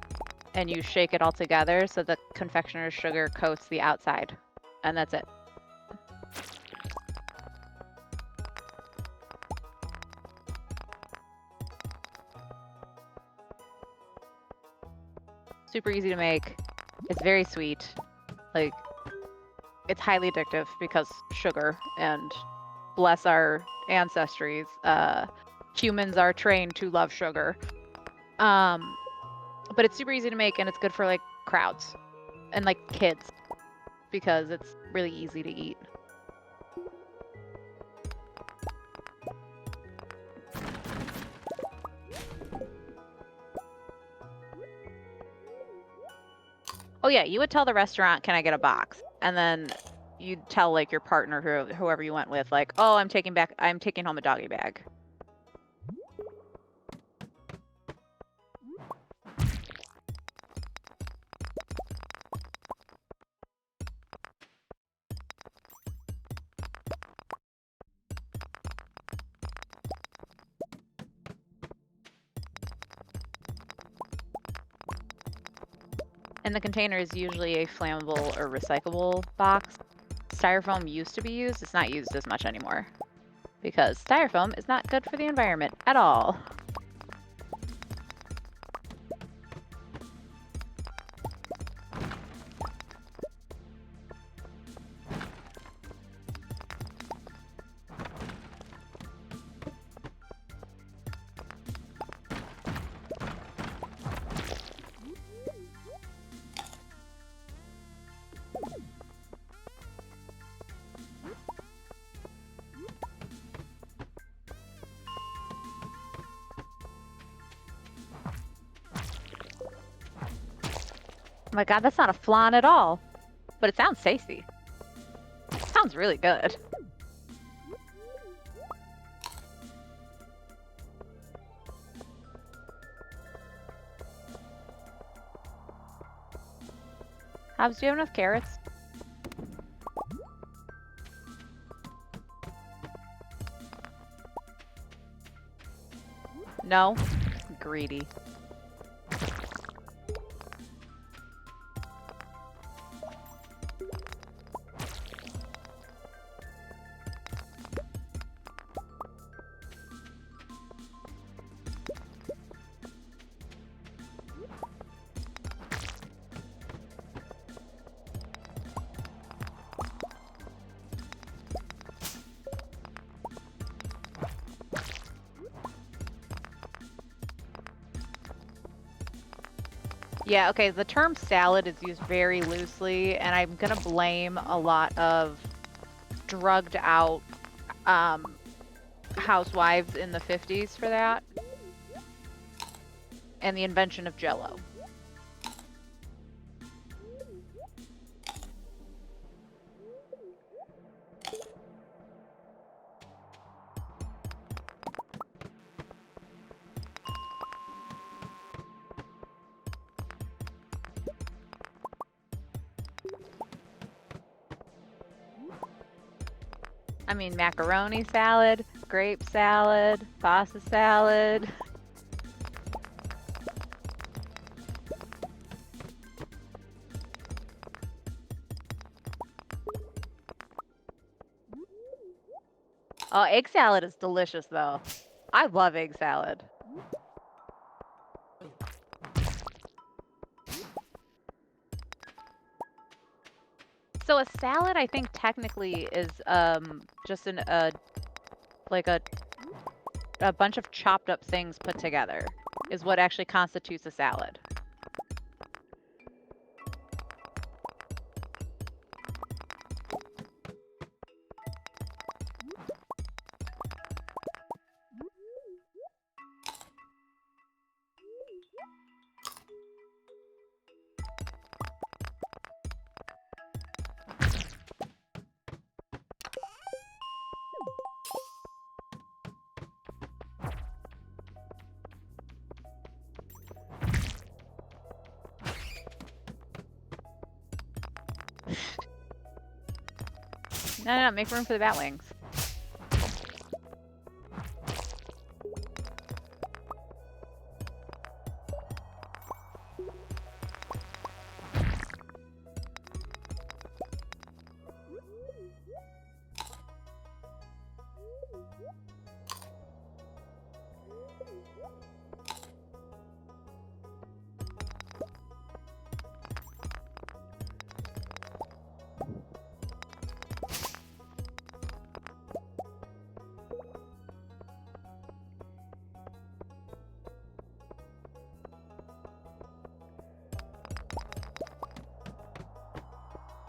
and you shake it all together so the confectioner's sugar coats the outside. And that's it. Super easy to make. It's very sweet. Like, it's highly addictive because sugar, and bless our ancestries, humans are trained to love sugar. But it's super easy to make, and it's good for like crowds and like kids because it's really easy to eat. Oh yeah, you would tell the restaurant, "Can I get a box?" And then you'd tell like your partner, whoever you went with, like, "Oh, I'm taking home a doggy bag." And the container is usually a flammable or recyclable box. Styrofoam used to be used. It's not used as much anymore because styrofoam is not good for the environment at all. Oh my god, that's not a flan at all. But it sounds tasty. It sounds really good. Hobbs, do you have enough carrots? No? Greedy. Yeah, okay, the term salad is used very loosely, and I'm gonna blame a lot of drugged out housewives in the 50s for that, and the invention of Jell-O. I mean, macaroni salad, grape salad, pasta salad. Oh, egg salad is delicious, though. I love egg salad. So a salad, I think, technically is just like a bunch of chopped up things put together is what actually constitutes a salad. No, make room for the bat wings.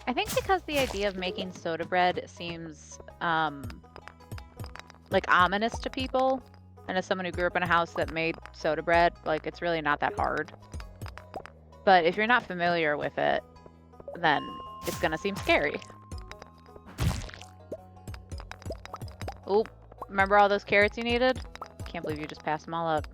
I think because the idea of making soda bread seems like ominous to people, and as someone who grew up in a house that made soda bread, like it's really not that hard. But if you're not familiar with it, then it's gonna seem scary. Oh, remember all those carrots you needed? Can't believe you just passed them all up.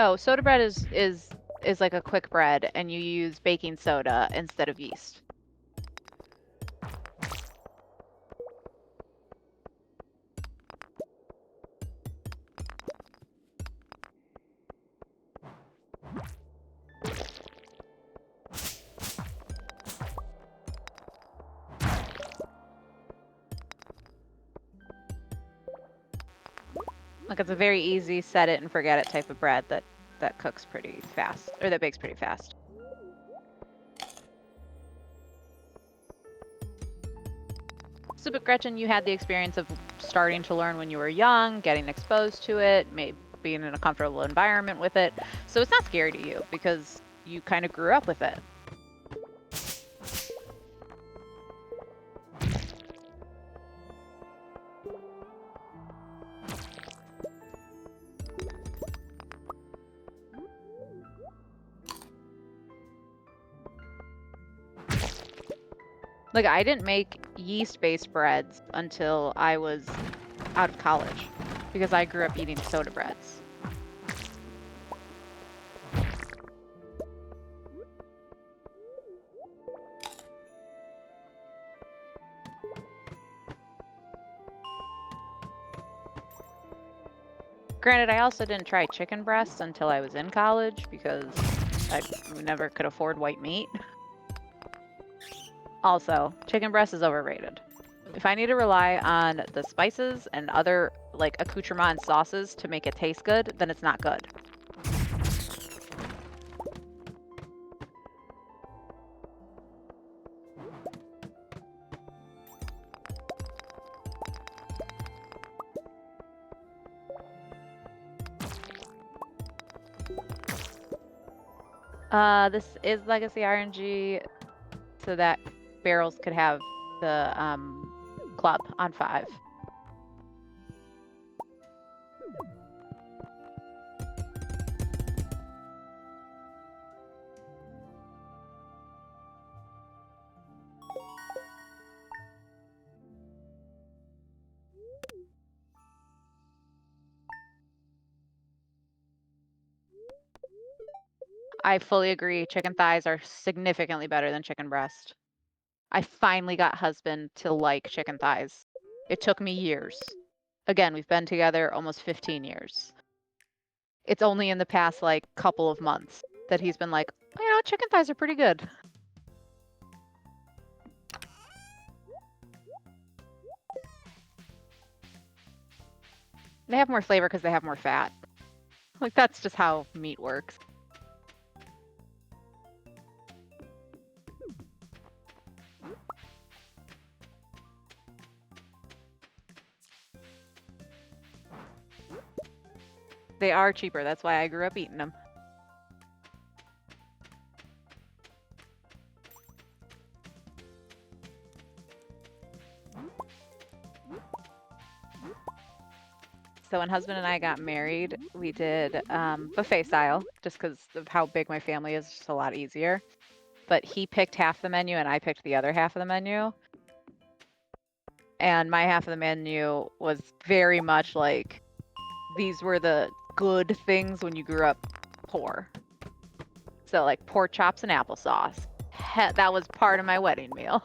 Oh, soda bread is like a quick bread, and you use baking soda instead of yeast. Like it's a very easy set it and forget it type of bread that cooks pretty fast, or that bakes pretty fast. So, but Gretchen, you had the experience of starting to learn when you were young, getting exposed to it, maybe being in a comfortable environment with it. So it's not scary to you because you kind of grew up with it. Like, I didn't make yeast-based breads until I was out of college because I grew up eating soda breads. Granted, I also didn't try chicken breasts until I was in college because I never could afford white meat. Also, chicken breast is overrated. If I need to rely on the spices and other like accoutrement and sauces to make it taste good, then it's not good. This is legacy RNG, so that barrels could have the club on 5. I fully agree. Chicken thighs are significantly better than chicken breast. I finally got husband to like chicken thighs. It took me years. Again, we've been together almost 15 years. It's only in the past like couple of months that he's been like, oh, you know, chicken thighs are pretty good. They have more flavor because they have more fat. Like that's just how meat works. They are cheaper. That's why I grew up eating them. So when husband and I got married, we did buffet style, just because of how big my family is, just a lot easier. But he picked half the menu and I picked the other half of the menu. And my half of the menu was very much like, these were the good things when you grew up poor. So like pork chops and applesauce. That was part of my wedding meal.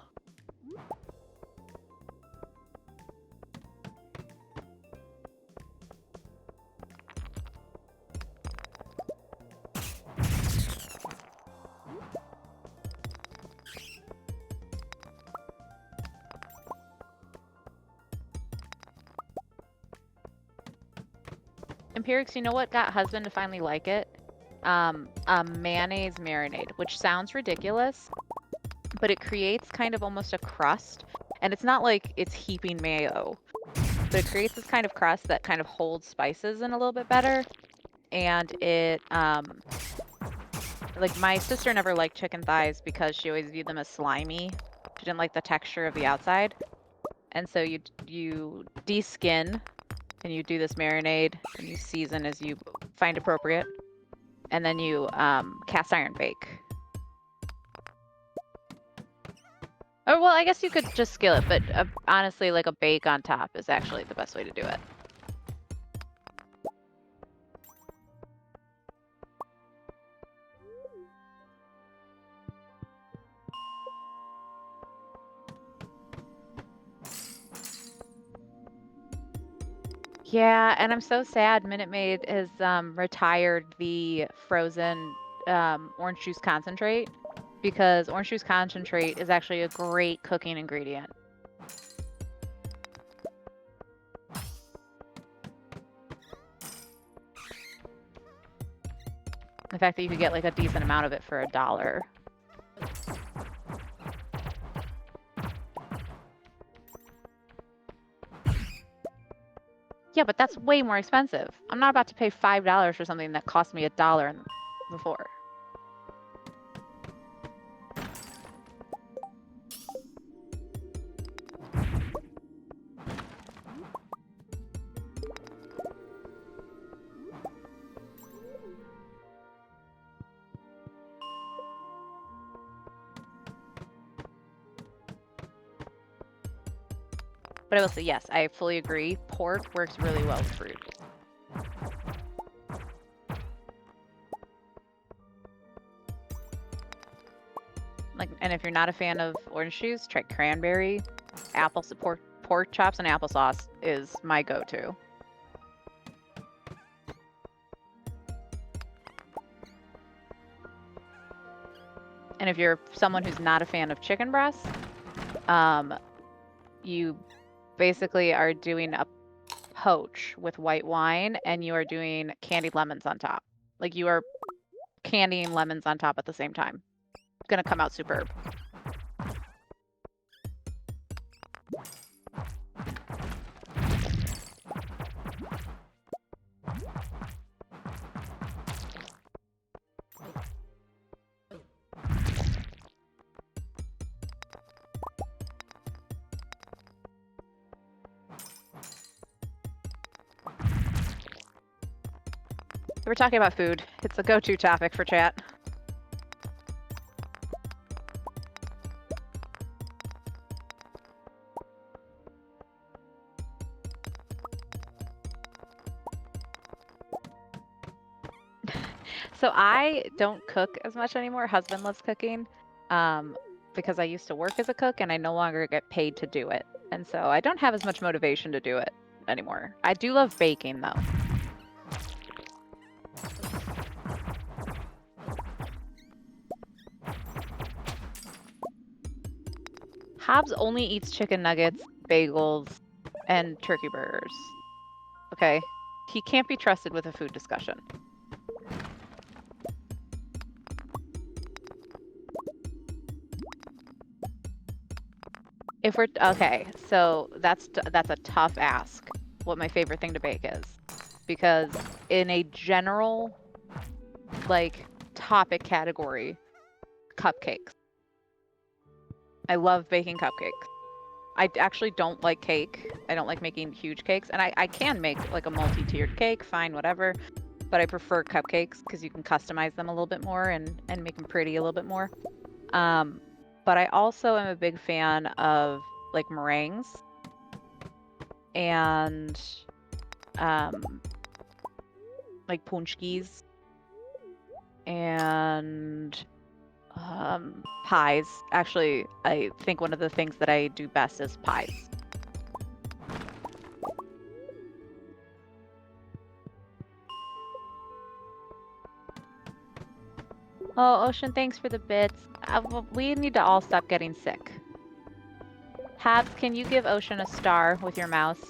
Empirics, you know what got husband to finally like it? A mayonnaise marinade, which sounds ridiculous, but it creates kind of almost a crust. And it's not like it's heaping mayo, but it creates this kind of crust that kind of holds spices in a little bit better. And it, like my sister never liked chicken thighs because she always viewed them as slimy. She didn't like the texture of the outside. And so you de-skin and you do this marinade and you season as you find appropriate. And then you cast iron bake. Or, well, I guess you could just skillet, but honestly, like a bake on top is actually the best way to do it. Yeah, and I'm so sad Minute Maid has retired the frozen orange juice concentrate, because orange juice concentrate is actually a great cooking ingredient. The fact that you could get like a decent amount of it for $1. Yeah, but that's way more expensive. I'm not about to pay $5 for something that cost me $1 before. But I will say, yes, I fully agree. Pork works really well with fruit. Like, and if you're not a fan of orange juice, try cranberry. Pork chops and applesauce is my go-to. And if you're someone who's not a fan of chicken breast, you basically are doing a poach with white wine and you are doing candied lemons on top. Like you are candying lemons on top at the same time. It's gonna come out superb. We're talking about food. It's a go-to topic for chat. So I don't cook as much anymore. Husband loves cooking because I used to work as a cook and I no longer get paid to do it. And so I don't have as much motivation to do it anymore. I do love baking though. Hobbs only eats chicken nuggets, bagels, and turkey burgers. Okay? He can't be trusted with a food discussion. If we're okay, so that's a tough ask. What my favorite thing to bake is, because in a general like topic category, cupcakes. I love baking cupcakes. I actually don't like cake. I don't like making huge cakes, and I can make like a multi-tiered cake, fine, whatever. but I prefer cupcakes because you can customize them a little bit more and make them pretty a little bit more. But I also am a big fan of like meringues and like punchkis and pies. Actually, I think one of the things that I do best is pies. Oh, Ocean, thanks for the bits. We need to all stop getting sick. Habs, can you give Ocean a star with your mouse?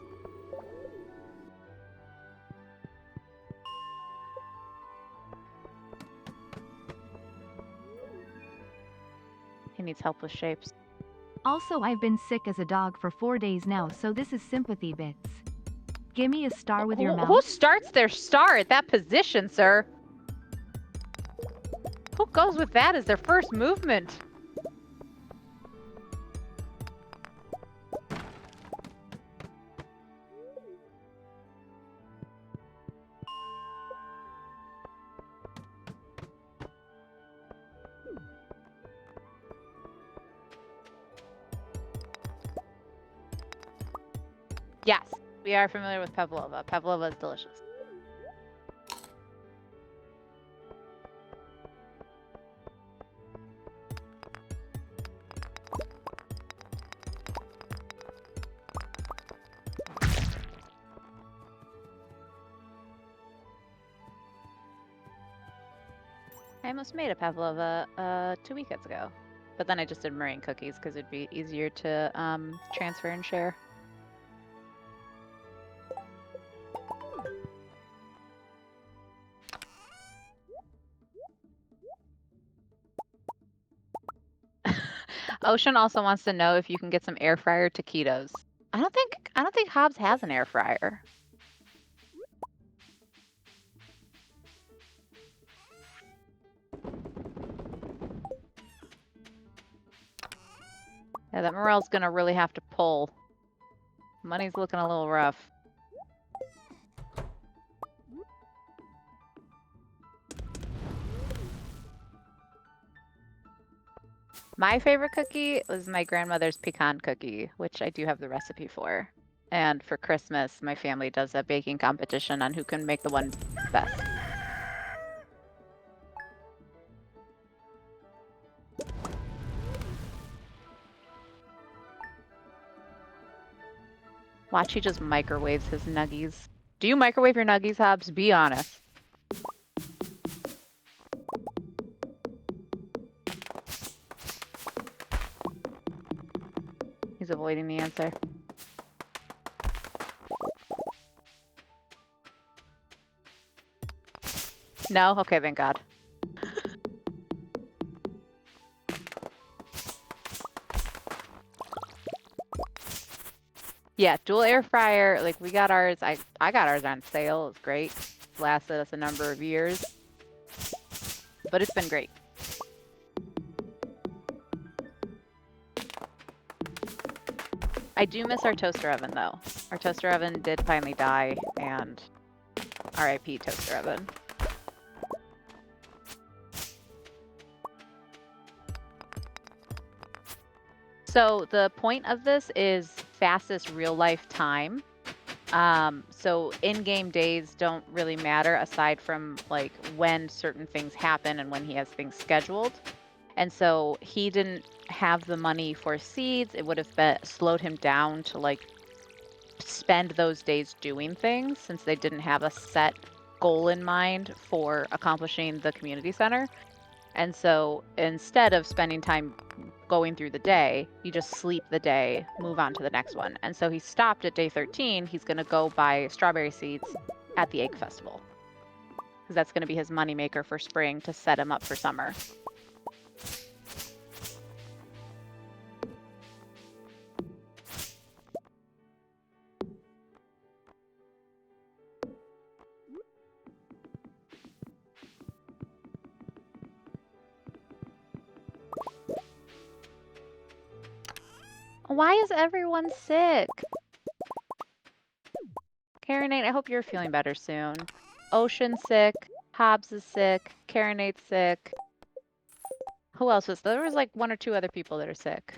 He needs help with shapes. Also, I've been sick as a dog for 4 days now, so this is sympathy bits. Gimme a star with your Who mouse. starts their star at that position, sir? Who goes with that as their first movement? Yes, we are familiar with pavlova. Pavlova is delicious. I almost made a pavlova 2 weekends ago, but then I just did meringue cookies because it'd be easier to transfer and share. Ocean also wants to know if you can get some air fryer taquitos. I don't think Hobbs has an air fryer. Yeah, that Morel's gonna really have to pull. Money's looking a little rough. My favorite cookie was my grandmother's pecan cookie, which I do have the recipe for. And for Christmas, my family does a baking competition on who can make the one best. Watch, he just microwaves his nuggies. Do you microwave your nuggies, Hobbs? Be honest. He's avoiding the answer. No? Okay, thank God. Yeah, dual air fryer, like we got ours, I got ours on sale. It's great. It's lasted us a number of years. But it's been great. I do miss our toaster oven though. Our toaster oven did finally die, and RIP toaster oven. So the point of this is fastest real life time. So in-game days don't really matter aside from like when certain things happen and when he has things scheduled. And so he didn't have the money for seeds. It would have slowed him down to like spend those days doing things since they didn't have a set goal in mind for accomplishing the community center. And so instead of spending time going through the day, you just sleep the day, move on to the next one. And so he stopped at day 13. He's going to go buy strawberry seeds at the Egg Festival because that's going to be his moneymaker for spring to set him up for summer. Why is everyone sick? Karen, I hope you're feeling better soon. Ocean's sick. Hobbs is sick. Carinate's sick. Who else was there? There was like one or two other people that are sick.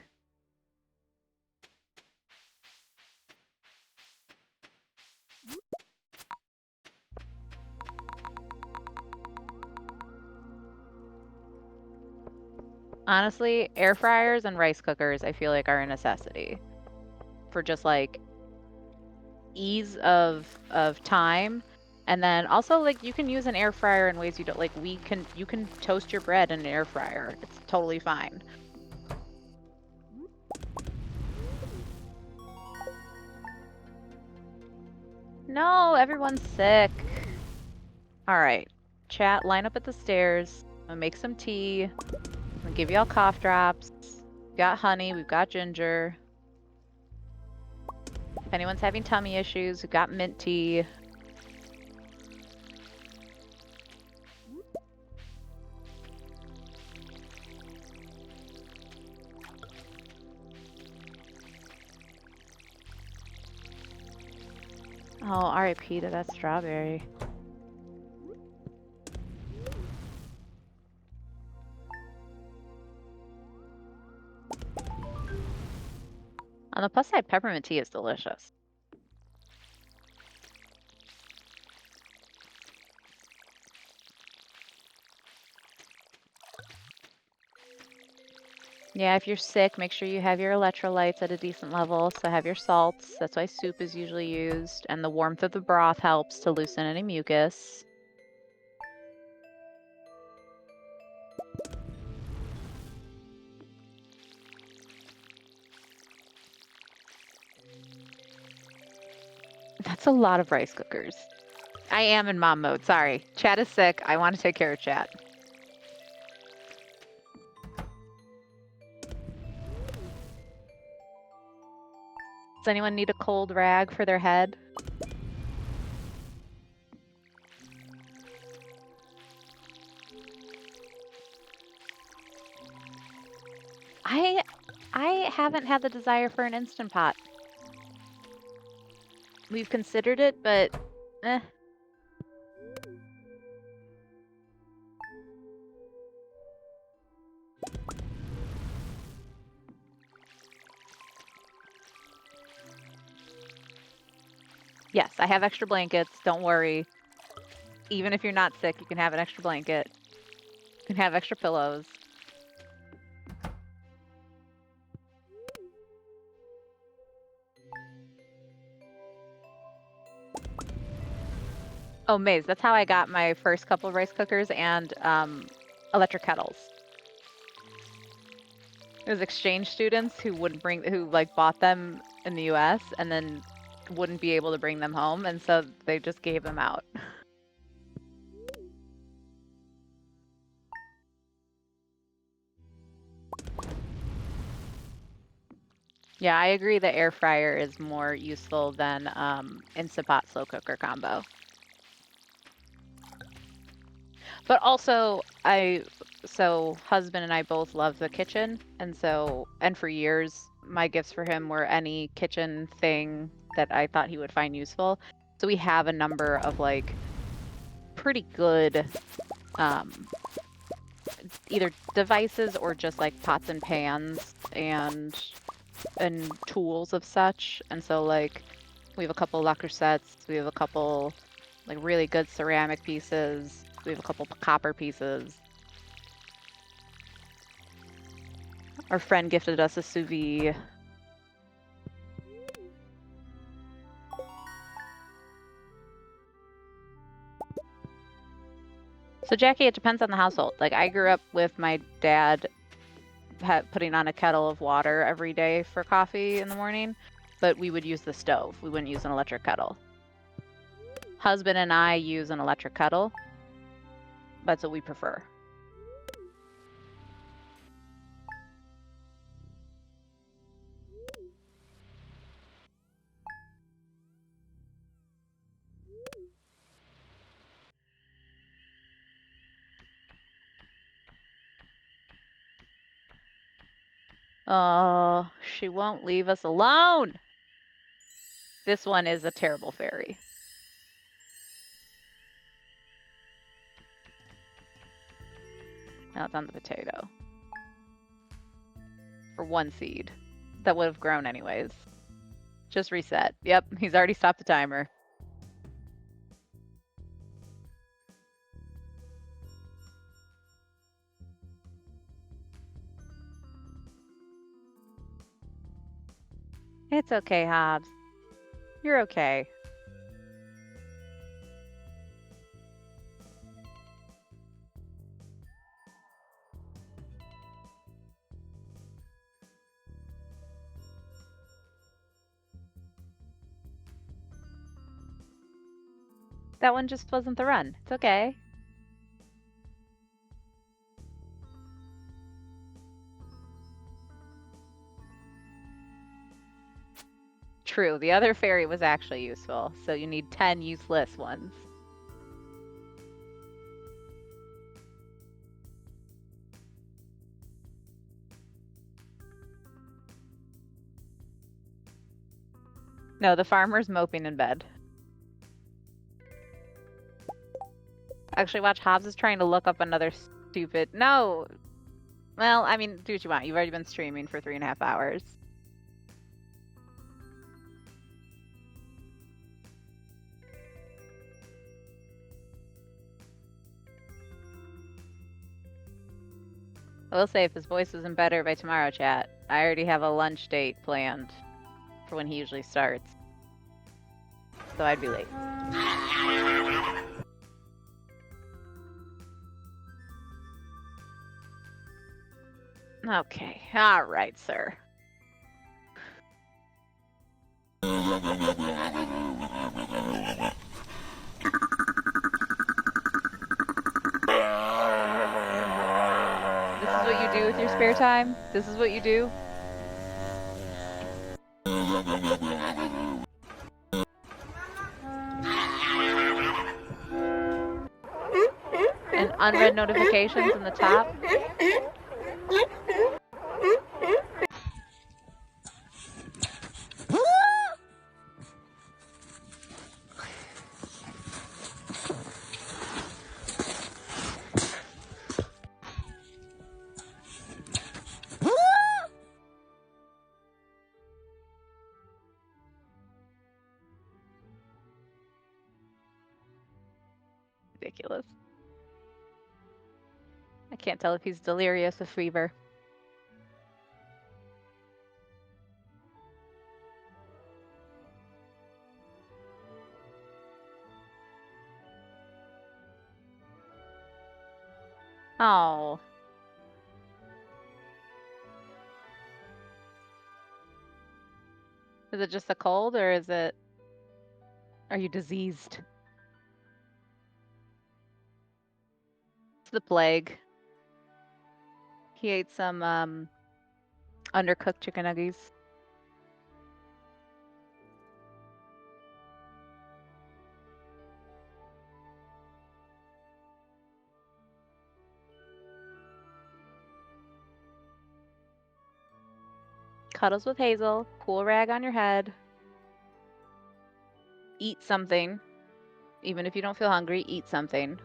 Honestly, air fryers and rice cookers I feel like are a necessity for just like ease of time. And then also like you can use an air fryer in ways you don't like you can toast your bread in an air fryer. It's totally fine. No, everyone's sick. All right. Chat, line up at the stairs. I'm gonna make some tea. I'm gonna give y'all cough drops. We've got honey, we've got ginger. If anyone's having tummy issues, we've got mint tea. Oh, RIP to that strawberry. On the plus side, peppermint tea is delicious. Yeah, if you're sick, make sure you have your electrolytes at a decent level. So have your salts. That's why soup is usually used. And the warmth of the broth helps to loosen any mucus. That's a lot of rice cookers. I am in mom mode. Sorry. Chat is sick. I want to take care of chat. Does anyone need a cold rag for their head? I haven't had the desire for an Instant Pot. We've considered it, but eh. Yes, I have extra blankets. Don't worry. Even if you're not sick, you can have an extra blanket. You can have extra pillows. Oh, Maze, that's how I got my first couple of rice cookers and electric kettles. It was exchange students who like bought them in the US and then wouldn't be able to bring them home, and so they just gave them out. Yeah, I agree that air fryer is more useful than Instant Pot slow cooker combo. But also, husband and I both love the kitchen, and for years, my gifts for him were any kitchen thing that I thought he would find useful. So we have a number of like pretty good either devices or just like pots and pans and tools of such. And so like we have a couple lacquer sets, we have a couple like really good ceramic pieces, we have a couple copper pieces. Our friend gifted us a sous vide. So Jackie, it depends on the household. Like I grew up with my dad putting on a kettle of water every day for coffee in the morning, but we would use the stove. We wouldn't use an electric kettle. Husband and I use an electric kettle. That's what we prefer. Oh, she won't leave us alone. This one is a terrible fairy. Now it's on the potato. For 1 seed. That would have grown anyways. Just reset. Yep, he's already stopped the timer. It's okay, Hobbs. You're okay. That one just wasn't the run. It's okay. True, the other fairy was actually useful, so you need 10 useless ones. No, the farmer's moping in bed. Actually, watch, Hobbs is trying to look up another stupid... No! Well, I mean, do what you want. You've already been streaming for 3.5 hours. I will say, if his voice isn't better by tomorrow, chat, I already have a lunch date planned for when he usually starts. So I'd be late. Okay. All right, sir. This is what you do with your spare time? This is what you do? And unread notifications in the top? Ridiculous. I can't tell if he's delirious with fever. Oh. Is it just a cold, or is it... Are you diseased? It's the plague. He ate some, undercooked chicken nuggies. Cuddles with Hazel. Cool rag on your head. Eat something. Even if you don't feel hungry, eat something.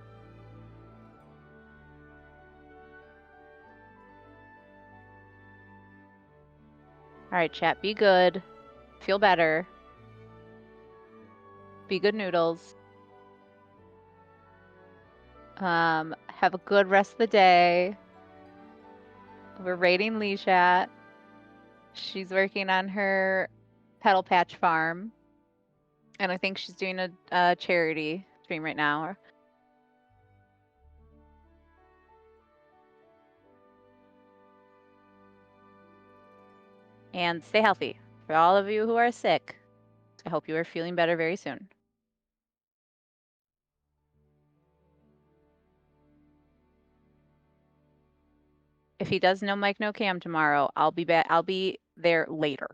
Alright, chat, be good. Feel better. Be good noodles. Have a good rest of the day. We're rating Lee chat. She's working on her Petal Patch farm. And I think she's doing a charity stream right now. And stay healthy. For all of you who are sick, I hope you are feeling better very soon. If he does no mic, no cam tomorrow, I'll be back. I'll be there later.